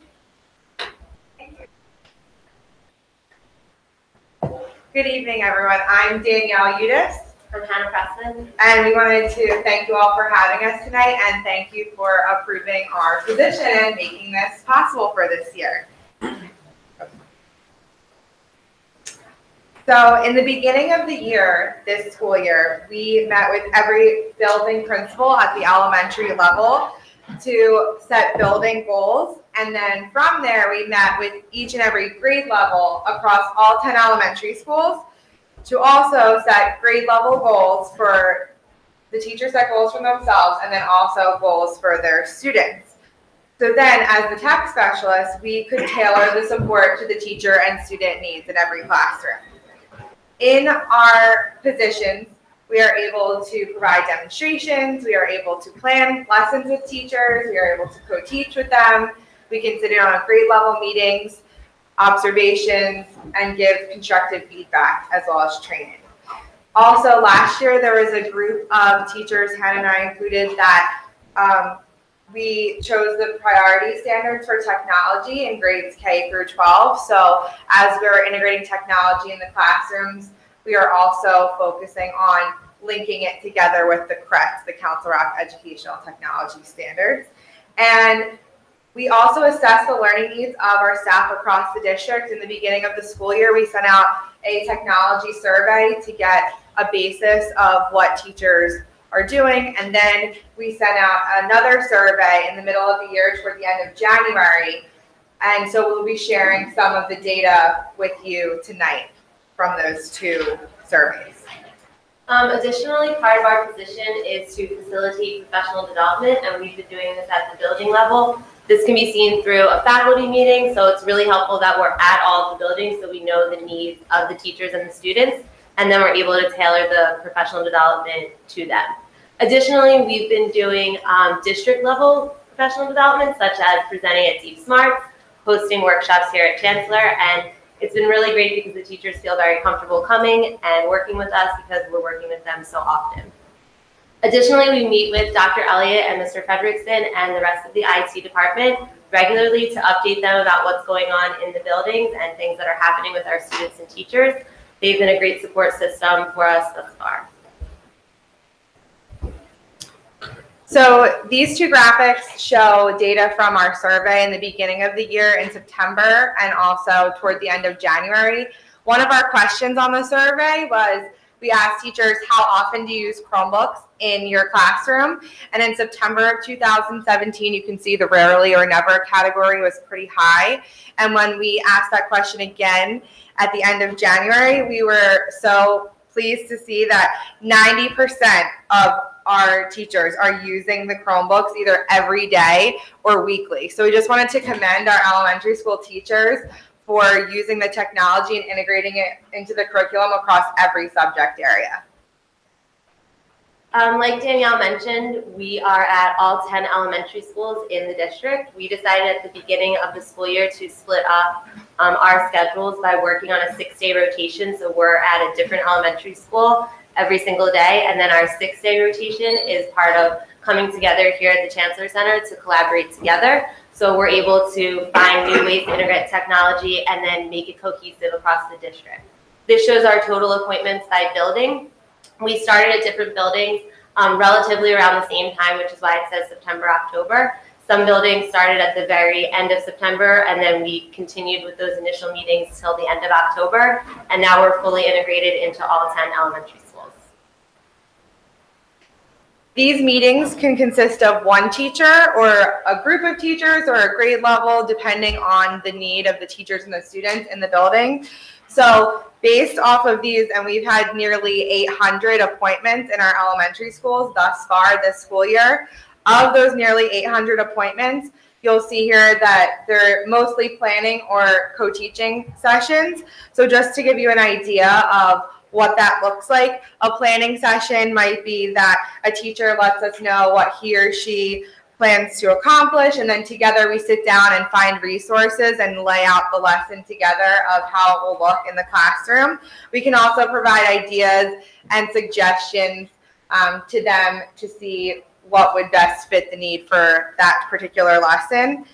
Good evening, everyone. I'm Danielle Udis from Hannah Pressman, and we wanted to thank you all for having us tonight, and thank you for approving our position and making this possible for this year. So in the beginning of the year, this school year, we met with every building principal at the elementary level to set building goals. And then from there, we met with each and every grade level across all 10 elementary schools to also set grade level goals for the teachers, set goals for themselves, and then also goals for their students. So then, as the tech specialist, we could tailor the support to the teacher and student needs in every classroom. In our positions, we are able to provide demonstrations, we are able to plan lessons with teachers, we are able to co-teach with them, we can sit in on grade level meetings, observations, and give constructive feedback as well as training. Also, last year there was a group of teachers, Hannah and I included, that we chose the priority standards for technology in grades K through 12. So as we're integrating technology in the classrooms, we are also focusing on linking it together with the CRETs, the Council Rock Educational Technology Standards. And we also assess the learning needs of our staff across the district. In the beginning of the school year, we sent out a technology survey to get a basis of what teachers are doing, and then we sent out another survey in the middle of the year toward the end of January, and so we'll be sharing some of the data with you tonight from those two surveys. Additionally, part of our position is to facilitate professional development, and we've been doing this at the building level. This can be seen through a faculty meeting, so it's really helpful that we're at all of the buildings so we know the needs of the teachers and the students, and then we're able to tailor the professional development to them. Additionally, we've been doing district level professional development, such as presenting at Deep Smarts, hosting workshops here at Chancellor, and it's been really great because the teachers feel very comfortable coming and working with us because we're working with them so often. Additionally, we meet with Dr. Elliott and Mr. Fredrickson and the rest of the IT department regularly to update them about what's going on in the buildings and things that are happening with our students and teachers. They've been a great support system for us thus far. So these two graphics show data from our survey in the beginning of the year in September and also toward the end of January. One of our questions on the survey was, we asked teachers, how often do you use Chromebooks in your classroom? And in September of 2017, you can see the rarely or never category was pretty high. And when we asked that question again at the end of January, we were so pleased to see that 90% of our teachers are using the Chromebooks either every day or weekly. So we just wanted to commend our elementary school teachers for using the technology and integrating it into the curriculum across every subject area. Like Danielle mentioned, we are at all 10 elementary schools in the district. We decided at the beginning of the school year to split up our schedules by working on a 6-day rotation. So we're at a different elementary school every single day. And then our 6-day rotation is part of coming together here at the Chancellor Center to collaborate together. So we're able to find new ways to integrate technology and then make it cohesive across the district. This shows our total appointments by building. We started at different buildings relatively around the same time, which is why it says September, October. Some buildings started at the very end of September, and then we continued with those initial meetings till the end of October, and now we're fully integrated into all 10 elementary schools. These meetings can consist of one teacher or a group of teachers or a grade level, depending on the need of the teachers and the students in the building. So based off of these, and we've had nearly 800 appointments in our elementary schools thus far this school year. Of those nearly 800 appointments, you'll see here that they're mostly planning or co-teaching sessions. So just to give you an idea of what that looks like, a planning session might be that a teacher lets us know what he or she plans to accomplish, and then together we sit down and find resources and lay out the lesson together of how it will look in the classroom. We can also provide ideas and suggestions to them to see what would best fit the need for that particular lesson.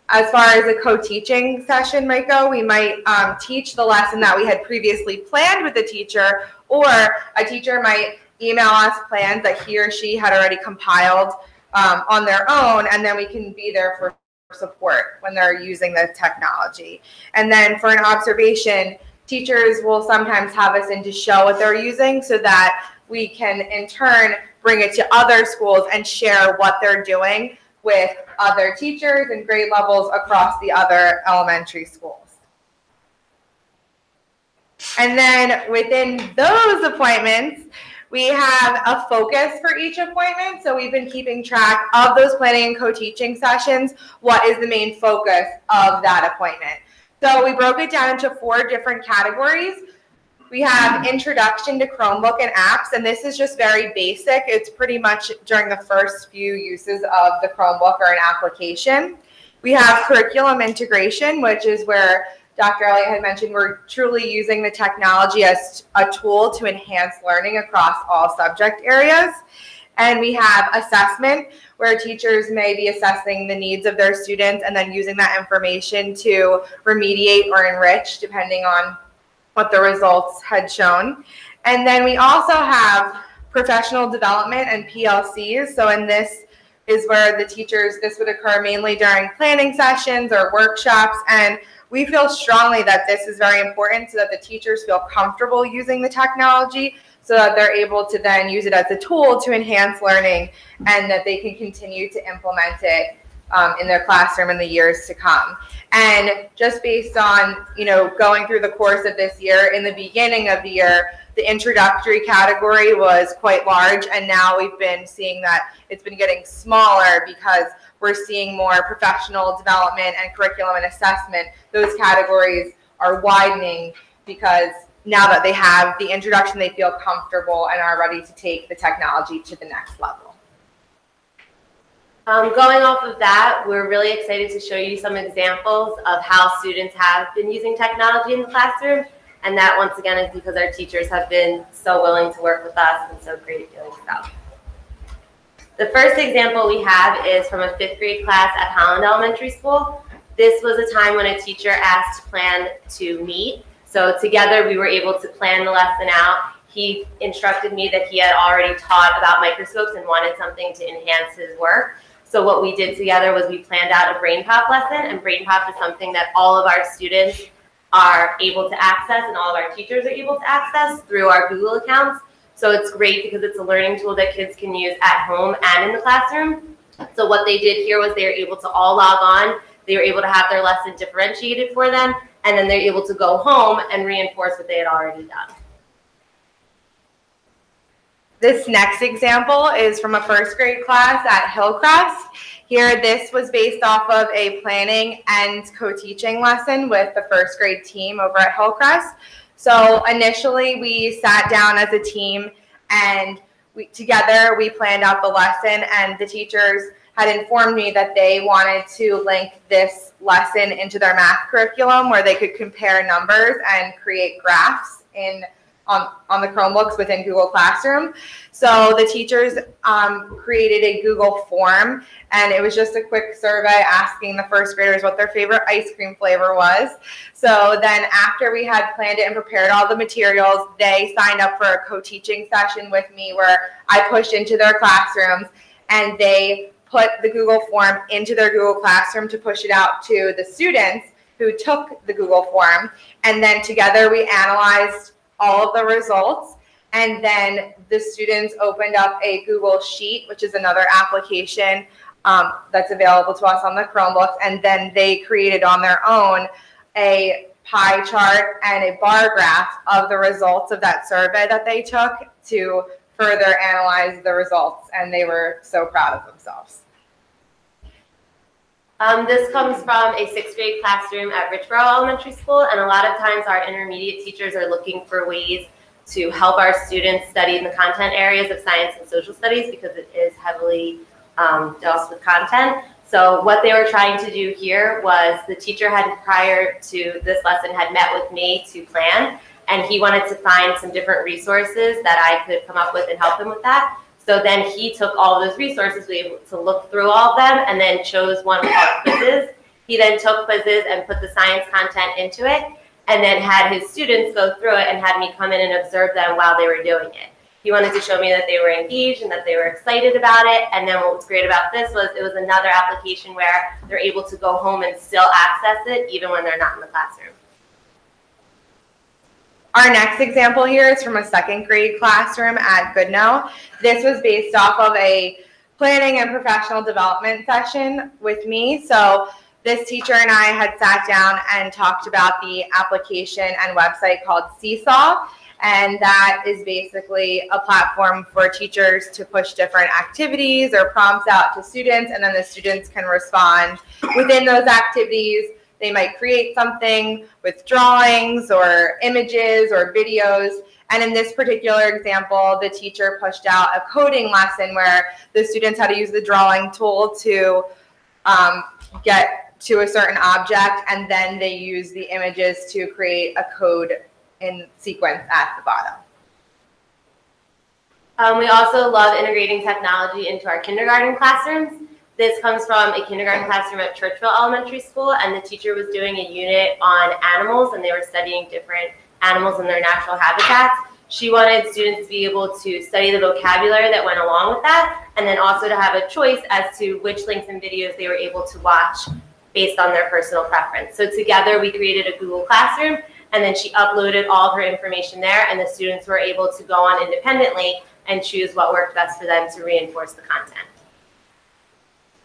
As far as a co-teaching session might go, we might teach the lesson that we had previously planned with the teacher, or a teacher might email us plans that he or she had already compiled on their own, and then we can be there for support when they're using the technology. And then for an observation, teachers will sometimes have us in to show what they're using so that we can in turn bring it to other schools and share what they're doing with other teachers and grade levels across the other elementary schools. And then within those appointments, we have a focus for each appointment. So we've been keeping track of those planning and co-teaching sessions. What is the main focus of that appointment? So we broke it down into 4 different categories. We have introduction to Chromebook and apps, and this is just very basic. It's pretty much during the first few uses of the Chromebook or an application. We have curriculum integration, which is where Dr. Elliott had mentioned we're truly using the technology as a tool to enhance learning across all subject areas. And we have assessment, where teachers may be assessing the needs of their students and then using that information to remediate or enrich depending on what the results had shown. And then we also have professional development and PLCs. So in this is where the teachers, this would occur mainly during planning sessions or workshops. And we feel strongly that this is very important so that the teachers feel comfortable using the technology so that they're able to then use it as a tool to enhance learning and that they can continue to implement it in their classroom in the years to come. And just based on, going through the course of this year, in the beginning of the year, the introductory category was quite large, and now we've been seeing that it's been getting smaller because we're seeing more professional development and curriculum and assessment. Those categories are widening because now that they have the introduction, they feel comfortable and are ready to take the technology to the next level. Going off of that, we're really excited to show you some examples of how students have been using technology in the classroom. And that, once again, is because our teachers have been so willing to work with us and so great at doing so. The first example we have is from a 5th grade class at Holland Elementary School. This was a time when a teacher asked to plan to meet. So together we were able to plan the lesson out. He instructed me that he had already taught about microscopes and wanted something to enhance his work. So what we did together was we planned out a Brain Pop lesson, and Brain Pop is something that all of our students are able to access and all of our teachers are able to access through our Google accounts. So it's great because it's a learning tool that kids can use at home and in the classroom. So what they did here was they were able to all log on, they were able to have their lesson differentiated for them, and then they're able to go home and reinforce what they had already done. This next example is from a 1st grade class at Hillcrest. Here, this was based off of a planning and co-teaching lesson with the 1st grade team over at Hillcrest. So initially, we sat down as a team and together we planned out the lesson, and the teachers had informed me that they wanted to link this lesson into their math curriculum where they could compare numbers and create graphs on the Chromebooks within Google Classroom. So the teachers created a Google form, and it was just a quick survey asking the 1st graders what their favorite ice cream flavor was. So then after we had planned it and prepared all the materials, they signed up for a co-teaching session with me where I pushed into their classrooms and they put the Google form into their Google Classroom to push it out to the students who took the Google form. And then together we analyzed all of the results. And then the students opened up a Google Sheet, which is another application that's available to us on the Chromebooks. And then they created on their own a pie chart and a bar graph of the results of that survey that they took to further analyze the results. And they were so proud of themselves. This comes from a 6th grade classroom at Richboro Elementary School, and a lot of times our intermediate teachers are looking for ways to help our students study in the content areas of science and social studies because it is heavily dealt with content. So what they were trying to do here was the teacher had, prior to this lesson, had met with me to plan, and he wanted to find some different resources that I could come up with and help him with that. So then he took all of those resources, we were able to look through all of them, and then chose one called quizzes. He then took quizzes and put the science content into it, and then had his students go through it and had me come in and observe them while they were doing it. He wanted to show me that they were engaged and that they were excited about it. And then what was great about this was it was another application where they're able to go home and still access it even when they're not in the classroom. Our next example here is from a 2nd grade classroom at Goodnow. This was based off of a planning and professional development session with me. So this teacher and I had sat down and talked about the application and website called Seesaw. And that is basically a platform for teachers to push different activities or prompts out to students, and then the students can respond within those activities. They might create something with drawings or images or videos. And in this particular example, the teacher pushed out a coding lesson where the students had to use the drawing tool to get to a certain object, and then they use the images to create a code in sequence at the bottom. We also love integrating technology into our kindergarten classrooms. This comes from a kindergarten classroom at Churchville Elementary School, and the teacher was doing a unit on animals, and they were studying different animals in their natural habitats. She wanted students to be able to study the vocabulary that went along with that, and then also to have a choice as to which links and videos they were able to watch based on their personal preference. So together we created a Google Classroom, and then she uploaded all of her information there, and the students were able to go on independently and choose what worked best for them to reinforce the content.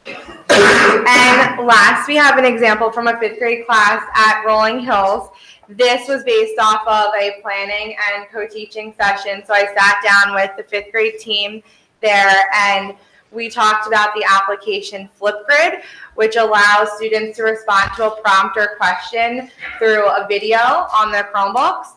And last, we have an example from a 5th grade class at Rolling Hills. This was based off of a planning and co-teaching session. So I sat down with the 5th grade team there, and we talked about the application Flipgrid, which allows students to respond to a prompt or question through a video on their Chromebooks.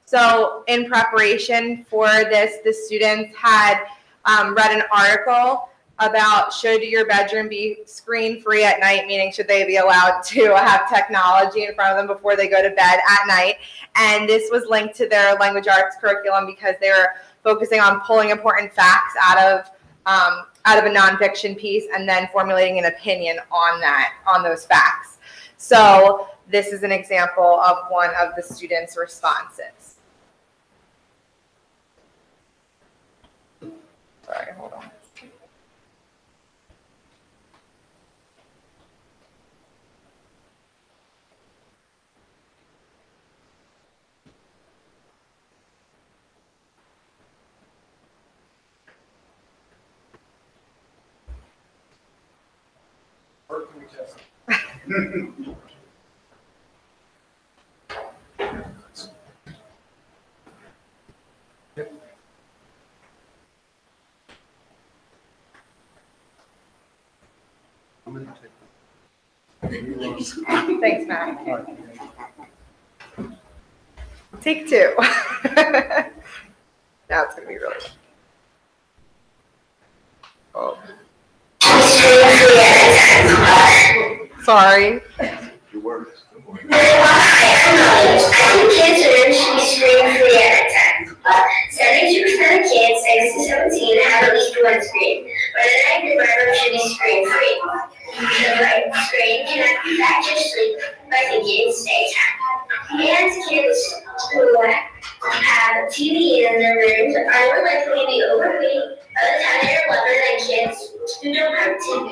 So in preparation for this, the students had read an article about should your bedroom be screen-free at night, meaning should they be allowed to have technology in front of them before they go to bed at night. And this was linked to their language arts curriculum because they were focusing on pulling important facts out of a nonfiction piece and then formulating an opinion on those facts. So this is an example of one of the students' responses. Sorry, hold on. Thanks, Matt. Take 2. Now it's going to be really good. Oh. Sorry. Your words. Kids are usually screen-free at a time. 72% of kids, 6 to 17, have at least one screen, but an active learner should be screen-free. The right screen can affect your sleep by thinking stay time. And kids who have TV in their rooms are more likely to be overweight by the time they're 11 than kids who don't have TV.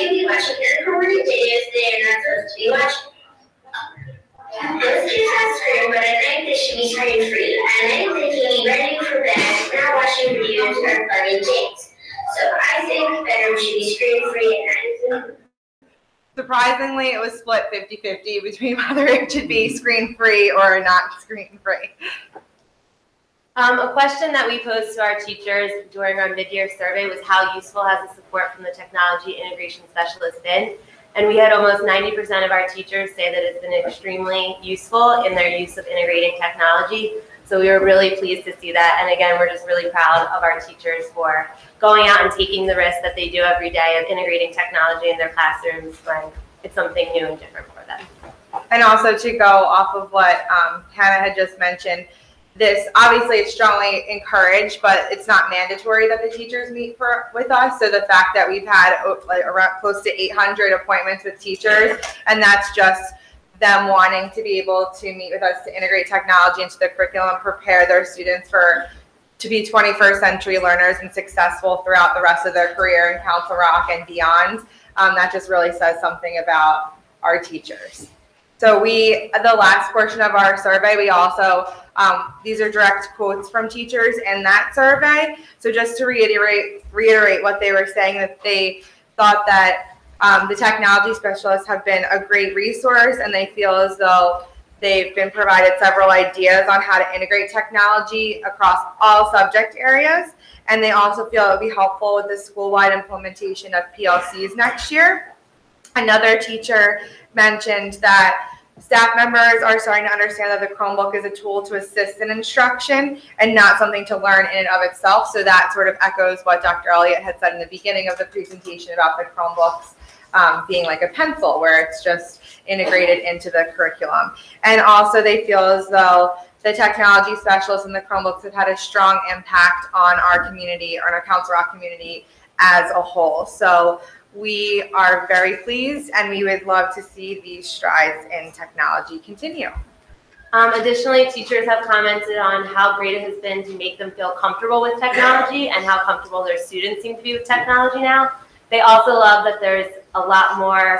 to be watching unrecorded videos they are not supposed to be watching. Most kids have screen, but at night they should be screen free. At night they can be ready for bed, not watching videos or playing games. So I think bedrooms should be screen free at night. Surprisingly, it was split 50-50 between whether it should be screen-free or not screen-free. A question that we posed to our teachers during our mid-year survey was how useful has the support from the technology integration specialist been? And we had almost 90% of our teachers say that it's been extremely useful in their use of integrating technology. So we were really pleased to see that. And again, we're just really proud of our teachers for going out and taking the risk that they do every day of integrating technology in their classrooms when it's something new and different for them. And also to go off of what Hannah had just mentioned, this obviously it's strongly encouraged, but it's not mandatory that the teachers meet with us. So the fact that we've had around close to 800 appointments with teachers, and that's just them wanting to be able to meet with us to integrate technology into the curriculum, prepare their students to be 21st century learners and successful throughout the rest of their career in Council Rock and beyond. That just really says something about our teachers. So the last portion of our survey, we also, these are direct quotes from teachers in that survey. So just to reiterate what they were saying, that they thought that the technology specialists have been a great resource, and they feel as though they've been provided several ideas on how to integrate technology across all subject areas. And they also feel it would be helpful with the school-wide implementation of PLCs next year. Another teacher mentioned that staff members are starting to understand that the Chromebook is a tool to assist in instruction and not something to learn in and of itself. So that sort of echoes what Dr. Elliott had said in the beginning of the presentation about the Chromebooks being like a pencil, where it's just integrated into the curriculum. And also they feel as though the technology specialists and the Chromebooks have had a strong impact on our community, on our Council Rock community as a whole. So we are very pleased, and we would love to see these strides in technology continue. Additionally, teachers have commented on how great it has been to make them feel comfortable with technology and how comfortable their students seem to be with technology now. They also love that there's a lot more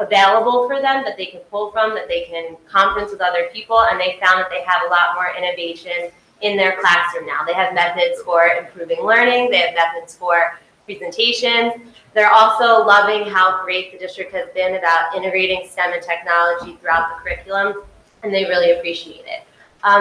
available for them that they can pull from, that they can conference with other people, and they found that they have a lot more innovation in their classroom now. They have methods for improving learning, they have methods for presentations. They're also loving how great the district has been about integrating STEM and technology throughout the curriculum, and they really appreciate it.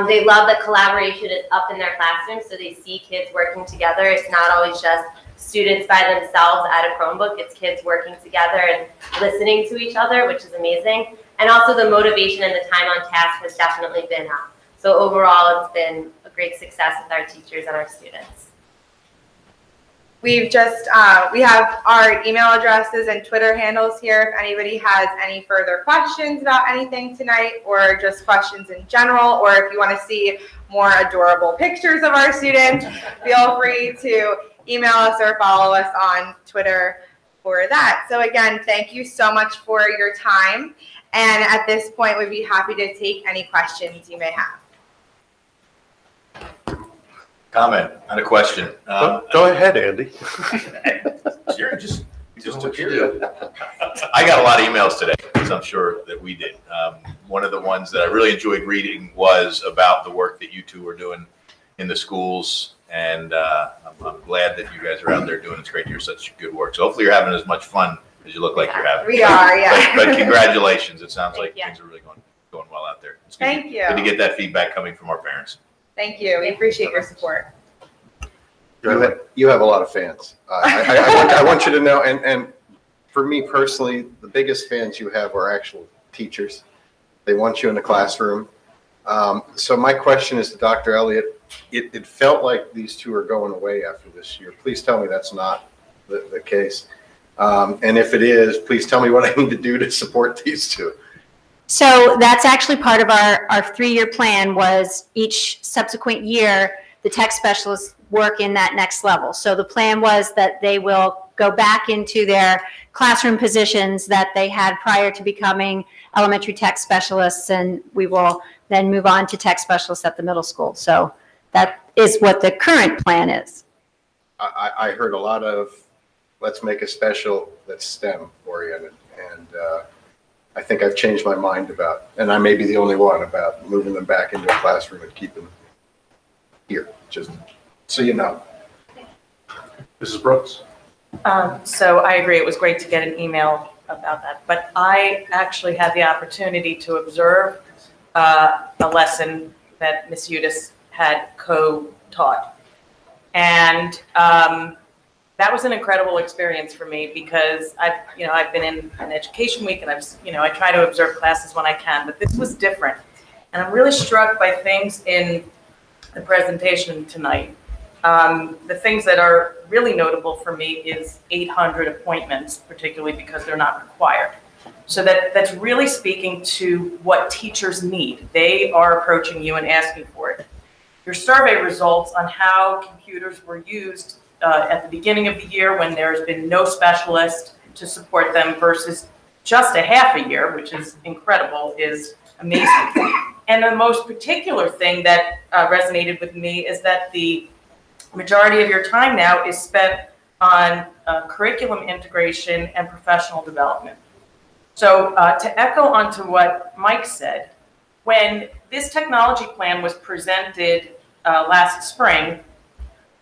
They love that collaboration is up in their classroom, so they see kids working together. It's not always just students by themselves at a Chromebook. It's kids working together and listening to each other, which is amazing. And also the motivation and the time on task has definitely been up. So overall, it's been a great success with our teachers and our students. We've just, we have our email addresses and Twitter handles here. If anybody has any further questions about anything tonight, or just questions in general, or if you want to see more adorable pictures of our students, feel free to email us or follow us on Twitter for that. So again, thank you so much for your time. And at this point, we'd be happy to take any questions you may have. Comment, not a question. Go ahead, Andy. Sure, just what you do. I got a lot of emails today, as I'm sure that we did. One of the ones that I really enjoyed reading was about the work that you two are doing in the schools, and I'm glad that you guys are out there doing it. It's great to hear such good work. So hopefully you're having as much fun as you look like you're having. We are, yeah. But congratulations. It sounds like things are really going well out there. It's good. Thank you. Good to get that feedback coming from our parents. Thank you. We appreciate your support. You have a lot of fans. I want you to know, and for me personally, the biggest fans you have are actual teachers. They want you in the classroom. So my question is to Dr. Elliott. It felt like these two are going away after this year. Please tell me that's not the case. And if it is, please tell me what I need to do to support these two. So that's actually part of our 3-year plan. Was each subsequent year, the tech specialists work in that next level. So the plan was that they will go back into their classroom positions that they had prior to becoming elementary tech specialists, and we will then move on to tech specialists at the middle school. So that is what the current plan is. I heard a lot of let's make a special that's STEM oriented. And I think I've changed my mind about, and I may be the only one, about moving them back into a classroom and keeping them here, just so you know. Mrs. Brooks? So I agree, it was great to get an email about that, but I actually had the opportunity to observe a lesson that Ms. Udis had co-taught. And that was an incredible experience for me because I've been in an education week and I try to observe classes when I can, but this was different. And I'm really struck by things in the presentation tonight. The things that are really notable for me is 800 appointments, particularly because they're not required. So that's really speaking to what teachers need. They are approaching you and asking for it. Your survey results on how computers were used at the beginning of the year when there's been no specialist to support them versus just a half a year, which is incredible, is amazing. And the most particular thing that resonated with me is that the majority of your time now is spent on curriculum integration and professional development. So to echo onto what Mike said, when this technology plan was presented last spring,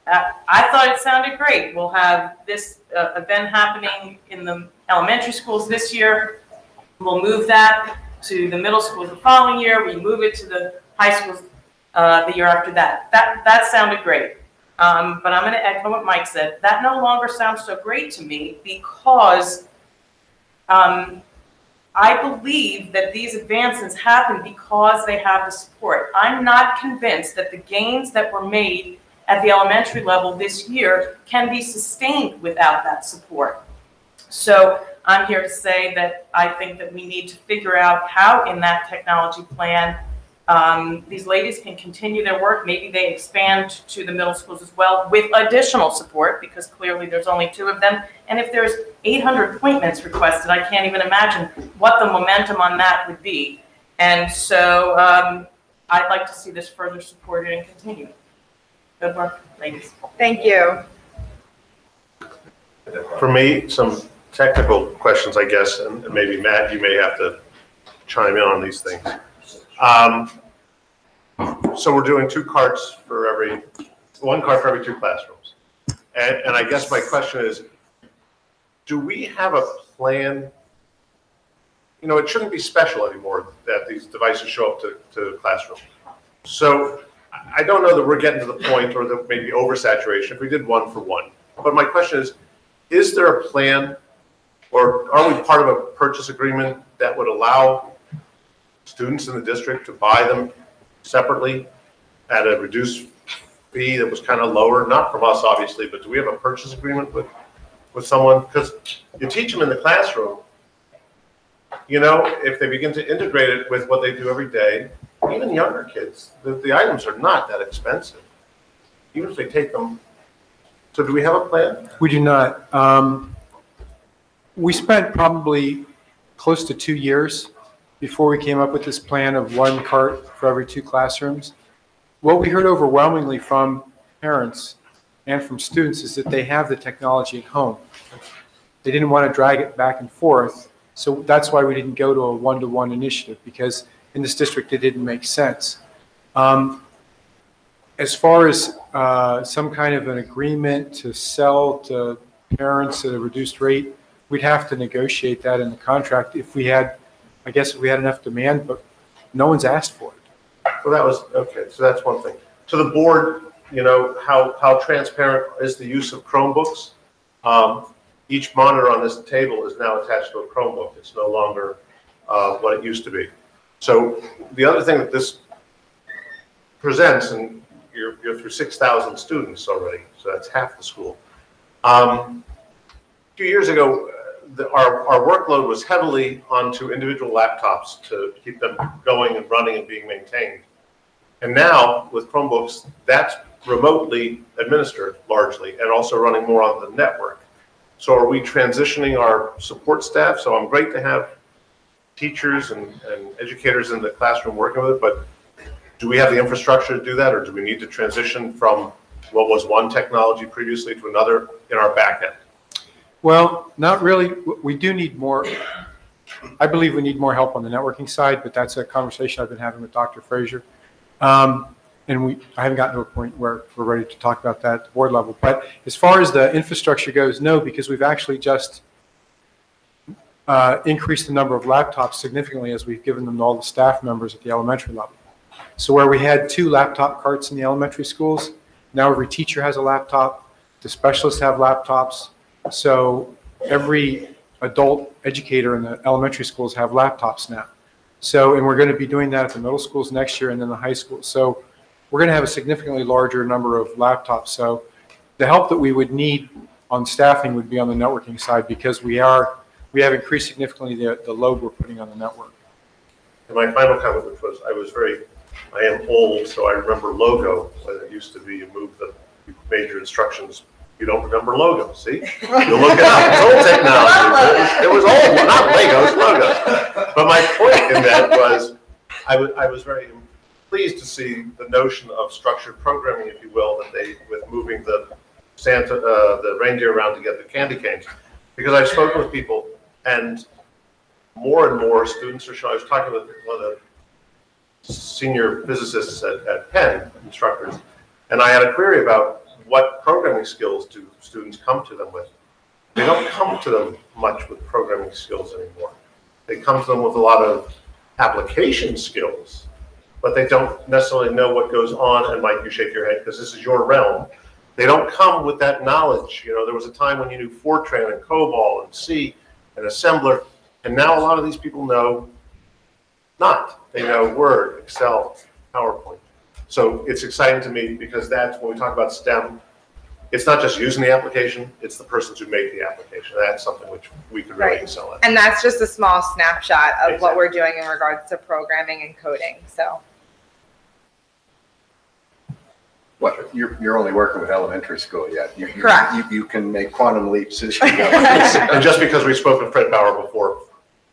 I thought it sounded great. We'll have this event happening in the elementary schools this year. We'll move that to the middle schools the following year. We move it to the high schools the year after that. That sounded great. But I'm going to echo what Mike said. That no longer sounds so great to me because I believe that these advances happen because they have the support. I'm not convinced that the gains that were made at the elementary level this year can be sustained without that support. So I'm here to say that I think that we need to figure out how in that technology plan these ladies can continue their work. Maybe they expand to the middle schools as well with additional support because clearly there's only 2 of them. And if there's 800 appointments requested, I can't even imagine what the momentum on that would be. And so I'd like to see this further supported and continued. Good work, ladies. Thank you. For me, some technical questions, I guess, and maybe Matt, you may have to chime in on these things. So we're doing 1 cart for every 2 classrooms. And I guess my question is, do we have a plan? You know, it shouldn't be special anymore that these devices show up to the classroom. So I don't know that we're getting to the point or that maybe oversaturation if we did 1 for 1. But my question is there a plan or are we part of a purchase agreement that would allow students in the district to buy them separately at a reduced fee that was kind of lower, not from us obviously, but do we have a purchase agreement with someone? Because you teach them in the classroom, you know, if they begin to integrate it with what they do every day, even younger kids, the items are not that expensive, even if they take them. So do we have a plan? We do not. We spent probably close to 2 years before we came up with this plan of 1 cart for every 2 classrooms. What we heard overwhelmingly from parents and from students is that they have the technology at home. They didn't want to drag it back and forth, so that's why we didn't go to a 1-to-1 initiative, because in this district it didn't make sense. As far as some kind of an agreement to sell to parents at a reduced rate, we'd have to negotiate that in the contract if we had, I guess, if we had enough demand, but no one's asked for it. Well, that was, okay, so that's one thing. To the board, you know, how transparent is the use of Chromebooks? Each monitor on this table is now attached to a Chromebook. It's no longer what it used to be. So the other thing that this presents, and you're through 6,000 students already, so that's half the school. A few years ago, our workload was heavily onto individual laptops to keep them going and running and being maintained. And now, with Chromebooks, that's remotely administered largely and also running more on the network. So are we transitioning our support staff? So I'm great to have teachers and educators in the classroom working with it, but do we have the infrastructure to do that, or do we need to transition from what was one technology previously to another in our back end? Well, not really. We do need more. I believe we need more help on the networking side, but that's a conversation I've been having with Dr. Frazier. And I haven't gotten to a point where we're ready to talk about that at the board level. But as far as the infrastructure goes, no, because we've actually just increased the number of laptops significantly as we've given them to all the staff members at the elementary level. So where we had 2 laptop carts in the elementary schools, now every teacher has a laptop, the specialists have laptops, so every adult educator in the elementary schools have laptops now. So, and we're going to be doing that at the middle schools next year and then the high schools. So we're going to have a significantly larger number of laptops. So the help that we would need on staffing would be on the networking side because we have increased significantly the load we're putting on the network. And my final comment, which was, I am old, so I remember logo, when it used to be you move the major instructions. You don't remember logo, see? You look it up, it's old technology. It was old, not Legos, logos. But my point in that was, I was very pleased to see the notion of structured programming, if you will, that with moving the the reindeer around to get the candy canes. Because I've spoken with people, and more students are showing. I was talking with one of the senior physicists at Penn, instructors, and I had a query about what programming skills do students come to them with. They don't come to them much with programming skills anymore. They come to them with a lot of application skills, but they don't necessarily know what goes on, and Mike, you shake your head because this is your realm. They don't come with that knowledge. You know, there was a time when you knew Fortran and COBOL and C and assembler, and now a lot of these people know not. They know Word, Excel, PowerPoint. So it's exciting to me because that's when we talk about STEM, it's not just using the application, it's the persons who make the application. That's something which we could really excel at. And that's just a small snapshot of what we're doing in regards to programming and coding. So. What, you're only working with elementary school yet. Correct. You can make quantum leaps as you go. And just because we spoke with Fred Bauer before,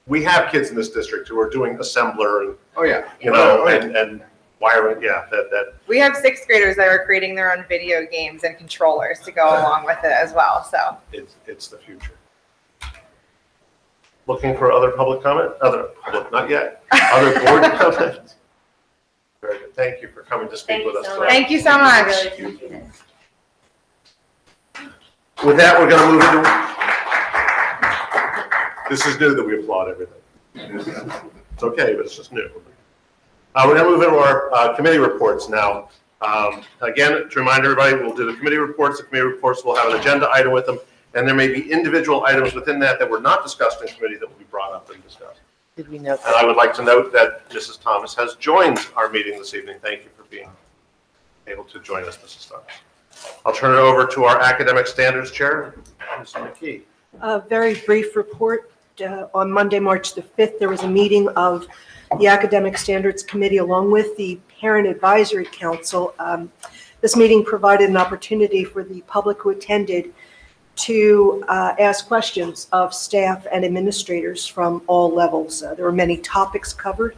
we have kids in this district who are doing assembler and, and wiring, that. We have 6th graders that are creating their own video games and controllers to go along with it as well, so. It's the future. Looking for other public comment? Not yet. Other board comments? Very good. Thank you for coming to speak with us today. Thank you so much. With that, we're going to move into, this is new that we applaud everything. It's okay, but it's just new. We're going to move into our committee reports now. Again, to remind everybody, we'll do the committee reports. The committee reports will have an agenda item with them, and there may be individual items within that were not discussed in committee that will be brought up and discussed. Did we note that? And I would like to note that Mrs. Thomas has joined our meeting this evening. Thank you for being able to join us, Mrs. Thomas. I'll turn it over to our academic standards chair, Mr. McKee. A very brief report. On Monday, March the 5th, there was a meeting of the Academic Standards Committee along with the Parent Advisory Council. This meeting provided an opportunity for the public who attended to ask questions of staff and administrators from all levels. There were many topics covered.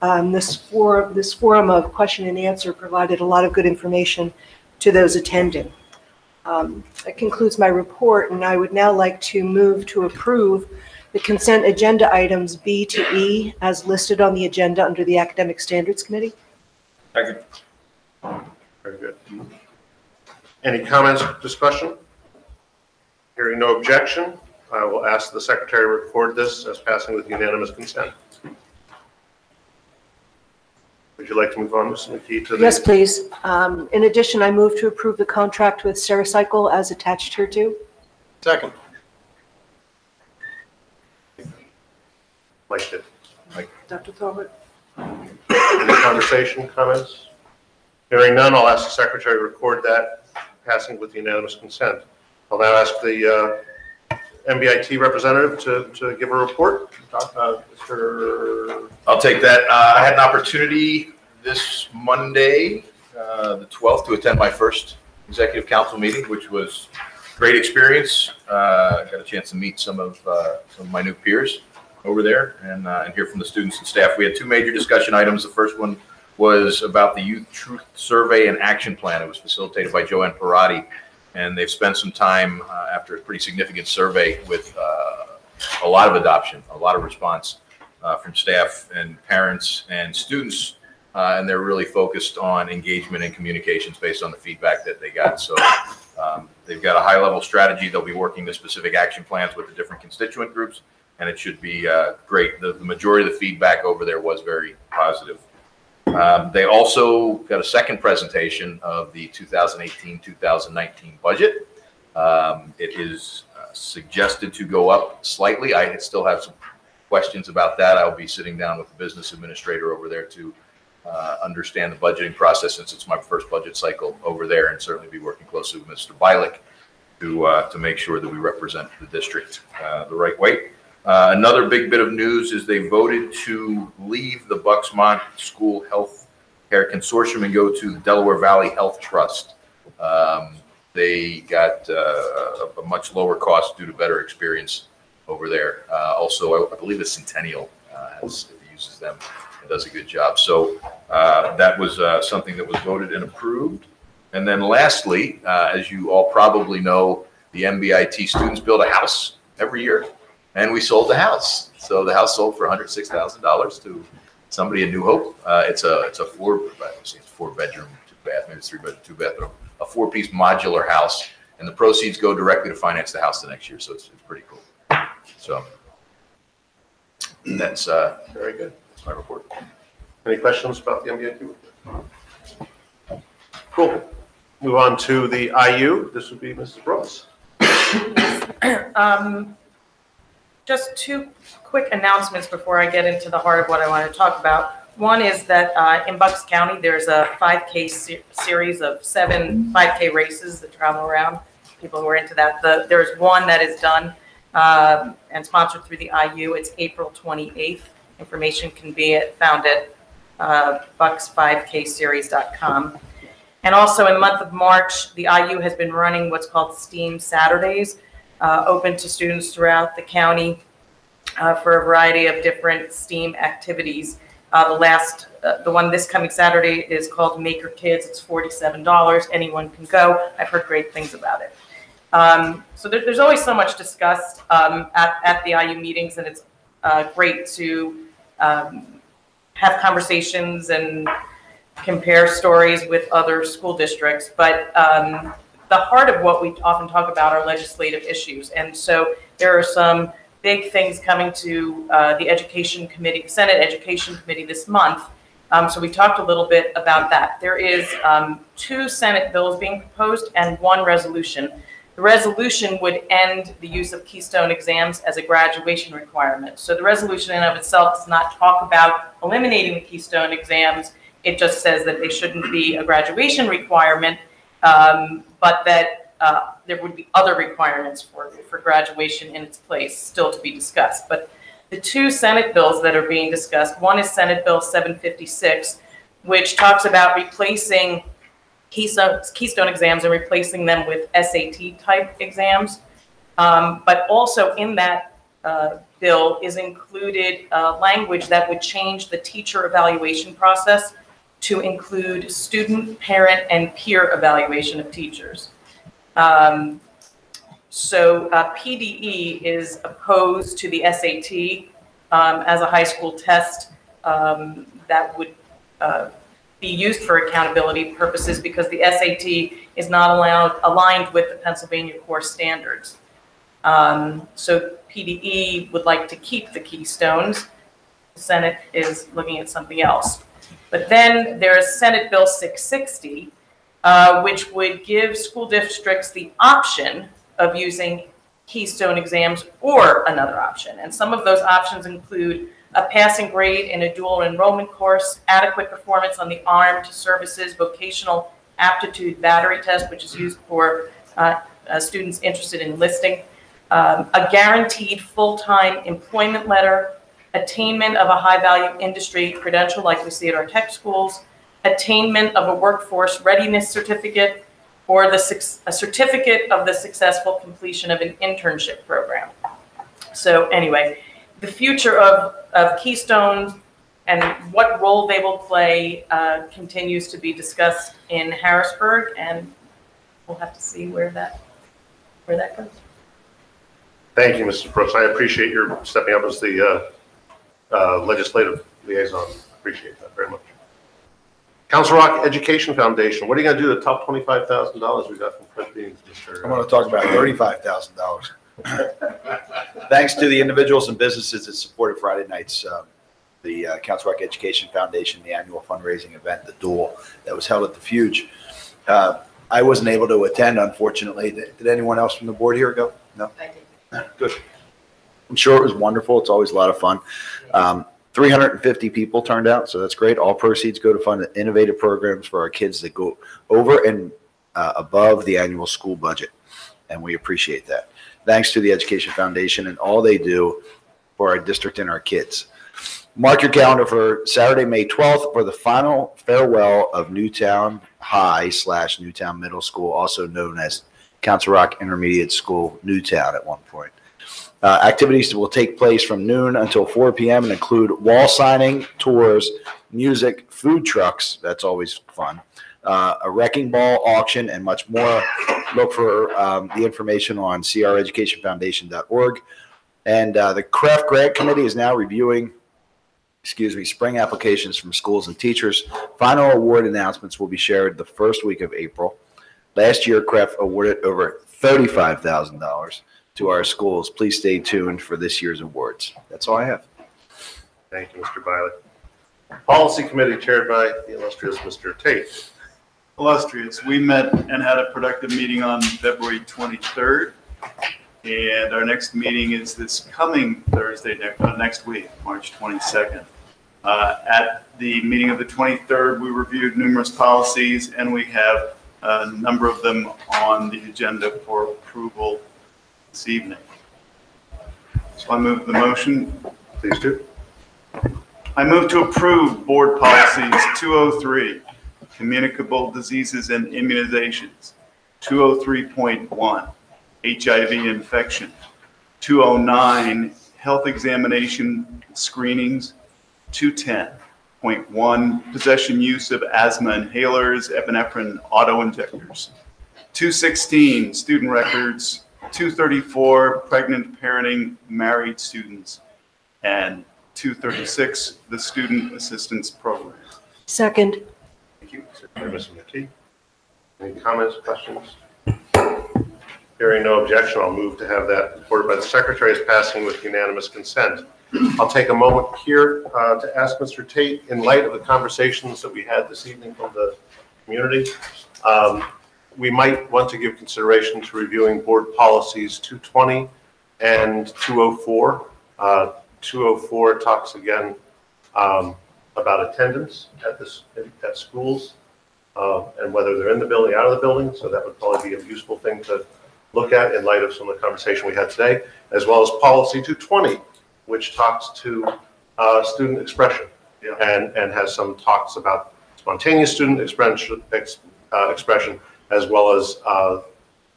This forum of question and answer provided a lot of good information to those attending. That concludes my report, and I would now like to move to approve the consent agenda items B to E as listed on the agenda under the Academic Standards Committee. Second. Very good. Any comments, discussion? Hearing no objection, I will ask the secretary to record this as passing with unanimous consent. Would you like to move on, Mr. McKee, to the... Yes, please. In addition, I move to approve the contract with Stericycle as attached here too. Second. Mike did. Mike. Dr. Talbot. Any conversation, comments? Hearing none, I'll ask the secretary to record that passing with unanimous consent. I'll now ask the MBIT representative to give a report. Mr. I'll take that. I had an opportunity this Monday, the 12th, to attend my first executive council meeting, which was a great experience. Got a chance to meet some of my new peers over there and hear from the students and staff. We had 2 major discussion items. The first one was about the Youth Truth Survey and Action Plan. It was facilitated by Joanne Parati. and they've spent some time after a pretty significant survey with a lot of adoption, a lot of response from staff and parents and students, and they're really focused on engagement and communications based on the feedback that they got. So they've got a high-level strategy. They'll be working the specific action plans with the different constituent groups, and it should be great. The majority of the feedback over there was very positive. They also got a second presentation of the 2018-2019 budget. It is suggested to go up slightly. I still have some questions about that. I'll be sitting down with the business administrator over there to understand the budgeting process, since it's my first budget cycle over there, and certainly be working closely with Mr. Bialik to make sure that we represent the district the right way. Another big bit of news is they voted to leave the Bucksmont School Health Care Consortium and go to the Delaware Valley Health Trust. They got a much lower cost due to better experience over there. Also, I believe the Centennial uses them and does a good job. So that was something that was voted and approved. And then lastly, as you all probably know, the MBIT students build a house every year, and we sold the house. So the house sold for $106,000 to somebody in New Hope. It's a four-bedroom, two-bath, maybe it's three-bedroom, two-bathroom, a four-piece modular house, and the proceeds go directly to finance the house the next year. So it's pretty cool. So that's very good. That's my report. Any questions about the MBIT? Cool. Move on to the IU. This would be Mrs. Brooks. Just two quick announcements before I get into the heart of what I want to talk about. One is that in Bucks County, there's a 5K series of 7 5K races that travel around. People who are into that. There's one that is done and sponsored through the IU. It's April 28th. Information can be found at bucks5kseries.com. And also in the month of March, the IU has been running what's called STEAM Saturdays, open to students throughout the county for a variety of different STEAM activities. The one this coming Saturday is called Maker Kids. It's $47. Anyone can go. I've heard great things about it. So there's always so much discussed at the IU meetings, and it's great to have conversations and compare stories with other school districts. But the heart of what we often talk about are legislative issues. And so there are some big things coming to the Education Committee, Senate Education Committee this month. So we talked a little bit about that. There is 2 Senate bills being proposed and 1 resolution. The resolution would end the use of Keystone exams as a graduation requirement. So the resolution in and of itself does not talk about eliminating the Keystone exams. It just says that they shouldn't be a graduation requirement, but that there would be other requirements for graduation in its place still to be discussed. But the 2 Senate bills that are being discussed, one is Senate Bill 756, which talks about replacing Keystone exams and replacing them with SAT type exams. But also in that bill is included language that would change the teacher evaluation process to include student, parent, and peer evaluation of teachers. So PDE is opposed to the SAT as a high school test that would be used for accountability purposes, because the SAT is not aligned with the Pennsylvania core standards. So PDE would like to keep the Keystones. The Senate is looking at something else. But then there is Senate Bill 660, which would give school districts the option of using Keystone exams or another option. And some of those options include a passing grade in a dual enrollment course, adequate performance on the Armed Services Vocational Aptitude Battery Test, which is used for students interested in enlisting, a guaranteed full-time employment letter, attainment of a high-value industry credential like we see at our tech schools, attainment of a workforce readiness certificate, or a certificate of the successful completion of an internship program. So anyway, the future of Keystones and what role they will play continues to be discussed in Harrisburg, and we'll have to see where that goes. Thank you, Mrs. Brooks. I appreciate your stepping up as the legislative liaison. Appreciate that very much. Council Rock Education Foundation, what are you going to do with the top $25,000 we got from Fred Beans, Mr.? I'm going to talk about $35,000. Thanks to the individuals and businesses that supported Friday night's the Council Rock Education Foundation, the annual fundraising event, the duel that was held at the Fuge. I wasn't able to attend, unfortunately. Did anyone else from the board here go? No? I did. Good. I'm sure it was wonderful. It's always a lot of fun. 350 people turned out, so that's great. All proceeds go to fund innovative programs for our kids that go over and above the annual school budget, and we appreciate that. Thanks to the Education Foundation and all they do for our district and our kids. Mark your calendar for Saturday, May 12th for the final farewell of Newtown High / Newtown Middle School, also known as Council Rock Intermediate School, Newtown at one point. Activities will take place from noon until 4 p.m. and include wall signing, tours, music, food trucks, that's always fun, a wrecking ball auction, and much more. Look for the information on creducationfoundation.org. And the Craft Grant Committee is now reviewing spring applications from schools and teachers. Final award announcements will be shared the first week of April. Last year, Craft awarded over $35,000 to our schools. Please stay tuned for this year's awards. That's all I have. Thank you, Mr. Biley. Policy Committee chaired by the illustrious Mr. Tate. Illustrious, we met and had a productive meeting on February 23rd. And our next meeting is this coming Thursday, next week, March 22nd. At the meeting of the 23rd, we reviewed numerous policies, and we have a number of them on the agenda for approval this evening. So I move the motion. Please do. I move to approve board policies 203, communicable diseases and immunizations, 203.1, HIV infection, 209, health examination screenings, 210.1, possession use of asthma inhalers, epinephrine auto-injectors, 216, student records, 234, pregnant parenting married students, and 236, the student assistance program. Second. Thank you, Mr. McKee. Any comments, questions? Hearing no objection, I'll move to have that reported by the secretary as passing with unanimous consent. I'll take a moment here to ask Mr. Tate, in light of the conversations that we had this evening from the community, we might want to give consideration to reviewing board policies 220 and 204. 204 talks again about attendance at schools and whether they're in the building, out of the building. So that would probably be a useful thing to look at in light of some of the conversation we had today, as well as policy 220, which talks to student expression and has some talks about spontaneous student expression, as well as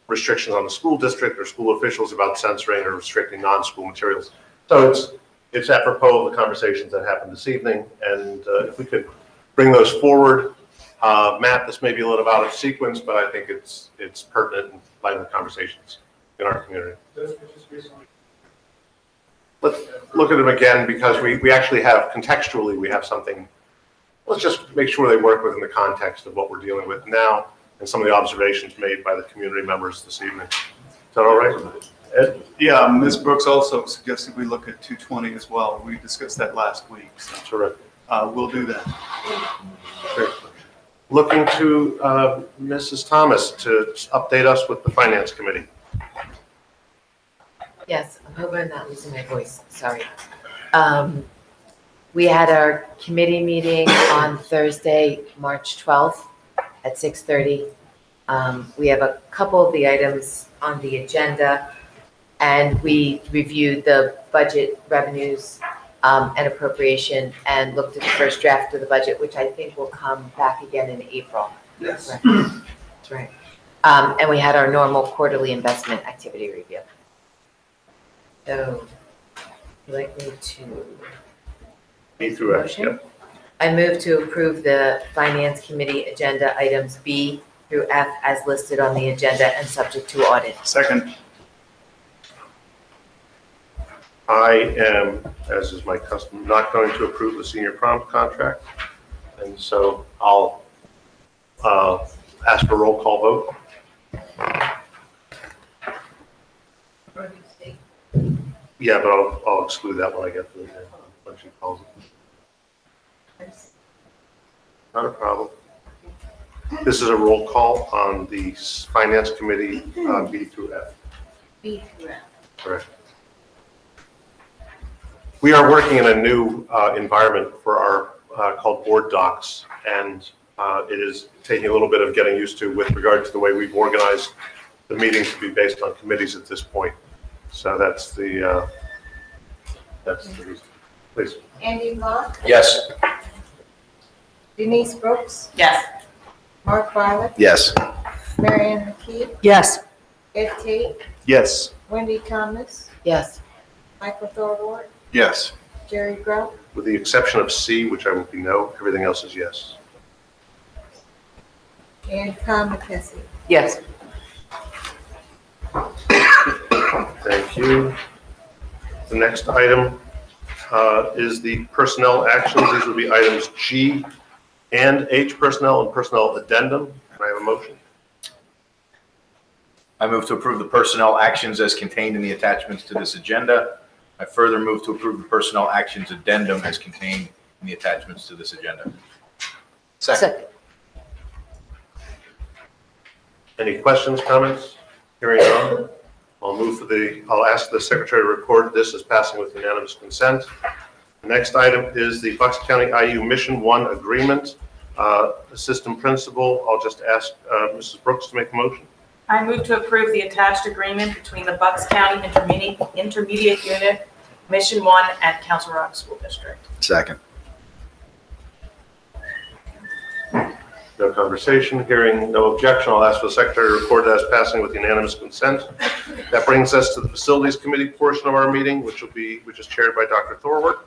restrictions on the school district or school officials about censoring or restricting non-school materials. So it's apropos of the conversations that happened this evening, and if we could bring those forward. Matt, this may be a little out of sequence, but I think it's pertinent in light of the conversations in our community. Let's look at them again, because we actually have, contextually, we have something. Let's just make sure they work within the context of what we're dealing with now and some of the observations made by the community members this evening. Is that all right? Ed? Yeah, Ms. Brooks also suggested we look at 220 as well. We discussed that last week. So, terrific. We'll do that. Great. Looking to Mrs. Thomas to update us with the Finance Committee. Yes, I'm hoping I'm not losing my voice. Sorry. We had our committee meeting on Thursday, March 12th at 6:30. We have a couple of the items on the agenda, and we reviewed the budget revenues and appropriation and looked at the first draft of the budget, which I think will come back again in April. Yes. That's right. And we had our normal quarterly investment activity review. So, would you like me to? Me through it. Yep. I move to approve the Finance Committee agenda items B through F as listed on the agenda and subject to audit. Second. I am, as is my custom, not going to approve the senior prom contract. And so I'll ask for a roll call vote. Yeah, but I'll exclude that when I get to the when she calls it. Not a problem. This is a roll call on the Finance Committee, B through F. B through F. Correct. We are working in a new environment for our called board docs, and it is taking a little bit of getting used to with regard to the way we've organized the meetings to be based on committees at this point. So that's the reason. Please. Andy Vaughn, Yes. Denise Brooks, Yes. Mark Violet, Yes. Marianne McKee, Yes. Ed Tate, Yes. Wendy Thomas, Yes. Michael Thorwald, Yes. Jerry Grubb, With the exception of C, which I will be no, everything else is yes. and Tom McKessie. Yes. Thank you. The next item is the personnel actions. These will be items G and H personnel and personnel addendum. Can I have a motion? I move to approve the personnel actions as contained in the attachments to this agenda. I further move to approve the personnel actions addendum as contained in the attachments to this agenda. Second. Any questions, comments? Hearing none. I'll ask the secretary to record this as passing with unanimous consent. The next item is the Bucks County IU Mission 1 agreement. Assistant principal, I'll just ask Mrs. Brooks to make a motion. I move to approve the attached agreement between the Bucks County Intermediate Unit, Mission 1 at Council Rock School District. Second. No conversation, hearing no objection, I'll ask for the secretary to record as passing with unanimous consent. That brings us to the Facilities Committee portion of our meeting, which is chaired by Dr. Thorwald.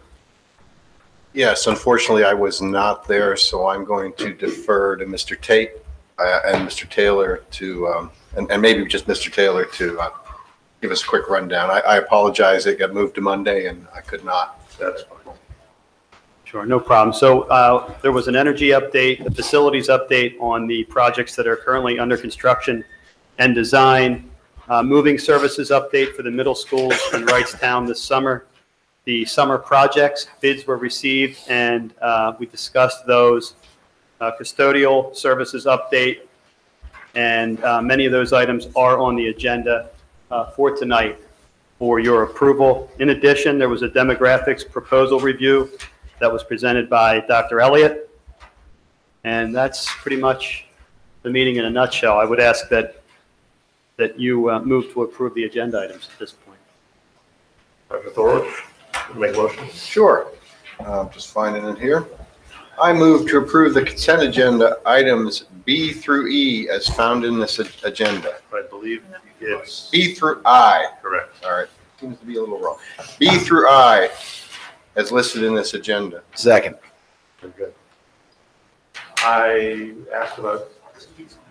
Yes, unfortunately, I was not there, so I'm going to defer to Mr. Tate and Mr. Taylor to, and maybe just Mr. Taylor to give us a quick rundown. I apologize, it got moved to Monday and I could not. That's fine. Sure, no problem. So there was an energy update, a facilities update on the projects that are currently under construction and design, moving services update for the middle schools in Wrightstown this summer. The summer projects, bids were received, and we discussed those. Custodial services update, and many of those items are on the agenda for tonight for your approval. In addition, there was a demographics proposal review that was presented by Dr. Elliott, and that's pretty much the meeting in a nutshell. I would ask that you move to approve the agenda items at this point. Dr. Thorwald, make a motion. Sure. Just finding it here. I move to approve the consent agenda items B through E as found in this agenda. I believe it's B through I. Correct. All right. Seems to be a little wrong. B through I as listed in this agenda. Second. Very good. I asked about,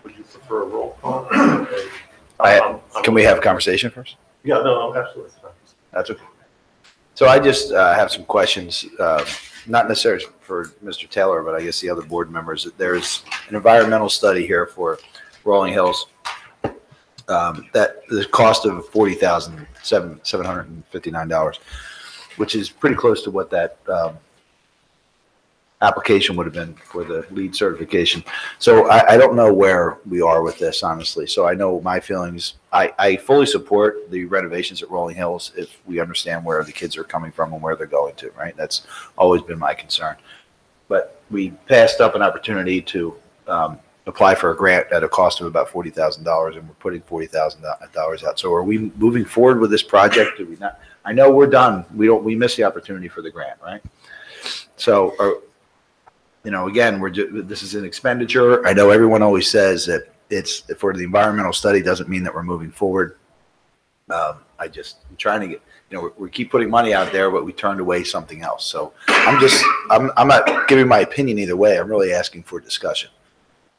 would you prefer a roll call? Can we have a conversation first? Yeah, no, absolutely. That's okay. So I just have some questions, not necessarily for Mr. Taylor, but I guess the other board members. There's an environmental study here for Rolling Hills that the cost of $40,759, which is pretty close to what that application would have been for the LEED certification. So I don't know where we are with this, honestly. So I know my feelings. I fully support the renovations at Rolling Hills if we understand where the kids are coming from and where they're going to, right? That's always been my concern. But we passed up an opportunity to apply for a grant at a cost of about $40,000, and we're putting $40,000 out. So are we moving forward with this project? Do we not? I know we're done. We missed the opportunity for the grant, right? So, again, this is an expenditure. I know everyone always says that it's for the environmental study doesn't mean that we're moving forward. I'm trying to get, we keep putting money out there, but we turned away something else. So I'm not giving my opinion either way. I'm really asking for discussion.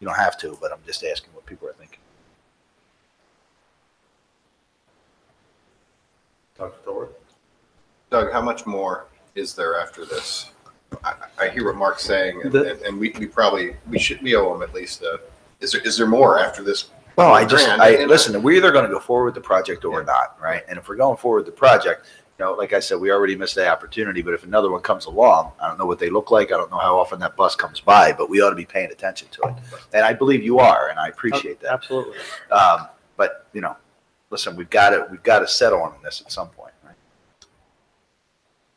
You don't have to, but I'm just asking what people are thinking. Dr. Thor? Doug, how much more is there after this? I hear what Mark's saying, and we owe him at least, is there more after this? Well, Grant? Listen, we're either going to go forward with the project or we're not, right? And if we're going forward with the project, like I said, we already missed the opportunity, but if another one comes along, I don't know what they look like. I don't know how often that bus comes by, but we ought to be paying attention to it. And I believe you are, and I appreciate that. Absolutely. But, listen, we've got to settle on this at some point, right?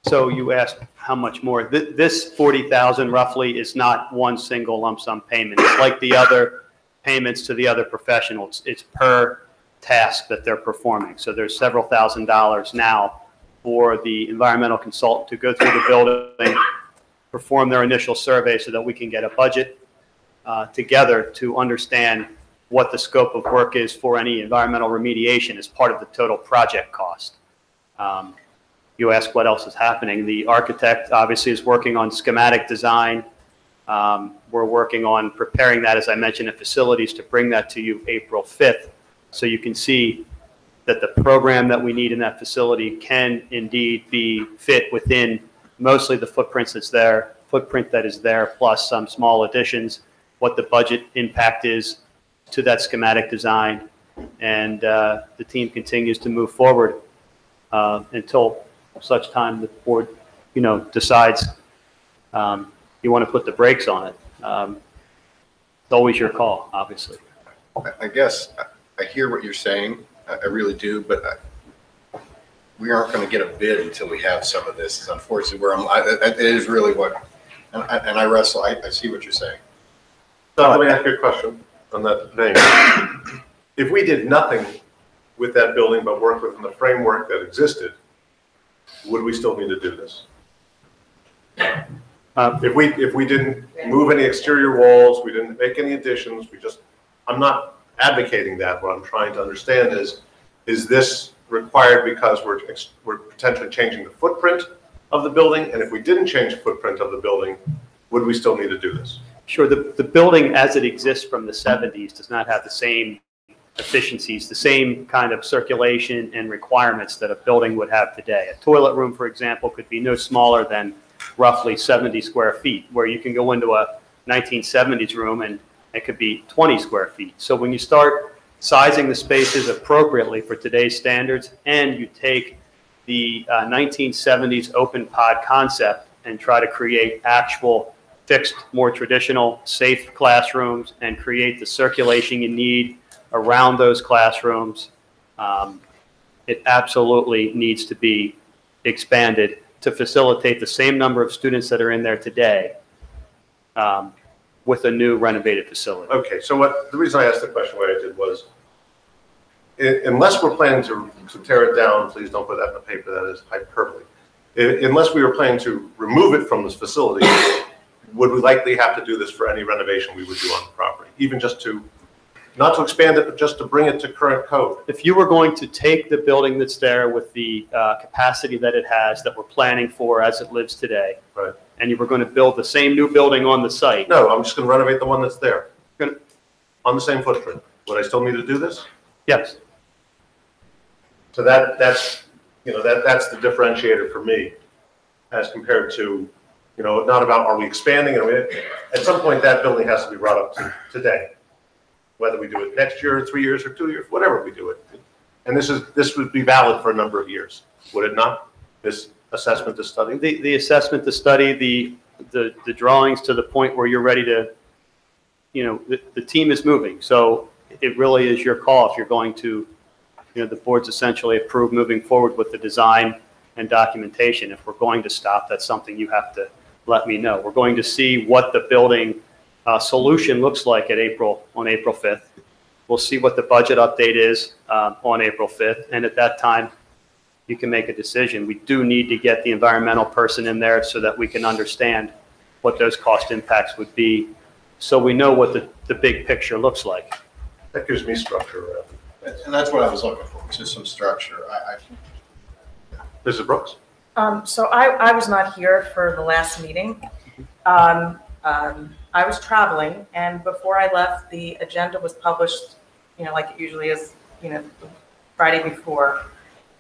So you asked how much more. This 40,000 roughly is not one single lump sum payment. It's like the other payments to the other professionals. It's per task that they're performing. So there's several $1,000s now for the environmental consultant to go through the building, perform their initial survey so that we can get a budget together to understand what the scope of work is for any environmental remediation as part of the total project cost. You ask what else is happening. The architect obviously is working on schematic design. We're working on preparing that, as I mentioned, at facilities to bring that to you April 5th. So you can see that the program that we need in that facility can indeed be fit within mostly the footprint that is there, plus some small additions, what the budget impact is to that schematic design. And the team continues to move forward until such time the board, decides you want to put the brakes on it. It's always your call, obviously. I guess I hear what you're saying. I really do, but we aren't going to get a bid until we have some of this. Is unfortunately where it is really what, and I wrestle. I see what you're saying. So let me ask you a question on that vein. If we did nothing with that building but work within the framework that existed, would we still need to do this? If we didn't move any exterior walls, we didn't make any additions, I'm not advocating that. What I'm trying to understand is this required because we're potentially changing the footprint of the building? And if we didn't change the footprint of the building, would we still need to do this? Sure. The building as it exists from the 70s does not have the same efficiencies, the same kind of circulation and requirements that a building would have today. A toilet room, for example, could be no smaller than roughly 70 square feet, where you can go into a 1970s room and it could be 20 square feet. So when you start sizing the spaces appropriately for today's standards, and you take the 1970s open pod concept and try to create actual fixed, more traditional, safe classrooms and create the circulation you need around those classrooms, it absolutely needs to be expanded to facilitate the same number of students that are in there today with a new renovated facility. Okay, so the reason I asked the question what I did was, unless we're planning to tear it down, please don't put that in the paper, that is hyperbole. Unless we were planning to remove it from this facility, would we likely have to do this for any renovation we would do on the property? Even just not to expand it, but just to bring it to current code? If you were going to take the building that's there with the capacity that it has, that we're planning for as it lives today, right, and you were going to build the same new building on the site. No, I'm just going to renovate the one that's there. On the same footprint. Would I still need to do this? Yes. So that's the differentiator for me, as compared to, not about are we expanding? At some point that building has to be brought up to today, whether we do it next year, 3 years, or 2 years, whatever we do it. And this would be valid for a number of years, would it not? This assessment to study? The assessment to study, the drawings to the point where you're ready to, the team is moving. So it really is your call if you're going to, the board's essentially approved moving forward with the design and documentation. If we're going to stop, that's something you have to let me know. We're going to see what the building solution looks like on April 5th. We'll see what the budget update is on April 5th. And at that time, you can make a decision. We do need to get the environmental person in there so that we can understand what those cost impacts would be, so we know what the big picture looks like. That gives me structure. And that's what I was looking for, just some structure. Mrs. Brooks? So I was not here for the last meeting. I I was traveling, and before I left, the agenda was published, like it usually is, the Friday before.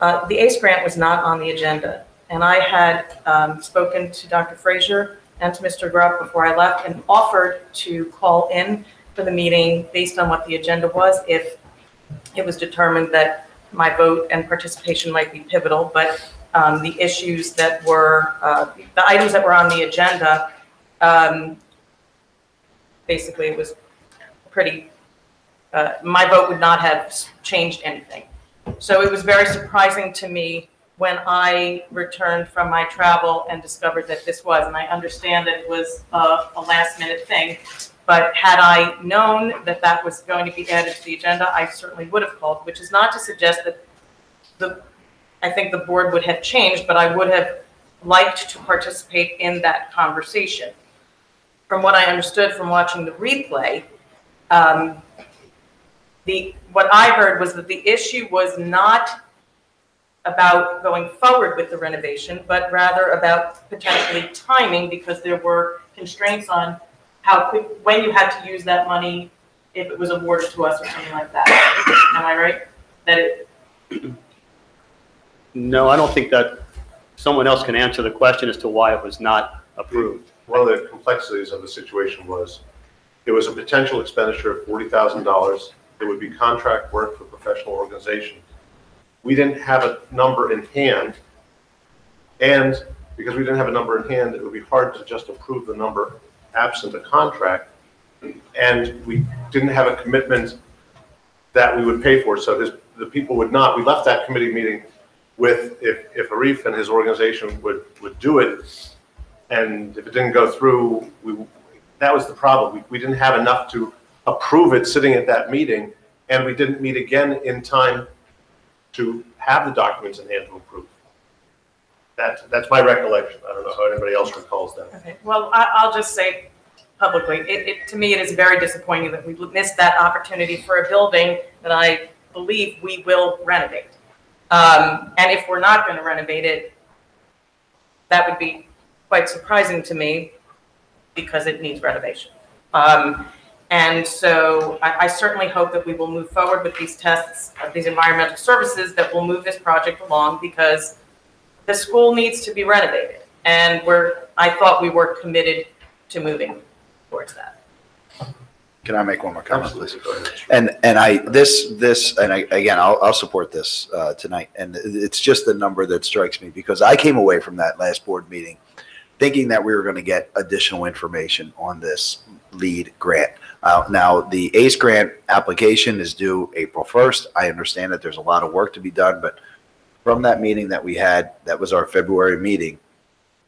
The ACE grant was not on the agenda, and I had spoken to Dr. Frazier and to Mr. Grubb before I left and offered to call in for the meeting based on what the agenda was if it was determined that my vote and participation might be pivotal, but the issues that were, the items that were on the agenda, basically it was pretty, my vote would not have changed anything. So it was very surprising to me when I returned from my travel and discovered that this was, and I understand that it was a last minute thing, but had I known that that was going to be added to the agenda, I certainly would have called, which is not to suggest that I think the board would have changed, but I would have liked to participate in that conversation. From what I understood from watching the replay, what I heard was that the issue was not about going forward with the renovation, but rather about potentially timing, because there were constraints on how quick, when you had to use that money, if it was awarded to us or something like that. Am I right? No, I don't think that someone else can answer the question as to why it was not approved. One of the complexities of the situation was it was a potential expenditure of $40,000. It would be contract work for professional organization. We didn't have a number in hand, and because we didn't have a number in hand, it would be hard to just approve the number absent a contract, and we didn't have a commitment that we would pay for, so the people would not. We left that committee meeting with, if Arif and his organization would do it, and if it didn't go through, that was the problem. We didn't have enough to approve it sitting at that meeting, and we didn't meet again in time to have the documents in hand to approve. That's my recollection. I don't know how anybody else recalls that. Okay. Well, I'll just say publicly, to me, it is very disappointing that we missed that opportunity for a building that I believe we will renovate. And if we're not going to renovate it, that would be quite surprising to me because it needs renovation. And so I certainly hope that we will move forward with these tests of these environmental services that will move this project along, because the school needs to be renovated. And I thought we were committed to moving towards that. Can I make one more comment, please? And again, I'll support this tonight. And it's just the number that strikes me, because I came away from that last board meeting thinking that we were going to get additional information on this LEAD grant. Now, the ACE grant application is due April 1st. I understand that there's a lot of work to be done, but from that meeting that we had, that was our February meeting,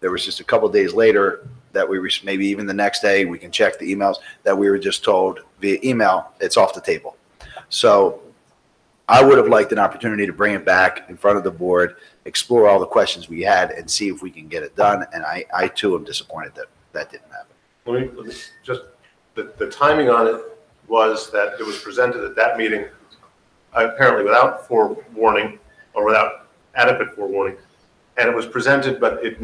there was just a couple of days later that we were, maybe even the next day, we can check the emails, that we were just told via email, it's off the table. So I would have liked an opportunity to bring it back in front of the board, explore all the questions we had, and see if we can get it done. And I too am disappointed that that didn't happen. Let me just, the timing on it was that it was presented at that meeting, apparently without forewarning or without adequate forewarning. And it was presented, but it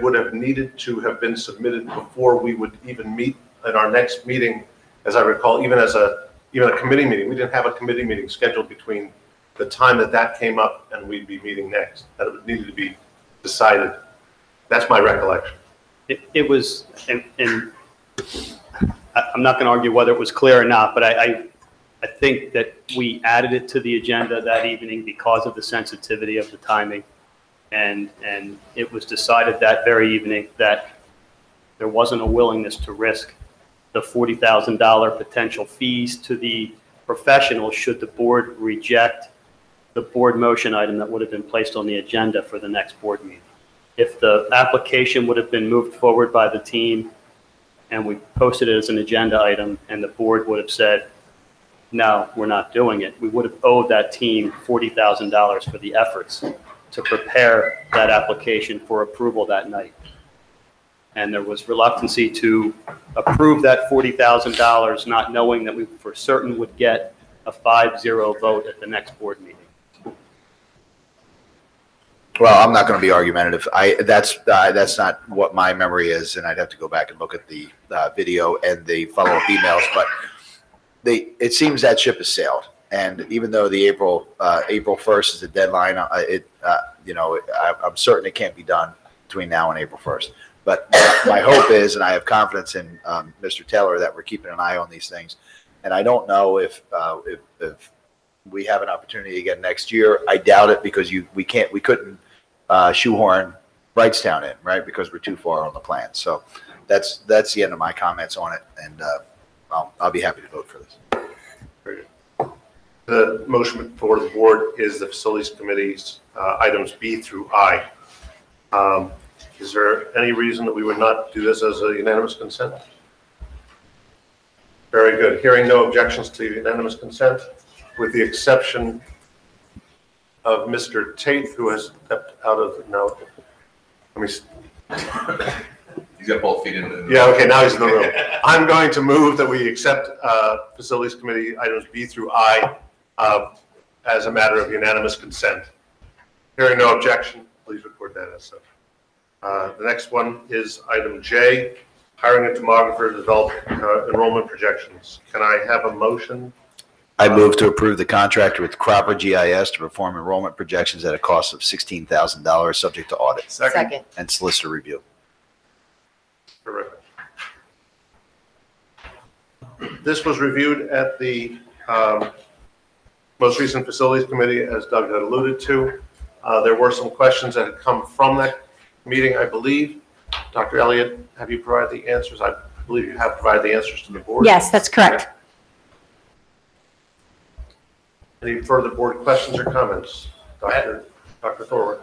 would have needed to have been submitted before we would even meet at our next meeting, as I recall, even a committee meeting. We didn't have a committee meeting scheduled between the time that came up and we'd be meeting next. That it needed to be decided. That's my recollection. It was, and I'm not going to argue whether it was clear or not, but I think that we added it to the agenda that evening because of the sensitivity of the timing. And it was decided that very evening that there wasn't a willingness to risk the $40,000 potential fees to the professionals should the board reject the board motion item that would have been placed on the agenda for the next board meeting. If the application would have been moved forward by the team and we posted it as an agenda item and the board would have said, no, we're not doing it, we would have owed that team $40,000 for the efforts to prepare that application for approval that night. And there was reluctancy to approve that $40,000, not knowing that we for certain would get a 5-0 vote at the next board meeting. Well, I'm not going to be argumentative. That's not what my memory is, and I'd have to go back and look at the video and the follow-up emails. But it seems that ship has sailed, and even though the April 1st is the deadline, I'm certain it can't be done between now and April 1st. But my hope is, and I have confidence in Mr. Taylor, that we're keeping an eye on these things. And I don't know if we have an opportunity again next year. I doubt it, because we couldn't shoehorn Wrightstown in, right? Because we're too far on the plan. So that's the end of my comments on it, and I'll be happy to vote for this. Very good. The motion before the board is the Facilities Committee's items B through I. Is there any reason that we would not do this as a unanimous consent? Very good. Hearing no objections to unanimous consent, with the exception of Mr. Tate, who has stepped out of now. He's got both feet in the. Yeah. Okay. Now he's in the room. I'm going to move that we accept Facilities Committee items B through I as a matter of unanimous consent. Hearing no objection, please record that as such. The next one is item J, hiring a tomographer to develop enrollment projections. Can I have a motion? I move to approve the contract with Cropper GIS to perform enrollment projections at a cost of $16,000, subject to audit. Second. And solicitor review. Terrific. This was reviewed at the most recent Facilities Committee, as Doug had alluded to. There were some questions that had come from that meeting, I believe. Dr. Elliott, have you provided the answers? I believe you have provided the answers to the board. Yes, that's correct. Any further board questions or comments? Dr. Thorwald.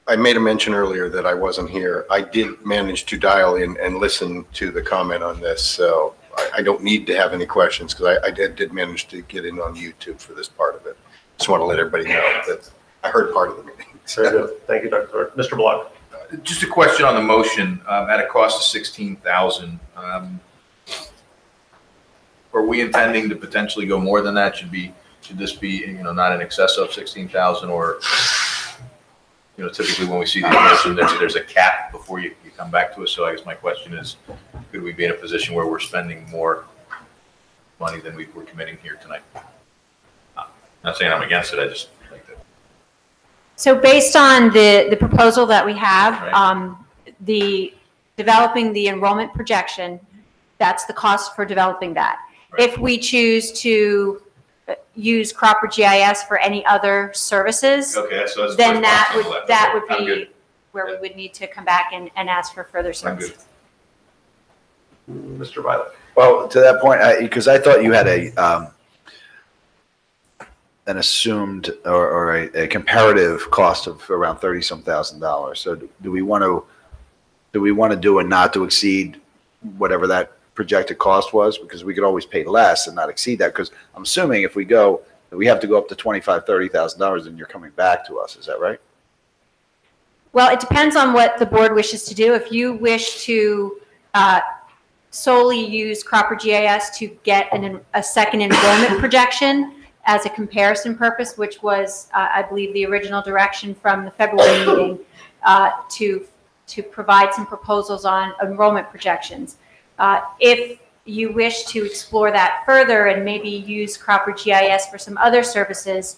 I made a mention earlier that I wasn't here. I did manage to dial in and listen to the comment on this, so I don't need to have any questions, because I did manage to get in on YouTube for this part of it. Just want to let everybody know that I heard part of the meeting. Very good. Thank you, Dr. Thorwald. Mr. Block. Just a question on the motion, at a cost of $16,000. Are we intending to potentially go more than that? Should this be, not in excess of 16,000, or, typically when we see the motion, there's a cap before you come back to us. So I guess my question is, could we be in a position where we're spending more money than we're committing here tonight? Not saying I'm against it. I just like that. So based on the proposal that we have, the developing the enrollment projection, that's the cost for developing that. Right. If we choose to use Cropper GIS for any other services, so then that would be where we would need to come back and ask for further services. Mr. Violet. Well, to that point, because I thought you had an assumed or a comparative cost of around $30-some thousand. So do we want to do a not to exceed whatever that projected cost was? Because we could always pay less and not exceed that. Because I'm assuming if we have to go up to $25,000-$30,000, then you're coming back to us. Is that right? Well, it depends on what the board wishes to do. If you wish to solely use Cropper GIS to get a second enrollment projection as a comparison purpose, which was, I believe, the original direction from the February meeting, to provide some proposals on enrollment projections. If you wish to explore that further and maybe use Cropper GIS for some other services,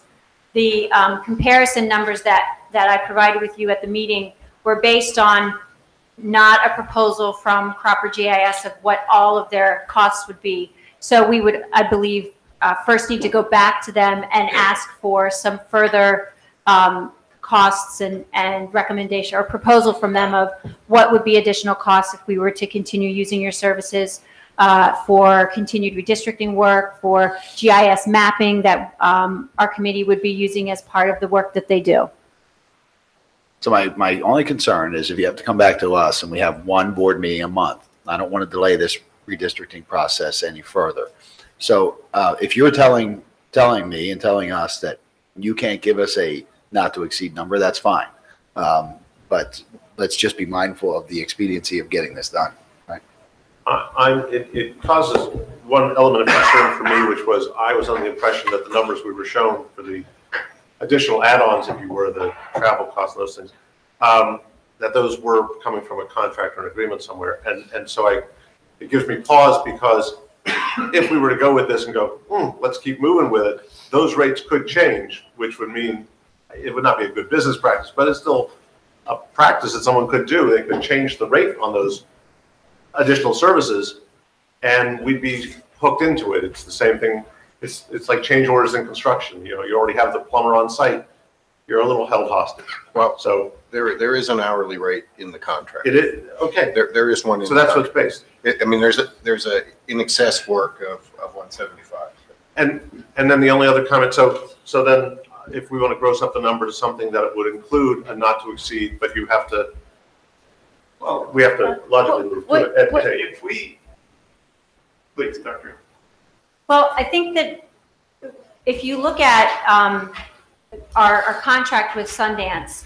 the comparison numbers that I provided with you at the meeting were based on not a proposal from Cropper GIS of what all of their costs would be. So we would, I believe, first need to go back to them and ask for some further costs and recommendation or proposal from them of what would be additional costs if we were to continue using your services for continued redistricting work, for GIS mapping that our committee would be using as part of the work that they do. So my only concern is if you have to come back to us and we have one board meeting a month, I don't want to delay this redistricting process any further. So if you're telling me and telling us that you can't give us a not to exceed number, that's fine. But let's just be mindful of the expediency of getting this done, right? It causes one element of concern for me, which was I was under the impression that the numbers we were shown for the additional add-ons, if you were, the travel costs, those things, that those were coming from a contract or an agreement somewhere. And so it gives me pause, because if we were to go with this and go, let's keep moving with it, those rates could change, which would mean it would not be a good business practice, but it's still a practice that someone could do. They could change the rate on those additional services, and we'd be hooked into it. It's the same thing. It's like change orders in construction. You know, you already have the plumber on site. You're a little held hostage. Well, so there is an hourly rate in the contract. it is okay. There is one. So that's what's based. I mean, there's a in excess work of 175. And then the only other comment. So then, if we want to gross up the number to something that it would include a not to exceed, but you have to. Well, we have to logically move to it. If we, please, Dr. Well, I think that if you look at our contract with Sundance,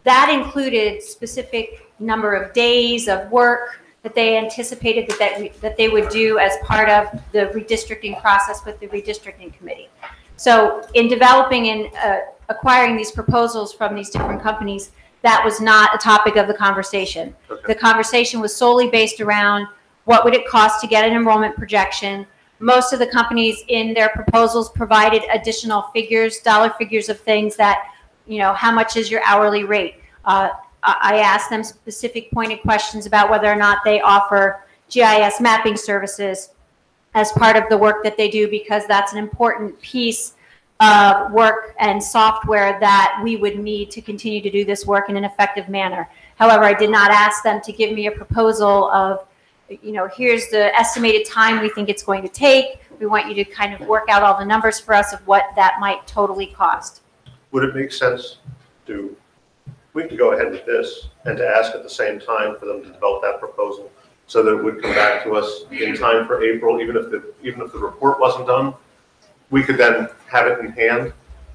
that included specific number of days of work that they anticipated that they would do as part of the redistricting process with the redistricting committee. So in developing and acquiring these proposals from these different companies, that was not a topic of the conversation. Okay. The conversation was solely based around what would it cost to get an enrollment projection. Most of the companies in their proposals provided additional figures, dollar figures of things that, you know, how much is your hourly rate? I asked them specific pointed questions about whether or not they offer GIS mapping services as part of the work that they do, because that's an important piece of work and software that we would need to continue to do this work in an effective manner. However, I did not ask them to give me a proposal of, you know, here's the estimated time we think it's going to take. We want you to kind of work out all the numbers for us of what that might totally cost. Would it make sense we could go ahead with this and to ask at the same time for them to develop that proposal so that it would come back to us in time for April, even if the report wasn't done, we could then have it in hand.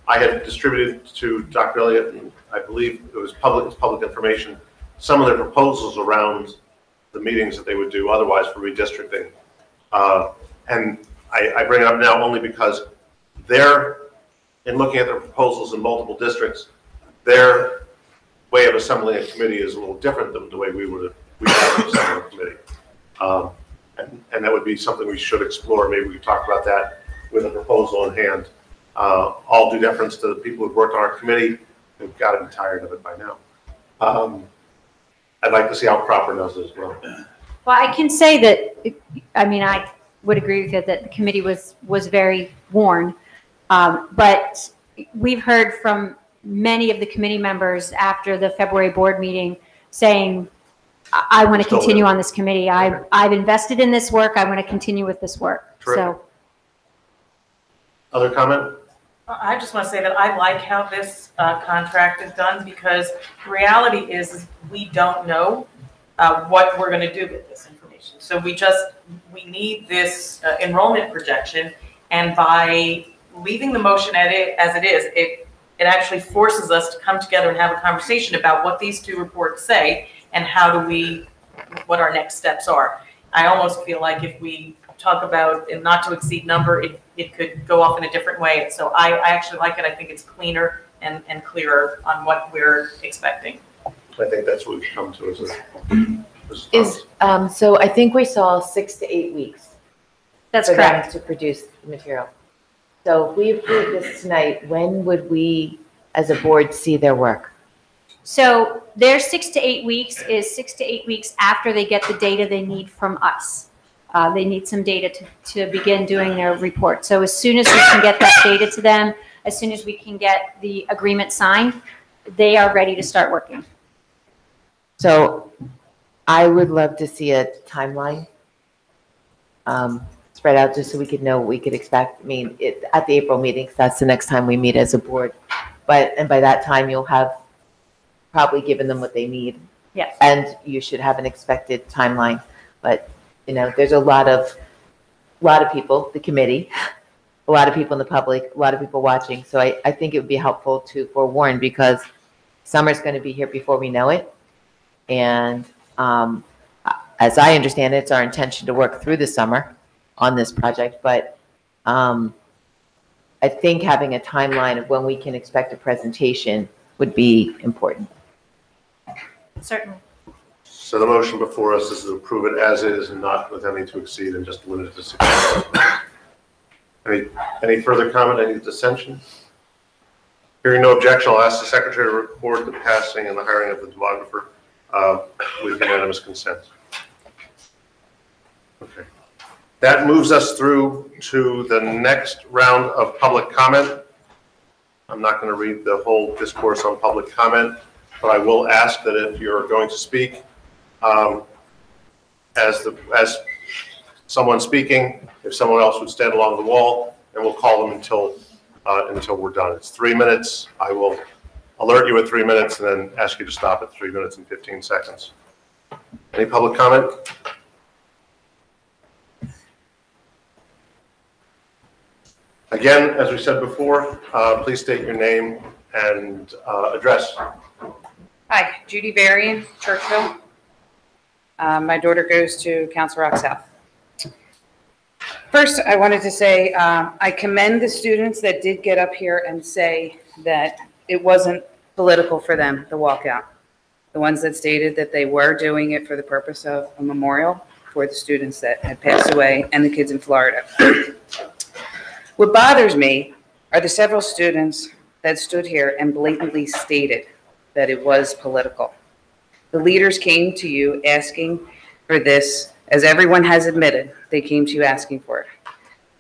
I had distributed to Dr. Elliott, and I believe it's public information, some of their proposals around the meetings that they would do otherwise for redistricting. And I bring it up now only because in looking at their proposals in multiple districts, their way of assembling a committee is a little different than the way we have assembled a committee. And that would be something we should explore. Maybe we could talk about that with a proposal in hand. All due deference to the people who've worked on our committee, who've got to be tired of it by now. I'd like to see how Cropper does it as well. Well, I can say that, I mean, I would agree with you that the committee was very worn. But we've heard from many of the committee members after the February board meeting saying, I want to continue on this committee. I've invested in this work. I want to continue with this work. Terrific. So, other comment? I just want to say that I like how this contract is done, because the reality is we don't know what we're going to do with this information. So we need this enrollment projection, and by leaving the motion as it is, it actually forces us to come together and have a conversation about what these two reports say and what our next steps are. I almost feel like if we talk about a not to exceed number, it could go off in a different way. So I actually like it. I think it's cleaner and clearer on what we're expecting. I think that's what we've come to as So I think we saw 6 to 8 weeks. That's for them correct. to produce the material. So if we approve this tonight, when would we, as a board, see their work? So their 6 to 8 weeks is 6 to 8 weeks after they get the data they need from us. They need some data to begin doing their report. So as soon as we can get that data to them, as soon as we can get the agreement signed, they are ready to start working. So I would love to see a timeline spread out, just so we could know what we could expect. I mean, at the April meetings, that's the next time we meet as a board. And by that time, you'll have probably given them what they need. Yes. And you should have an expected timeline. But, you know, there's a lot of people, the committee, a lot of people in the public, a lot of people watching. So I think it would be helpful to forewarn, because summer's going to be here before we know it. And as I understand it, it's our intention to work through the summer on this project, but I think having a timeline of when we can expect a presentation would be important. Certainly. So the motion before us is to approve it as is and not with any to exceed and just limit it to 6 months. Any further comment, any dissension? Hearing no objection, I'll ask the secretary to record the passing and the hiring of the demographer with unanimous consent. Okay. That moves us through to the next round of public comment. I'm not going to read the whole discourse on public comment, but I will ask that if you're going to speak, as someone speaking, if someone else would stand along the wall, and we'll call them until we're done. It's 3 minutes. I will alert you at 3 minutes and then ask you to stop at 3 minutes and 15 seconds. Any public comment? Again, as we said before, please state your name and address. Hi, Judy Varian, Churchville. My daughter goes to Council Rock South. First, I wanted to say I commend the students that did get up here and say that it wasn't political for them, the walkout. The ones that stated that they were doing it for the purpose of a memorial for the students that had passed away and the kids in Florida. What bothers me are the several students that stood here and blatantly stated that it was political. The leaders came to you asking for this, as everyone has admitted, they came to you asking for it.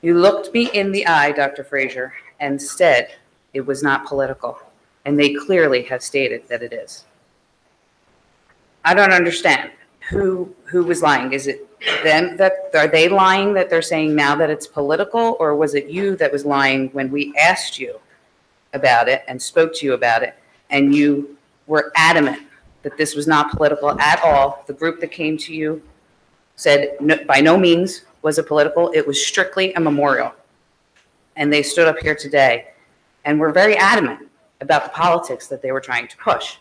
You looked me in the eye, Dr. Frazier, and said it was not political, and they clearly have stated that it is. I don't understand who was lying. Is it them are they lying that they're saying now that it's political, or was it you that was lying when we asked you about it and spoke to you about it, and you were adamant that this was not political at all? The group that came to you said no, by no means was it political. It was strictly a memorial. And they stood up here today and were very adamant about the politics that they were trying to push.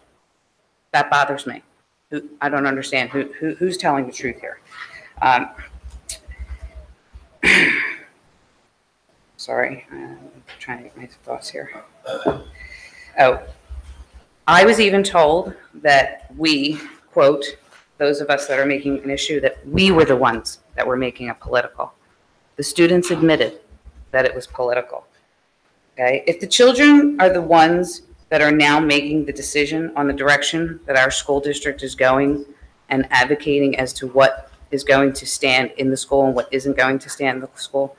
That bothers me. I don't understand who's telling the truth here. Sorry, I'm trying to get my thoughts here. Oh, I was even told that we, quote, those of us that are making an issue, that we were the ones that were making it political. The students admitted that it was political. Okay? If the children are the ones that are now making the decision on the direction that our school district is going and advocating as to what is going to stand in the school and what isn't going to stand in the school,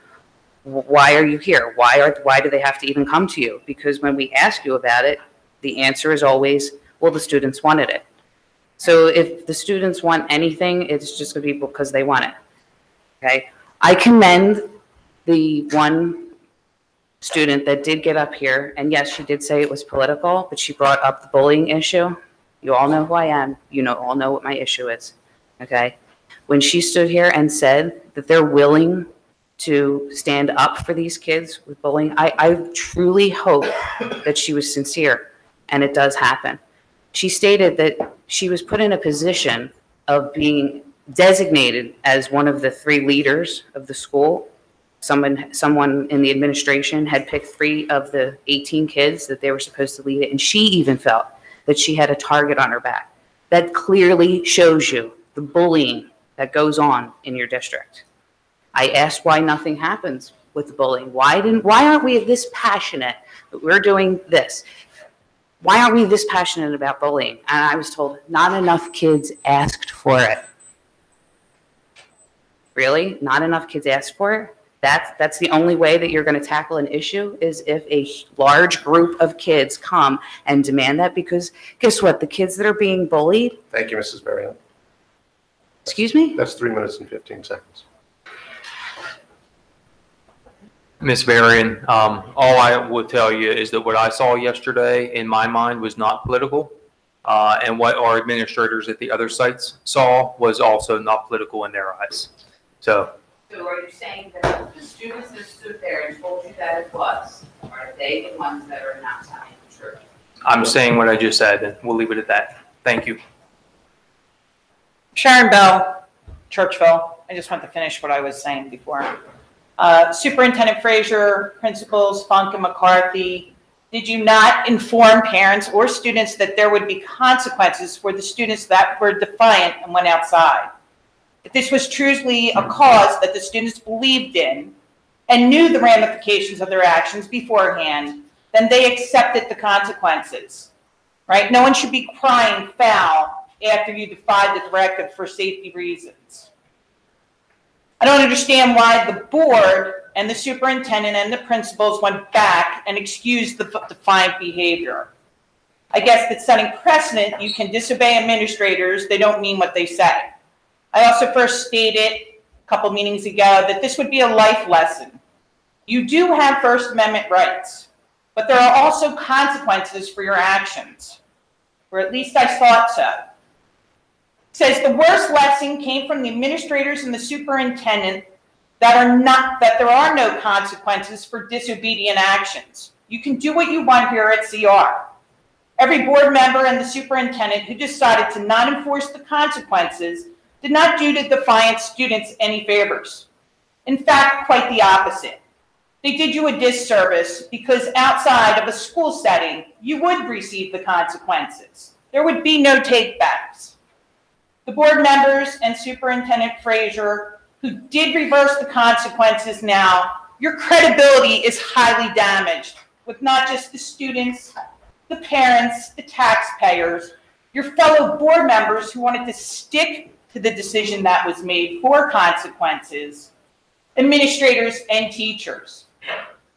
why are you here? Why do they have to even come to you? Because when we ask you about it, the answer is always, well, the students wanted it. So if the students want anything, it's just going to be because they want it. Okay? I commend the one student that did get up here, and yes, she did say it was political, but she brought up the bullying issue. You all know who I am. You all know what my issue is. Okay? When she stood here and said that they're willing to stand up for these kids with bullying, I truly hope that she was sincere, and it does happen. She stated that she was put in a position of being designated as one of the 3 leaders of the school. Someone in the administration had picked 3 of the 18 kids that they were supposed to lead it, and she even felt that she had a target on her back. That clearly shows you the bullying that goes on in your district. I asked why nothing happens with the bullying. Why aren't we this passionate that we're doing this? Why aren't we this passionate about bullying? And I was told not enough kids asked for it. Really? Not enough kids asked for it? That's the only way that you're going to tackle an issue, is if a large group of kids come and demand that? Because guess what? The kids that are being bullied. Thank you, Mrs. Varian. Excuse me? That's 3 minutes and 15 seconds. Ms. Varian, all I will tell you is that what I saw yesterday in my mind was not political, and what our administrators at the other sites saw was also not political in their eyes. So are you saying that the students that stood there and told you that it was, are they the ones that are not telling the truth? I'm saying what I just said, and we'll leave it at that. Thank you. Sharon Bell, Churchville. I just want to finish what I was saying before. Superintendent Frazier, Principals Funk and McCarthy, did you not inform parents or students that there would be consequences for the students that were defiant and went outside? If this was truly a cause that the students believed in and knew the ramifications of their actions beforehand, then they accepted the consequences, right? No one should be crying foul after you defied the directive for safety reasons. I don't understand why the board and the superintendent and the principals went back and excused the defiant behavior. I guess that setting precedent, you can disobey administrators, they don't mean what they say. I also first stated a couple meetings ago that this would be a life lesson. You do have First Amendment rights, but there are also consequences for your actions, or at least I thought so. It says the worst lesson came from the administrators and the superintendent that there are no consequences for disobedient actions. You can do what you want here at CR. Every board member and the superintendent who decided to not enforce the consequences did not do the defiant students any favors. In fact, quite the opposite. They did you a disservice because outside of a school setting, you would receive the consequences. There would be no take-backs. The board members and Superintendent Frazier, who did reverse the consequences now, your credibility is highly damaged with not just the students, the parents, the taxpayers, your fellow board members who wanted to stick to the decision that was made for consequences, administrators and teachers.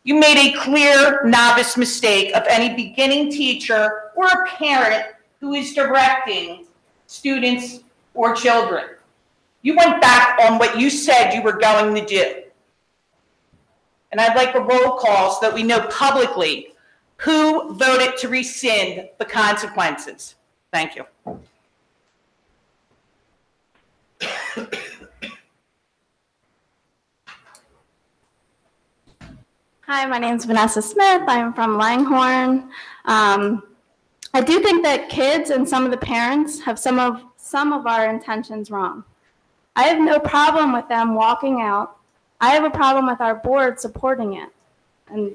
You made a clear novice mistake of any beginning teacher or a parent who is directing students or children. You went back on what you said you were going to do. And I'd like a roll call so that we know publicly who voted to rescind the consequences. Thank you. Hi, my name is Vanessa Smith. I'm from Langhorne. I do think that kids and some of the parents have some of our intentions wrong. I have no problem with them walking out. I have a problem with our board supporting it. And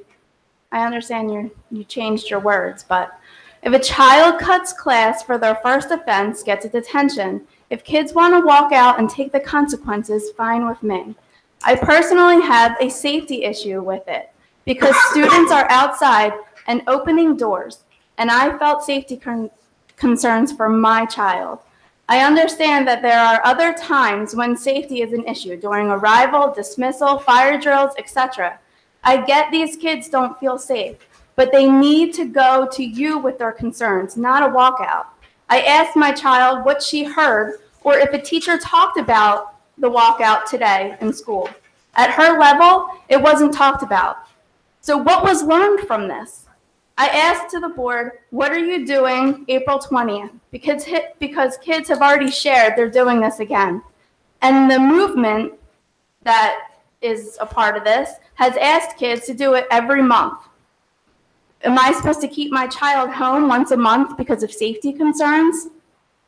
I understand you changed your words, but if a child cuts class for their first offense, gets a detention, if kids want to walk out and take the consequences, fine with me. I personally have a safety issue with it because students are outside and opening doors, and I felt safety concerns for my child. I understand that there are other times when safety is an issue, during arrival, dismissal, fire drills, etc. I get these kids don't feel safe, but they need to go to you with their concerns, not a walkout. I asked my child what she heard or if a teacher talked about the walkout today in school. At her level, it wasn't talked about. So what was learned from this? I asked to the board, what are you doing April 20th? Because kids have already shared they're doing this again. And the movement that is a part of this has asked kids to do it every month. Am I supposed to keep my child home once a month because of safety concerns?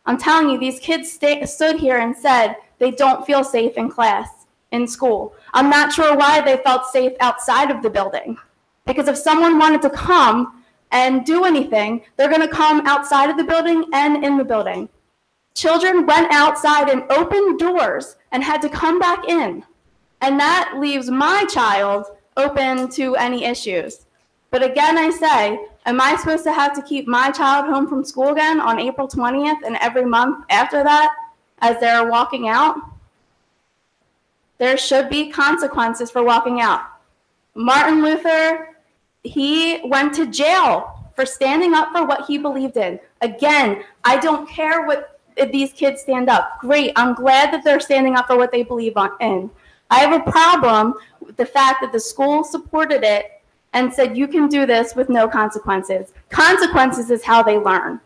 I'm telling you, these kids stood here and said they don't feel safe in class, in school. I'm not sure why they felt safe outside of the building. Because if someone wanted to come and do anything, they're going to come outside of the building and in the building. Children went outside and opened doors and had to come back in. And that leaves my child open to any issues. But again, I say, am I supposed to have to keep my child home from school again on April 20th and every month after that as they're walking out? There should be consequences for walking out. Martin Luther, he went to jail for standing up for what he believed in. Again, I don't care if these kids stand up. Great, I'm glad that they're standing up for what they believe in. I have a problem with the fact that the school supported it and said you can do this with no consequences. Consequences is how they learn.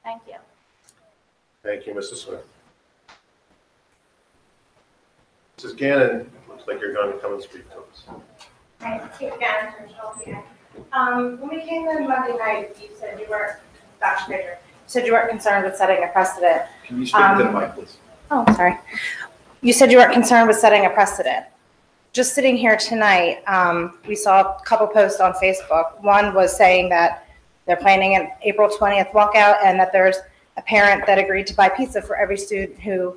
Thank you. Thank you, Mrs. Smith. Mrs. Gannon, looks like you're going to come and speak to us. Hi, Kate Gannon from Chelsea. When we came in Monday night, you said you weren't, Dr. Frazier, you said you weren't concerned with setting a precedent. Can you speak to the mic, please? Oh, sorry. You said you weren't concerned with setting a precedent. just sitting here tonight, we saw a couple posts on Facebook. One was saying that they're planning an April 20th walkout and that there's a parent that agreed to buy pizza for every student who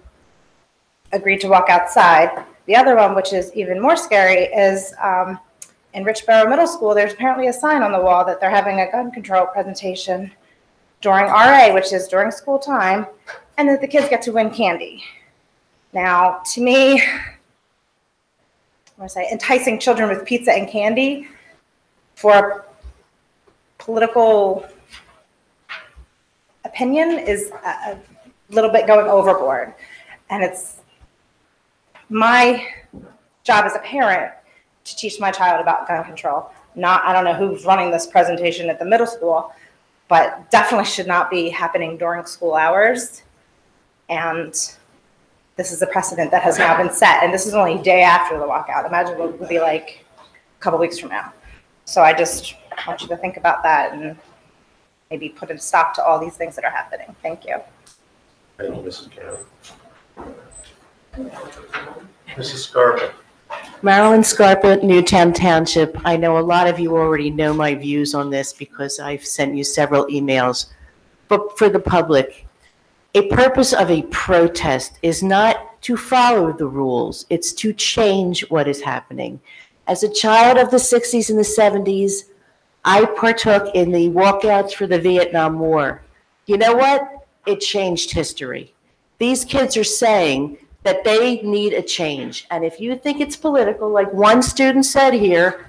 agreed to walk outside. The other one, which is even more scary, is in Richboro Middle School, there's apparently a sign on the wall that they're having a gun control presentation during RA, which is during school time, and that the kids get to win candy. Now, to me, enticing children with pizza and candy for political opinion is a little bit going overboard. And it's my job as a parent to teach my child about gun control. I don't know who's running this presentation at the middle school, but definitely should not be happening during school hours. And this is a precedent that has now been set. And this is only a day after the walkout. Imagine what it would be like a couple weeks from now. So I just want you to think about that and maybe put a stop to all these things that are happening. Thank you. Thank you, Mrs. Carroll. Mrs. Scarpa. Marilyn Scarpa, Newtown Township. I know a lot of you already know my views on this because I've sent you several emails. But for the public, a purpose of a protest is not to follow the rules. It's to change what is happening. As a child of the 60s and the 70s, I partook in the walkouts for the Vietnam War. You know what? It changed history. These kids are saying that they need a change. And if you think it's political, like one student said here,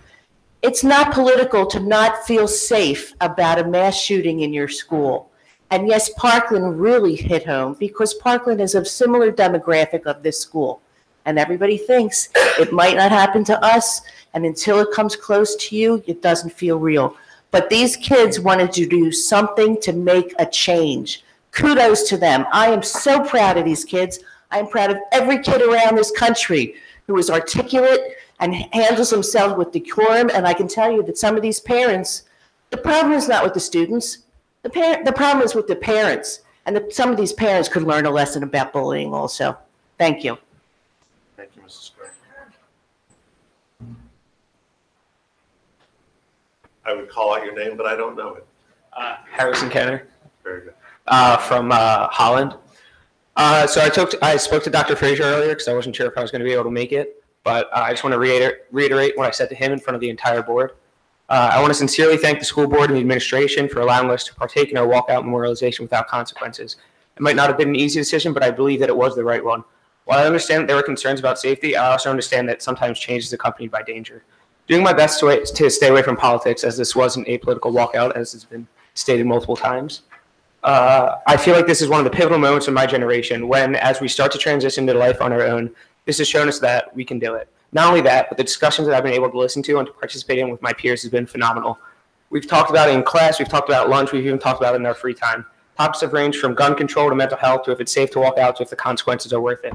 it's not political to not feel safe about a mass shooting in your school. And yes, Parkland really hit home because Parkland is a similar demographic of this school. And everybody thinks it might not happen to us, and until it comes close to you, it doesn't feel real. But these kids wanted to do something to make a change. Kudos to them. I am so proud of these kids. I'm proud of every kid around this country who is articulate and handles themselves with decorum. And I can tell you that some of these parents, the problem is not with the students. The problem is with the parents. And some of these parents could learn a lesson about bullying also. Thank you. Thank you, Mrs. Scarpa. I would call out your name, but I don't know it. Harrison Kenner. Very good. From Holland. So I spoke to Dr. Frazier earlier because I wasn't sure if I was going to be able to make it, but I just want to reiterate what I said to him in front of the entire board. I want to sincerely thank the school board and the administration for allowing us to partake in our walkout memorialization without consequences. It might not have been an easy decision, but I believe that it was the right one. While I understand that there were concerns about safety, I also understand that sometimes change is accompanied by danger. Doing my best to stay away from politics, as this was an apolitical walkout, as has been stated multiple times. I feel like this is one of the pivotal moments of my generation when, as we start to transition to life on our own, this has shown us that we can do it. Not only that, but the discussions that I've been able to listen to and to participate in with my peers has been phenomenal. We've talked about it in class, we've talked about it at lunch, we've even talked about it in our free time. Topics have ranged from gun control to mental health to if it's safe to walk out to if the consequences are worth it.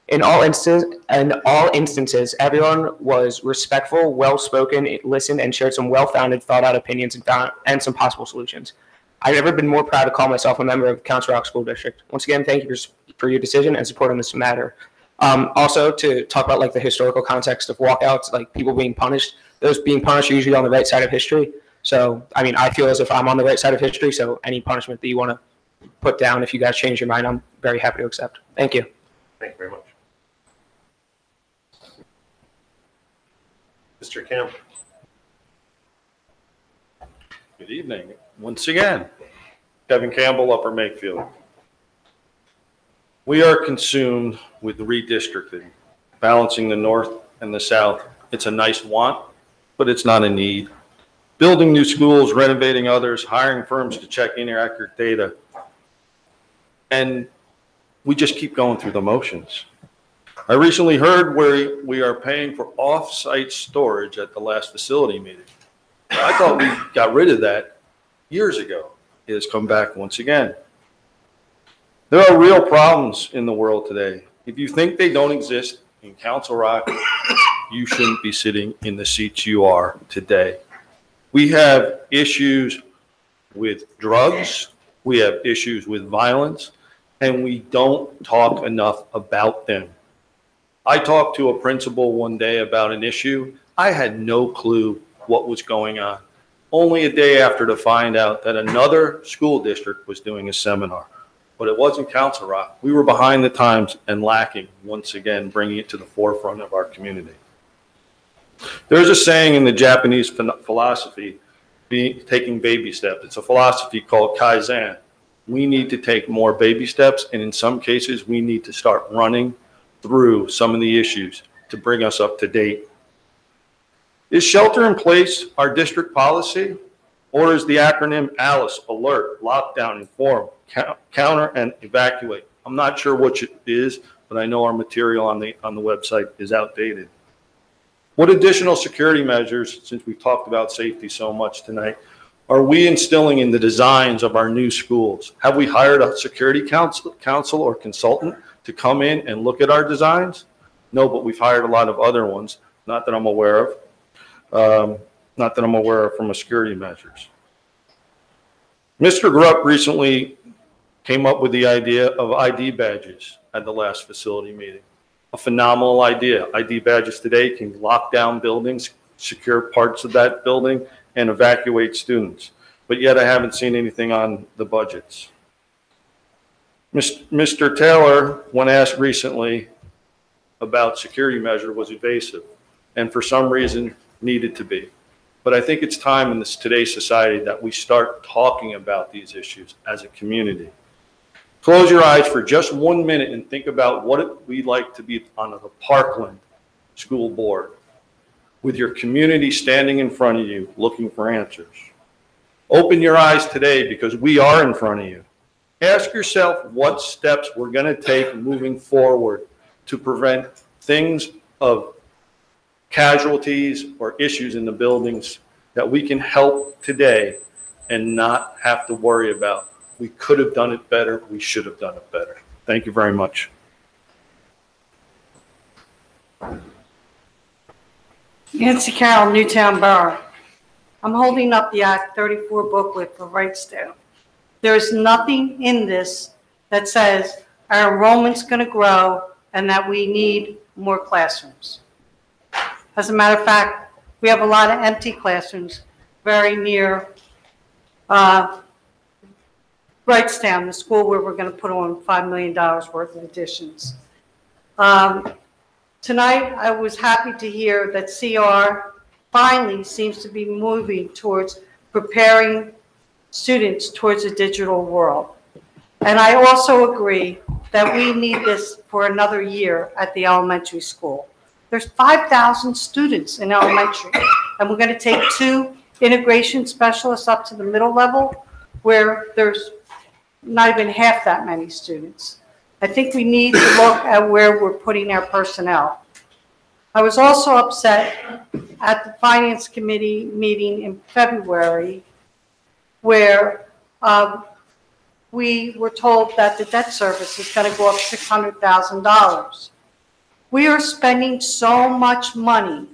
In all instances, everyone was respectful, well-spoken, listened, and shared some well-founded, thought-out opinions and some possible solutions. I've never been more proud to call myself a member of Council Rock School District. Once again, thank you for your decision and support on this matter. Also, to talk about like the historical context of walkouts, like people being punished, those being punished are usually on the right side of history. So, I mean, I feel as if I'm on the right side of history, so any punishment that you want to put down, if you guys change your mind, I'm very happy to accept. Thank you. Thank you very much. Mr. Campbell. Good evening. Once again, Kevin Campbell, Upper Makefield. We are consumed with redistricting, balancing the north and the south. It's a nice want, but it's not a need. Building new schools, renovating others, hiring firms to check inaccurate data. And we just keep going through the motions. I recently heard where we are paying for off-site storage at the last facility meeting. I thought we got rid of that years ago. It has come back once again. There are real problems in the world today. If you think they don't exist in Council Rock, you shouldn't be sitting in the seats you are today. We have issues with drugs, we have issues with violence, and we don't talk enough about them. I talked to a principal one day about an issue. I had no clue what was going on. Only a day after to find out that another school district was doing a seminar. But it wasn't Council Rock. We were behind the times and lacking, once again, bringing it to the forefront of our community. There's a saying in the Japanese philosophy, taking baby steps. It's a philosophy called Kaizen. We need to take more baby steps, and in some cases, we need to start running through some of the issues to bring us up to date. Is shelter in place our district policy, or is the acronym ALICE, alert, lockdown, inform, counter, and evacuate? I'm not sure which it is, but I know our material on the website is outdated. What additional security measures, since we've talked about safety so much tonight, are we instilling in the designs of our new schools? Have we hired a security council or consultant to come in and look at our designs? No, but we've hired a lot of other ones, not that I'm aware of. From a security measures. Mr. Grupp recently came up with the idea of ID badges at the last facility meeting. A phenomenal idea. ID badges today can lock down buildings, secure parts of that building, and evacuate students. But yet I haven't seen anything on the budgets. Mr. Taylor, when asked recently about security measure, was evasive, and for some reason needed to be. But I think it's time in today's society that we start talking about these issues as a community. Close your eyes for just 1 minute and think about what it would be like to be on the Parkland School Board with your community standing in front of you looking for answers. Open your eyes today because we are in front of you. Ask yourself what steps we're going to take moving forward to prevent things of casualties or issues in the buildings that we can help today and not have to worry about. We could have done it better. We should have done it better. Thank you very much. Nancy Carroll, Newtown Borough. I'm holding up the Act 34 booklet for Wrightstown. There's nothing in this that says our enrollment's going to grow and that we need more classrooms. As a matter of fact, we have a lot of empty classrooms very near Wrightstown, the school where we're going to put on $5 million worth of additions. Tonight, I was happy to hear that CR finally seems to be moving towards preparing students towards a digital world. And I also agree that we need this for another year at the elementary school. There's 5,000 students in elementary, and we're going to take 2 integration specialists up to the middle level where there's not even half that many students. I think we need to look at where we're putting our personnel. I was also upset at the Finance Committee meeting in February where we were told that the debt service is going to go up $600,000. We are spending so much money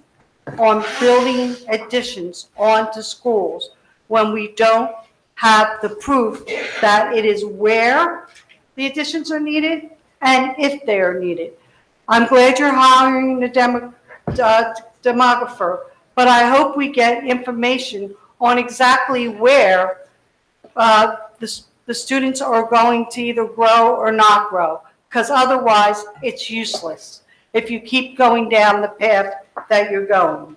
on building additions onto schools when we don't have the proof that it is where the additions are needed and if they are needed. I'm glad you're hiring the demographer, but I hope we get information on exactly where the students are going to either grow or not grow, because otherwise it's useless if you keep going down the path that you're going.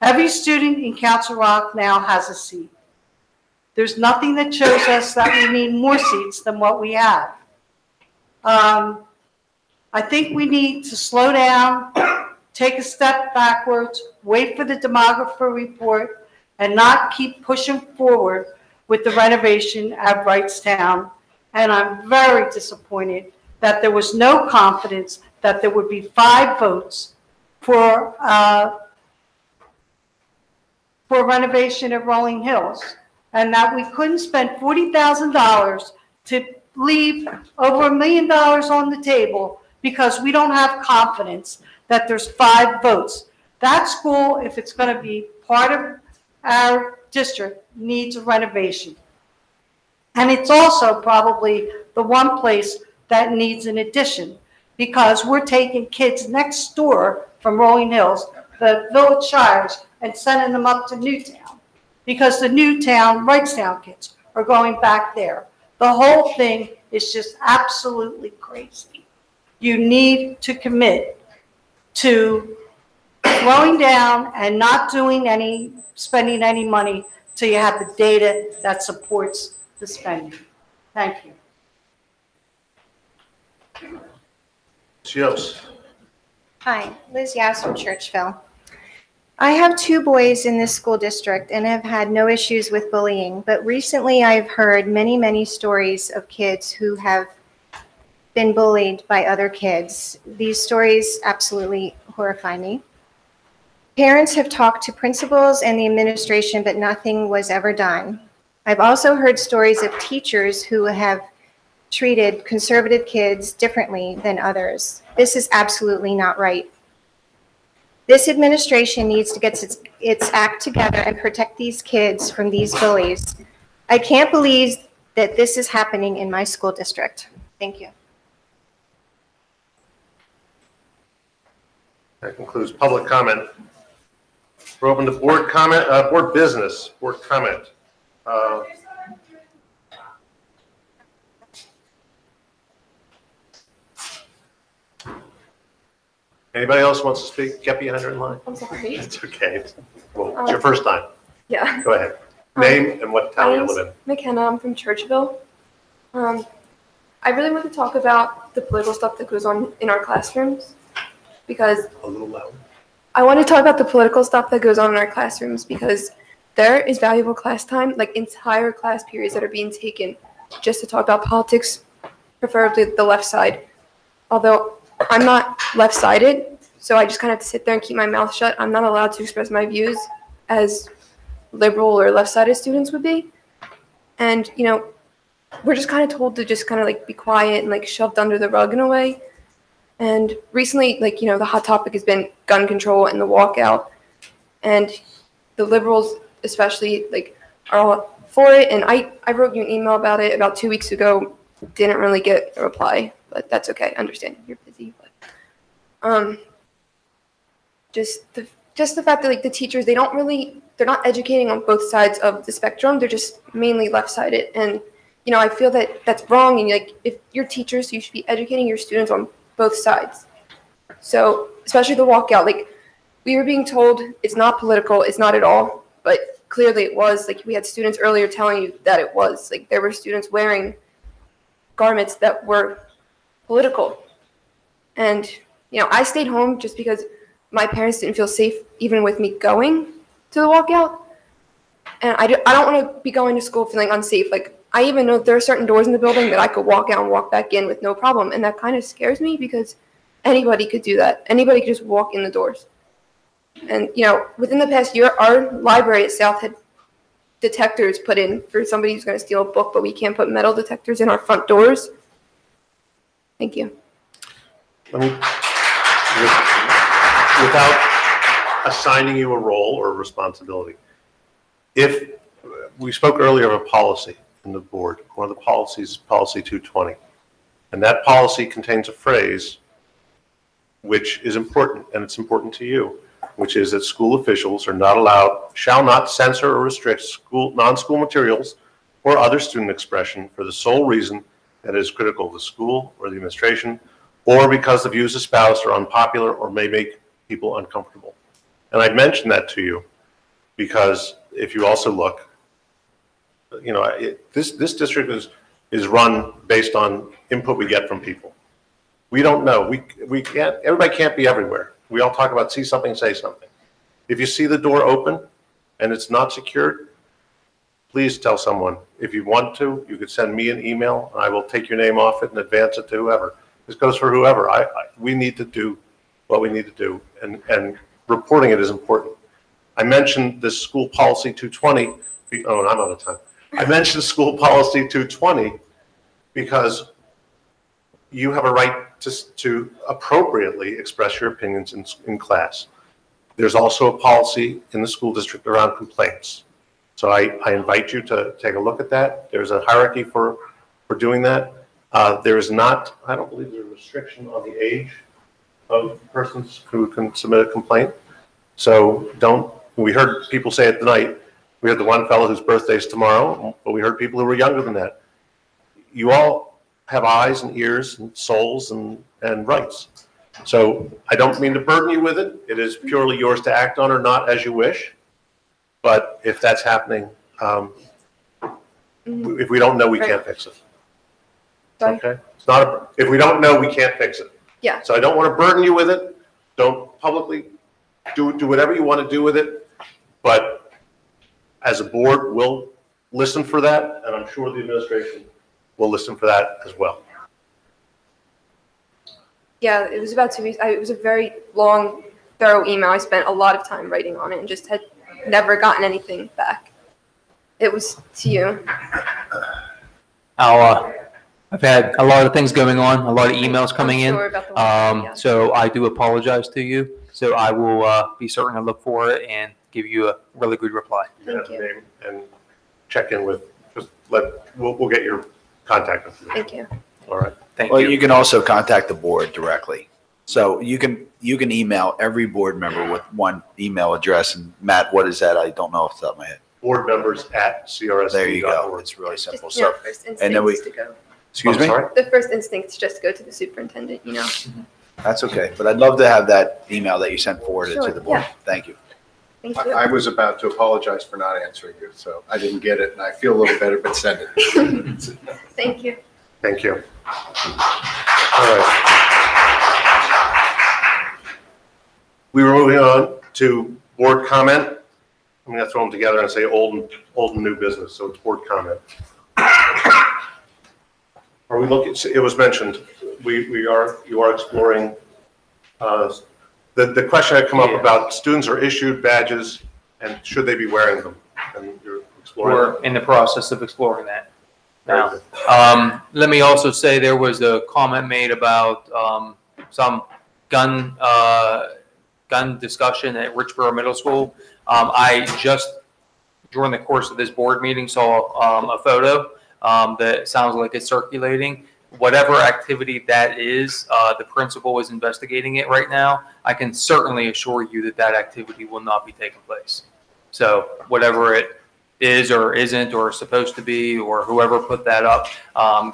Every student in Council Rock now has a seat. There's nothing that shows us that we need more seats than what we have. I think we need to slow down, take a step backwards, wait for the demographer report, and not keep pushing forward with the renovation at Wrightstown. And I'm very disappointed that there was no confidence that there would be 5 votes for renovation at Rolling Hills, and that we couldn't spend $40,000 to leave over $1 million on the table because we don't have confidence that there's 5 votes. That school, if it's going to be part of our district, needs a renovation. And it's also probably the one place that needs an addition. because we're taking kids next door from Rolling Hills, the Village Shires, and sending them up to Newtown, because the Newtown, Wrightstown kids are going back there. The whole thing is just absolutely crazy. You need to commit to slowing down and not spending any money till you have the data that supports the spending. Thank you. Yes. Hi, Liz Yass from Churchville. I have 2 boys in this school district and have had no issues with bullying, but recently I've heard many, many stories of kids who have been bullied by other kids. These stories absolutely horrify me. Parents have talked to principals and the administration, but nothing was ever done. I've also heard stories of teachers who have treated conservative kids differently than others. This is absolutely not right. This administration needs to get its act together and protect these kids from these bullies. I can't believe that this is happening in my school district. Thank you. That concludes public comment. We're open to board comment, board business, board comment. Anybody else wants to speak? Get behind her in line. I'm sorry. It's okay. Well, it's your first time. Yeah. Go ahead. Name and what town you live in. McKenna. I'm from Churchville. I really want to talk about the political stuff that goes on in our classrooms because a little louder. I want to talk about the political stuff that goes on in our classrooms because there is valuable class time, like entire class periods that are being taken just to talk about politics, preferably the left side. Although I'm not left-sided, so I just kind of have to sit there and keep my mouth shut. I'm not allowed to express my views as liberal or left-sided students would be. And, you know, we're just kind of told to just kind of like be quiet and like shoved under the rug in a way. And recently, like, you know, the hot topic has been gun control and the walkout. And the liberals especially like are all for it. And I wrote you an email about it about 2 weeks ago. Didn't really get a reply, but that's okay. I understand you're busy. But just the fact that like the teachers, they're not educating on both sides of the spectrum. They're just mainly left-sided. And you know, I feel that that's wrong. And like, if you're teachers, you should be educating your students on both sides. So especially the walkout, like we were being told it's not political, it's not at all, but clearly it was. Like we had students earlier telling you that it was. Like there were students wearing garments that were political. And, you know, I stayed home just because my parents didn't feel safe even with me going to the walkout. And I don't want to be going to school feeling unsafe. Like, I even know there are certain doors in the building that I could walk out and walk back in with no problem. And that kind of scares me because anybody could do that. Anybody could just walk in the doors. And, you know, within the past year, our library at South had detectors put in for somebody who's going to steal a book, but we can't put metal detectors in our front doors. Thank you. Without assigning you a role or a responsibility, if we spoke earlier of a policy in the board, one of the policies is policy 220, and that policy contains a phrase which is important, and it's important to you, which is that school officials are not allowed, shall not censor or restrict non-school materials or other student expression for the sole reason that it is critical of the school or the administration, or because the views espoused are unpopular or may make people uncomfortable. And I mentioned that to you because if you also look, you know, this district is run based on input we get from people. We don't know. We can't. Everybody can't be everywhere. We all talk about see something, say something. If you see the door open and it's not secured, please tell someone. If you want to, you could send me an email and I will take your name off it and advance it to whoever. This goes for whoever. We need to do what we need to do, and reporting it is important. I mentioned this school policy 220. Oh, and I'm out of time. I mentioned school policy 220 because you have a right to appropriately express your opinions in class. There's also a policy in the school district around complaints. So I invite you to take a look at that. There's a hierarchy for doing that. There is not, I don't believe there's a restriction on the age of persons who can submit a complaint. So we heard people say it tonight. We had the one fellow whose birthday is tomorrow, but we heard people who were younger than that. You all have eyes and ears and souls and rights. So I don't mean to burden you with it. It is purely yours to act on or not as you wish. But if that's happening, if we don't know, we can't fix it. Sorry? Okay? It's not, if we don't know, we can't fix it. Yeah. So I don't want to burden you with it. Don't publicly do whatever you want to do with it. But as a board, we'll listen for that, and I'm sure the administration will listen for that as well. Yeah, it was about 2 weeks. It was a very long, thorough email. I spent a lot of time writing on it and just had never gotten anything back. It was to you. I've had a lot of things going on, a lot of emails coming in. Sure about the one, yeah. So I do apologize to you. So I will be certain to look for it and give you a really good reply. Thank you. And check in with, we'll get your contact information. Thank you. All right. Thank Well, you. you can also contact the board directly. So you can email every board member with one email address. And Matt, what is that? I don't know off the top of my head. Board members at CRSD. There you go. It's really simple. Just, you know, So, first and then we, instinct is to go. excuse me? Sorry? The first instinct is just to go to the superintendent, you know. That's okay. But I'd love to have that email that you sent forwarded to Sure, the board. yeah. Thank you. Thank you. I was about to apologize for not answering you, so I didn't get it, and I feel a little better, but send it. Thank you. Thank you. All right. We were moving on to board comment. I'm going to throw them together and say old and new business, so it's board comment. Are we looking, it was mentioned, you are exploring, the question had come up about students are issued badges and should they be wearing them? And you're exploring We're that. in the process of exploring that. Very Now, good. let me also say there was a comment made about some gun discussion at Richboro Middle School. I just, during the course of this board meeting, saw a photo that sounds like it's circulating. Whatever activity that is, the principal is investigating it right now. I can certainly assure you that that activity will not be taking place. So whatever it is or isn't or supposed to be, or whoever put that up,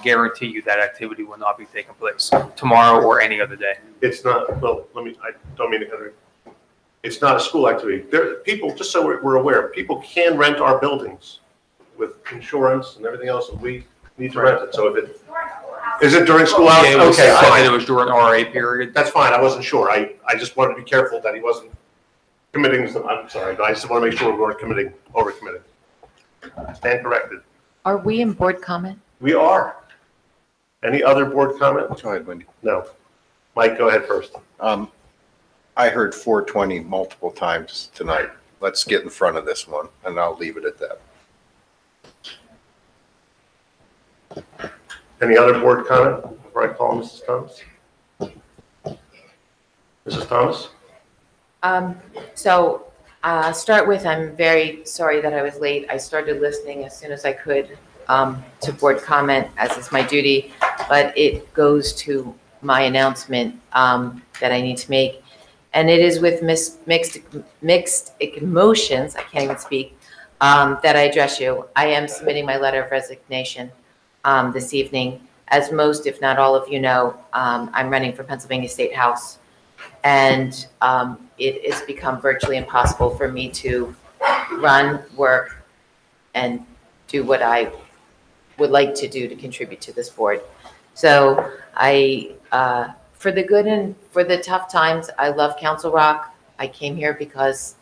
guarantee you that activity will not be taking place tomorrow or any other day. It's not, well, I don't mean to cut it. It's not a school activity. People, just so we're aware, people can rent our buildings with insurance and everything else, and we need to rent it. So is it during school hours? Yeah, it was Okay, said fine. that it was during RA period. That's fine. I wasn't sure. I just wanted to be careful that he wasn't committing some, I'm sorry, but I just want to make sure we weren't overcommitting. Stand corrected. Are we in board comment? We are. Any other board comment? Go ahead, Wendy. No. Mike, go ahead first. I heard 420 multiple times tonight. Let's get in front of this one, and I'll leave it at that. Any other board comment before I call Mrs. Thomas? Mrs. Thomas? Start with, I'm very sorry that I was late. I started listening as soon as I could to board comment, as is my duty, but it goes to my announcement that I need to make. And it is with mixed emotions, I can't even speak, that I address you. I am submitting my letter of resignation this evening. As most, if not all of you know, I'm running for Pennsylvania State House. And it has become virtually impossible for me to run, work, and do what I would like to do to contribute to this board. So for the good and for the tough times, I love Council Rock. I came here because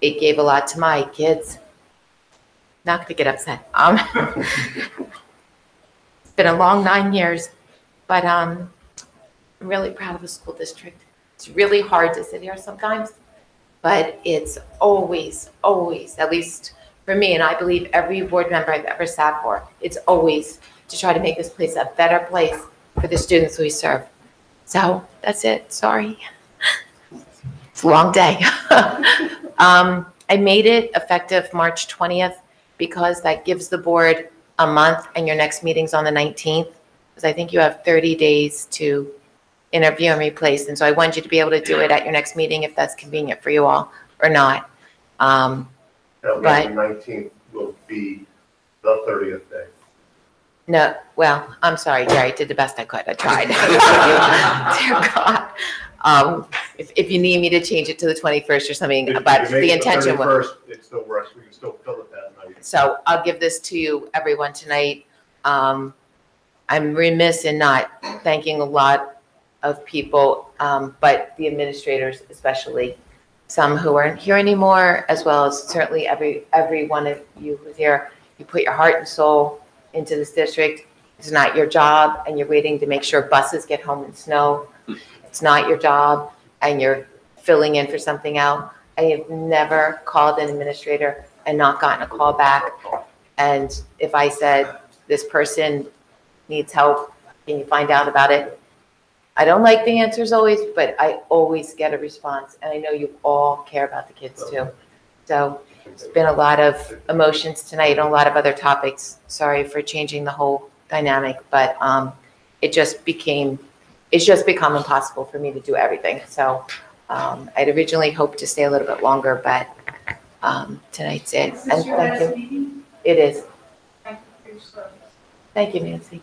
it gave a lot to my kids. Not going to get upset. It's been a long 9 years, but I'm really proud of the school district. It's really hard to sit here sometimes, but it's always, at least for me, and I believe every board member I've ever sat for, it's always to try to make this place a better place for the students we serve. So that's it. Sorry. It's a long day. I made it effective March 20th because that gives the board a month, and your next meeting's on the 19th. because I think you have 30 days to interview and replace. And so I want you to be able to do it at your next meeting if that's convenient for you all or not. That But- the 19th will be the 30th day. No, well, I'm sorry, Jerry, did the best I could. I tried. Dear God. If you need me to change it to the 21st or something, If but you make the it intention was. 31st, it still works. We can still fill it that night. So I'll give this to you, everyone, tonight. I'm remiss in not thanking a lot of people, but the administrators especially, some who aren't here anymore, as well as certainly every one of you who's here. You put your heart and soul into this district. It's not your job, and you're waiting to make sure buses get home in snow. It's not your job, and you're filling in for something else. And you've never called an administrator and not gotten a call back. And if I said, this person needs help, can you find out about it? I don't like the answers always, but I always get a response. And I know you all care about the kids too. So it's been a lot of emotions tonight on a lot of other topics. Sorry for changing the whole dynamic, but it's just become impossible for me to do everything. So I'd originally hoped to stay a little bit longer, but tonight's it. And thank you. It is. Thank you, Nancy.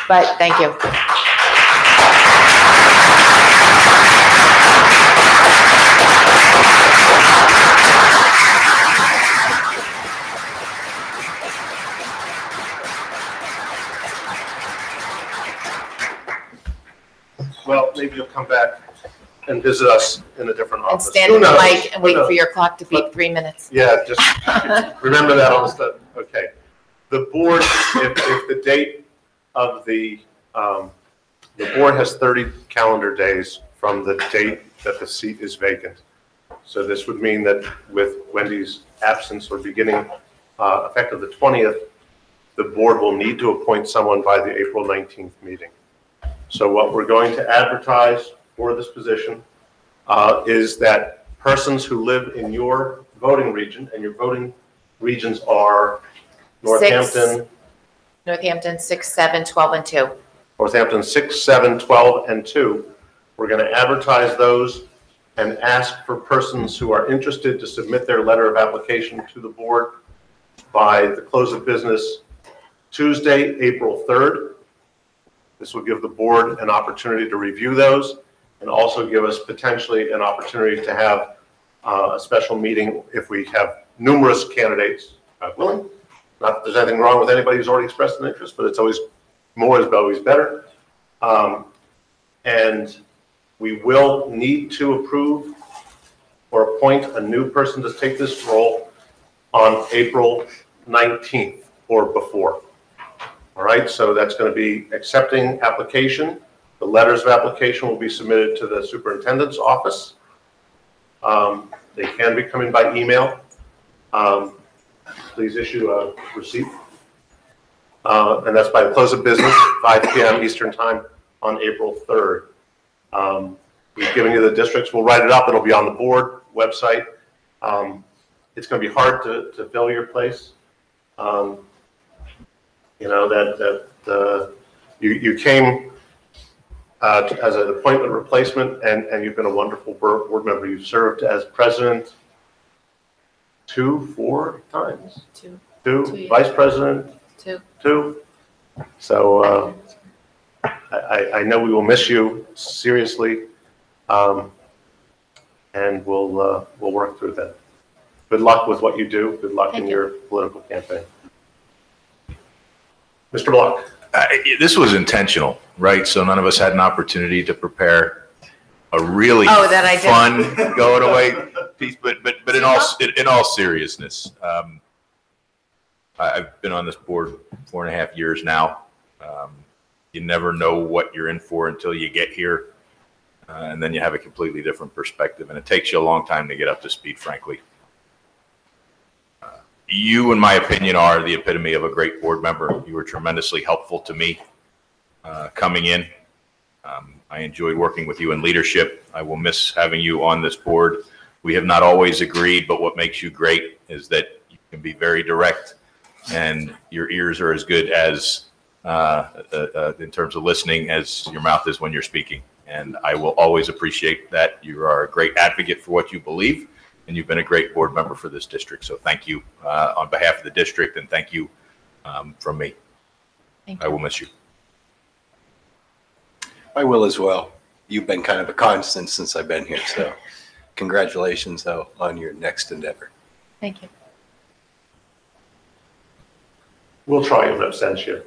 But thank you. Well, maybe you'll come back and visit us in a different And office. stand Who in the knows? mic and Who wait knows? for your clock to beep 3 minutes. Yeah, just remember that on the stuff. Okay. The board, if the date of the board has 30 calendar days from the date that the seat is vacant. So this would mean that with Wendy's absence or beginning effective the 20th, the board will need to appoint someone by the April 19th meeting. So what we're going to advertise for this position is that persons who live in your voting region, and your voting regions are Northampton, 6, 7, 12, and 2. Northampton 6, 7, 12, and 2. We're going to advertise those and ask for persons who are interested to submit their letter of application to the board by the close of business Tuesday, April 3rd. This will give the board an opportunity to review those and also give us potentially an opportunity to have a special meeting if we have numerous candidates willing. Not that there's anything wrong with anybody who's already expressed an interest, but it's always more is always better. And we will need to approve or appoint a new person to take this role on April 19th or before. All right, so that's going to be accepting application. The letters of application will be submitted to the superintendent's office. They can be coming by email. Please issue a receipt. And that's by the close of business, 5 p.m. Eastern Time on April 3rd. We've given you the districts. We'll write it up. It'll be on the board website. It's going to be hard to fill your place. You know, you came as an appointment replacement, and you've been a wonderful board member. You've served as president 4 times. Two, vice president. Two. So I know we will miss you seriously, and we'll work through that. Good luck with what you do. Good luck in your political campaign. Mr. Block. This was intentional, right? So none of us had an opportunity to prepare a really fun going away piece. But in all seriousness, I've been on this board 4.5 years now. You never know what you're in for until you get here, and then you have a completely different perspective, and it takes you a long time to get up to speed, frankly. You, in my opinion, are the epitome of a great board member. You were tremendously helpful to me coming in. I enjoyed working with you in leadership. I will miss having you on this board. We have not always agreed, but what makes you great is that you can be very direct, and your ears are as good as in terms of listening as your mouth is when you're speaking. And I will always appreciate that. You are a great advocate for what you believe, and you've been a great board member for this district. So thank you on behalf of the district, and thank you from me. I will miss you. I will as well. You've been kind of a constant since I've been here, so congratulations, though, on your next endeavor. Thank you. We'll try an abstention.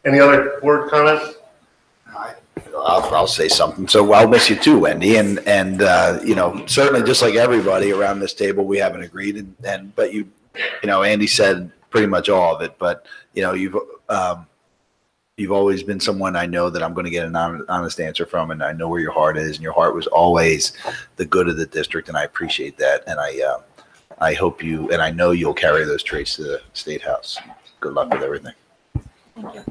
Any other board comments? I'll say something. So I'll miss you too, Wendy. And you know, certainly just like everybody around this table, we haven't agreed. But you know, Andy said pretty much all of it. But you know, you've always been someone I know that I'm going to get an honest answer from, and I know where your heart is, and your heart was always the good of the district, and I appreciate that. And I hope you, and I know you'll carry those traits to the State House. Good luck with everything. Thank you.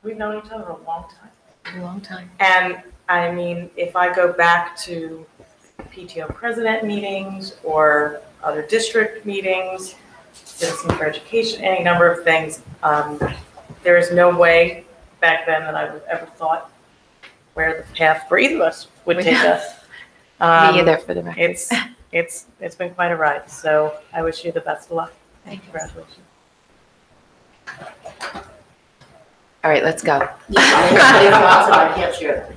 We've known each other a long time. A long time. And I mean, if I go back to PTO president meetings or other district meetings, Citizens for Education, any number of things, there is no way back then that I would ever thought where the path for either of us would take us. Me either, for the record. It's been quite a ride. So I wish you the best of luck. Thank you. Congratulations. All right, let's go. I can't share.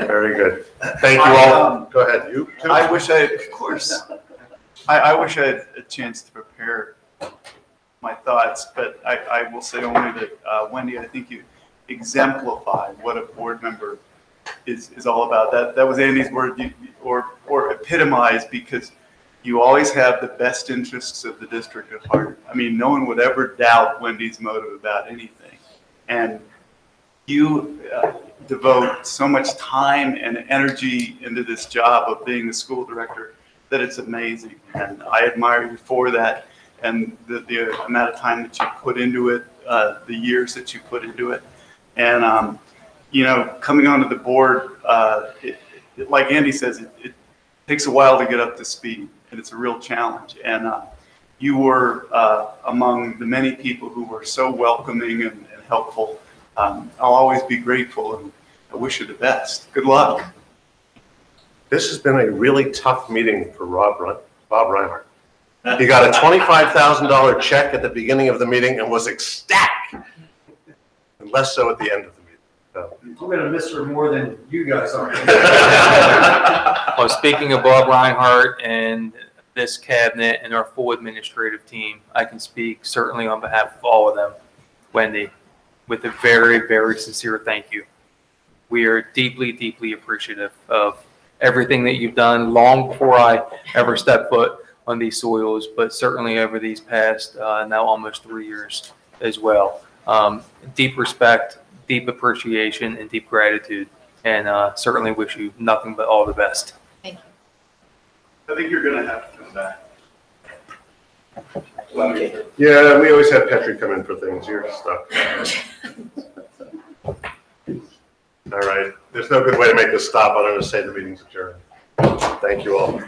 Very good. Thank you all. Go ahead. You too? I wish I, of course, I wish I had a chance to prepare my thoughts, but I will say only that, Wendy, I think you exemplify what a board member is all about. That was Andy's word, or epitomize, because you always have the best interests of the district at heart. I mean, no one would ever doubt Wendy's motive about anything. And you devote so much time and energy into this job of being the school director that it's amazing. And I admire you for that, and the amount of time that you put into it, the years that you put into it. And, you know, coming onto the board, like Andy says, it takes a while to get up to speed, and it's a real challenge. And you were among the many people who were so welcoming and helpful. I'll always be grateful, and I wish you the best. Good luck. This has been a really tough meeting for Bob Reinhardt. He got a $25,000 check at the beginning of the meeting and was ecstatic, and less so at the end of the meeting. So. I'm going to miss her more than you guys are. Well, speaking of Bob Reinhardt and this cabinet and our full administrative team, I can speak certainly on behalf of all of them, Wendy, with a very, very sincere thank you. We are deeply, deeply appreciative of everything that you've done long before I ever stepped foot on these soils, but certainly over these past now almost 3 years as well. Deep respect, deep appreciation, and deep gratitude, and certainly wish you nothing but all the best. Thank you. I think you're going to have to come back. Yeah, we always have Petri come in for things. You're stuck. All right. There's no good way to make this stop other than to say the meeting's adjourned. Thank you all.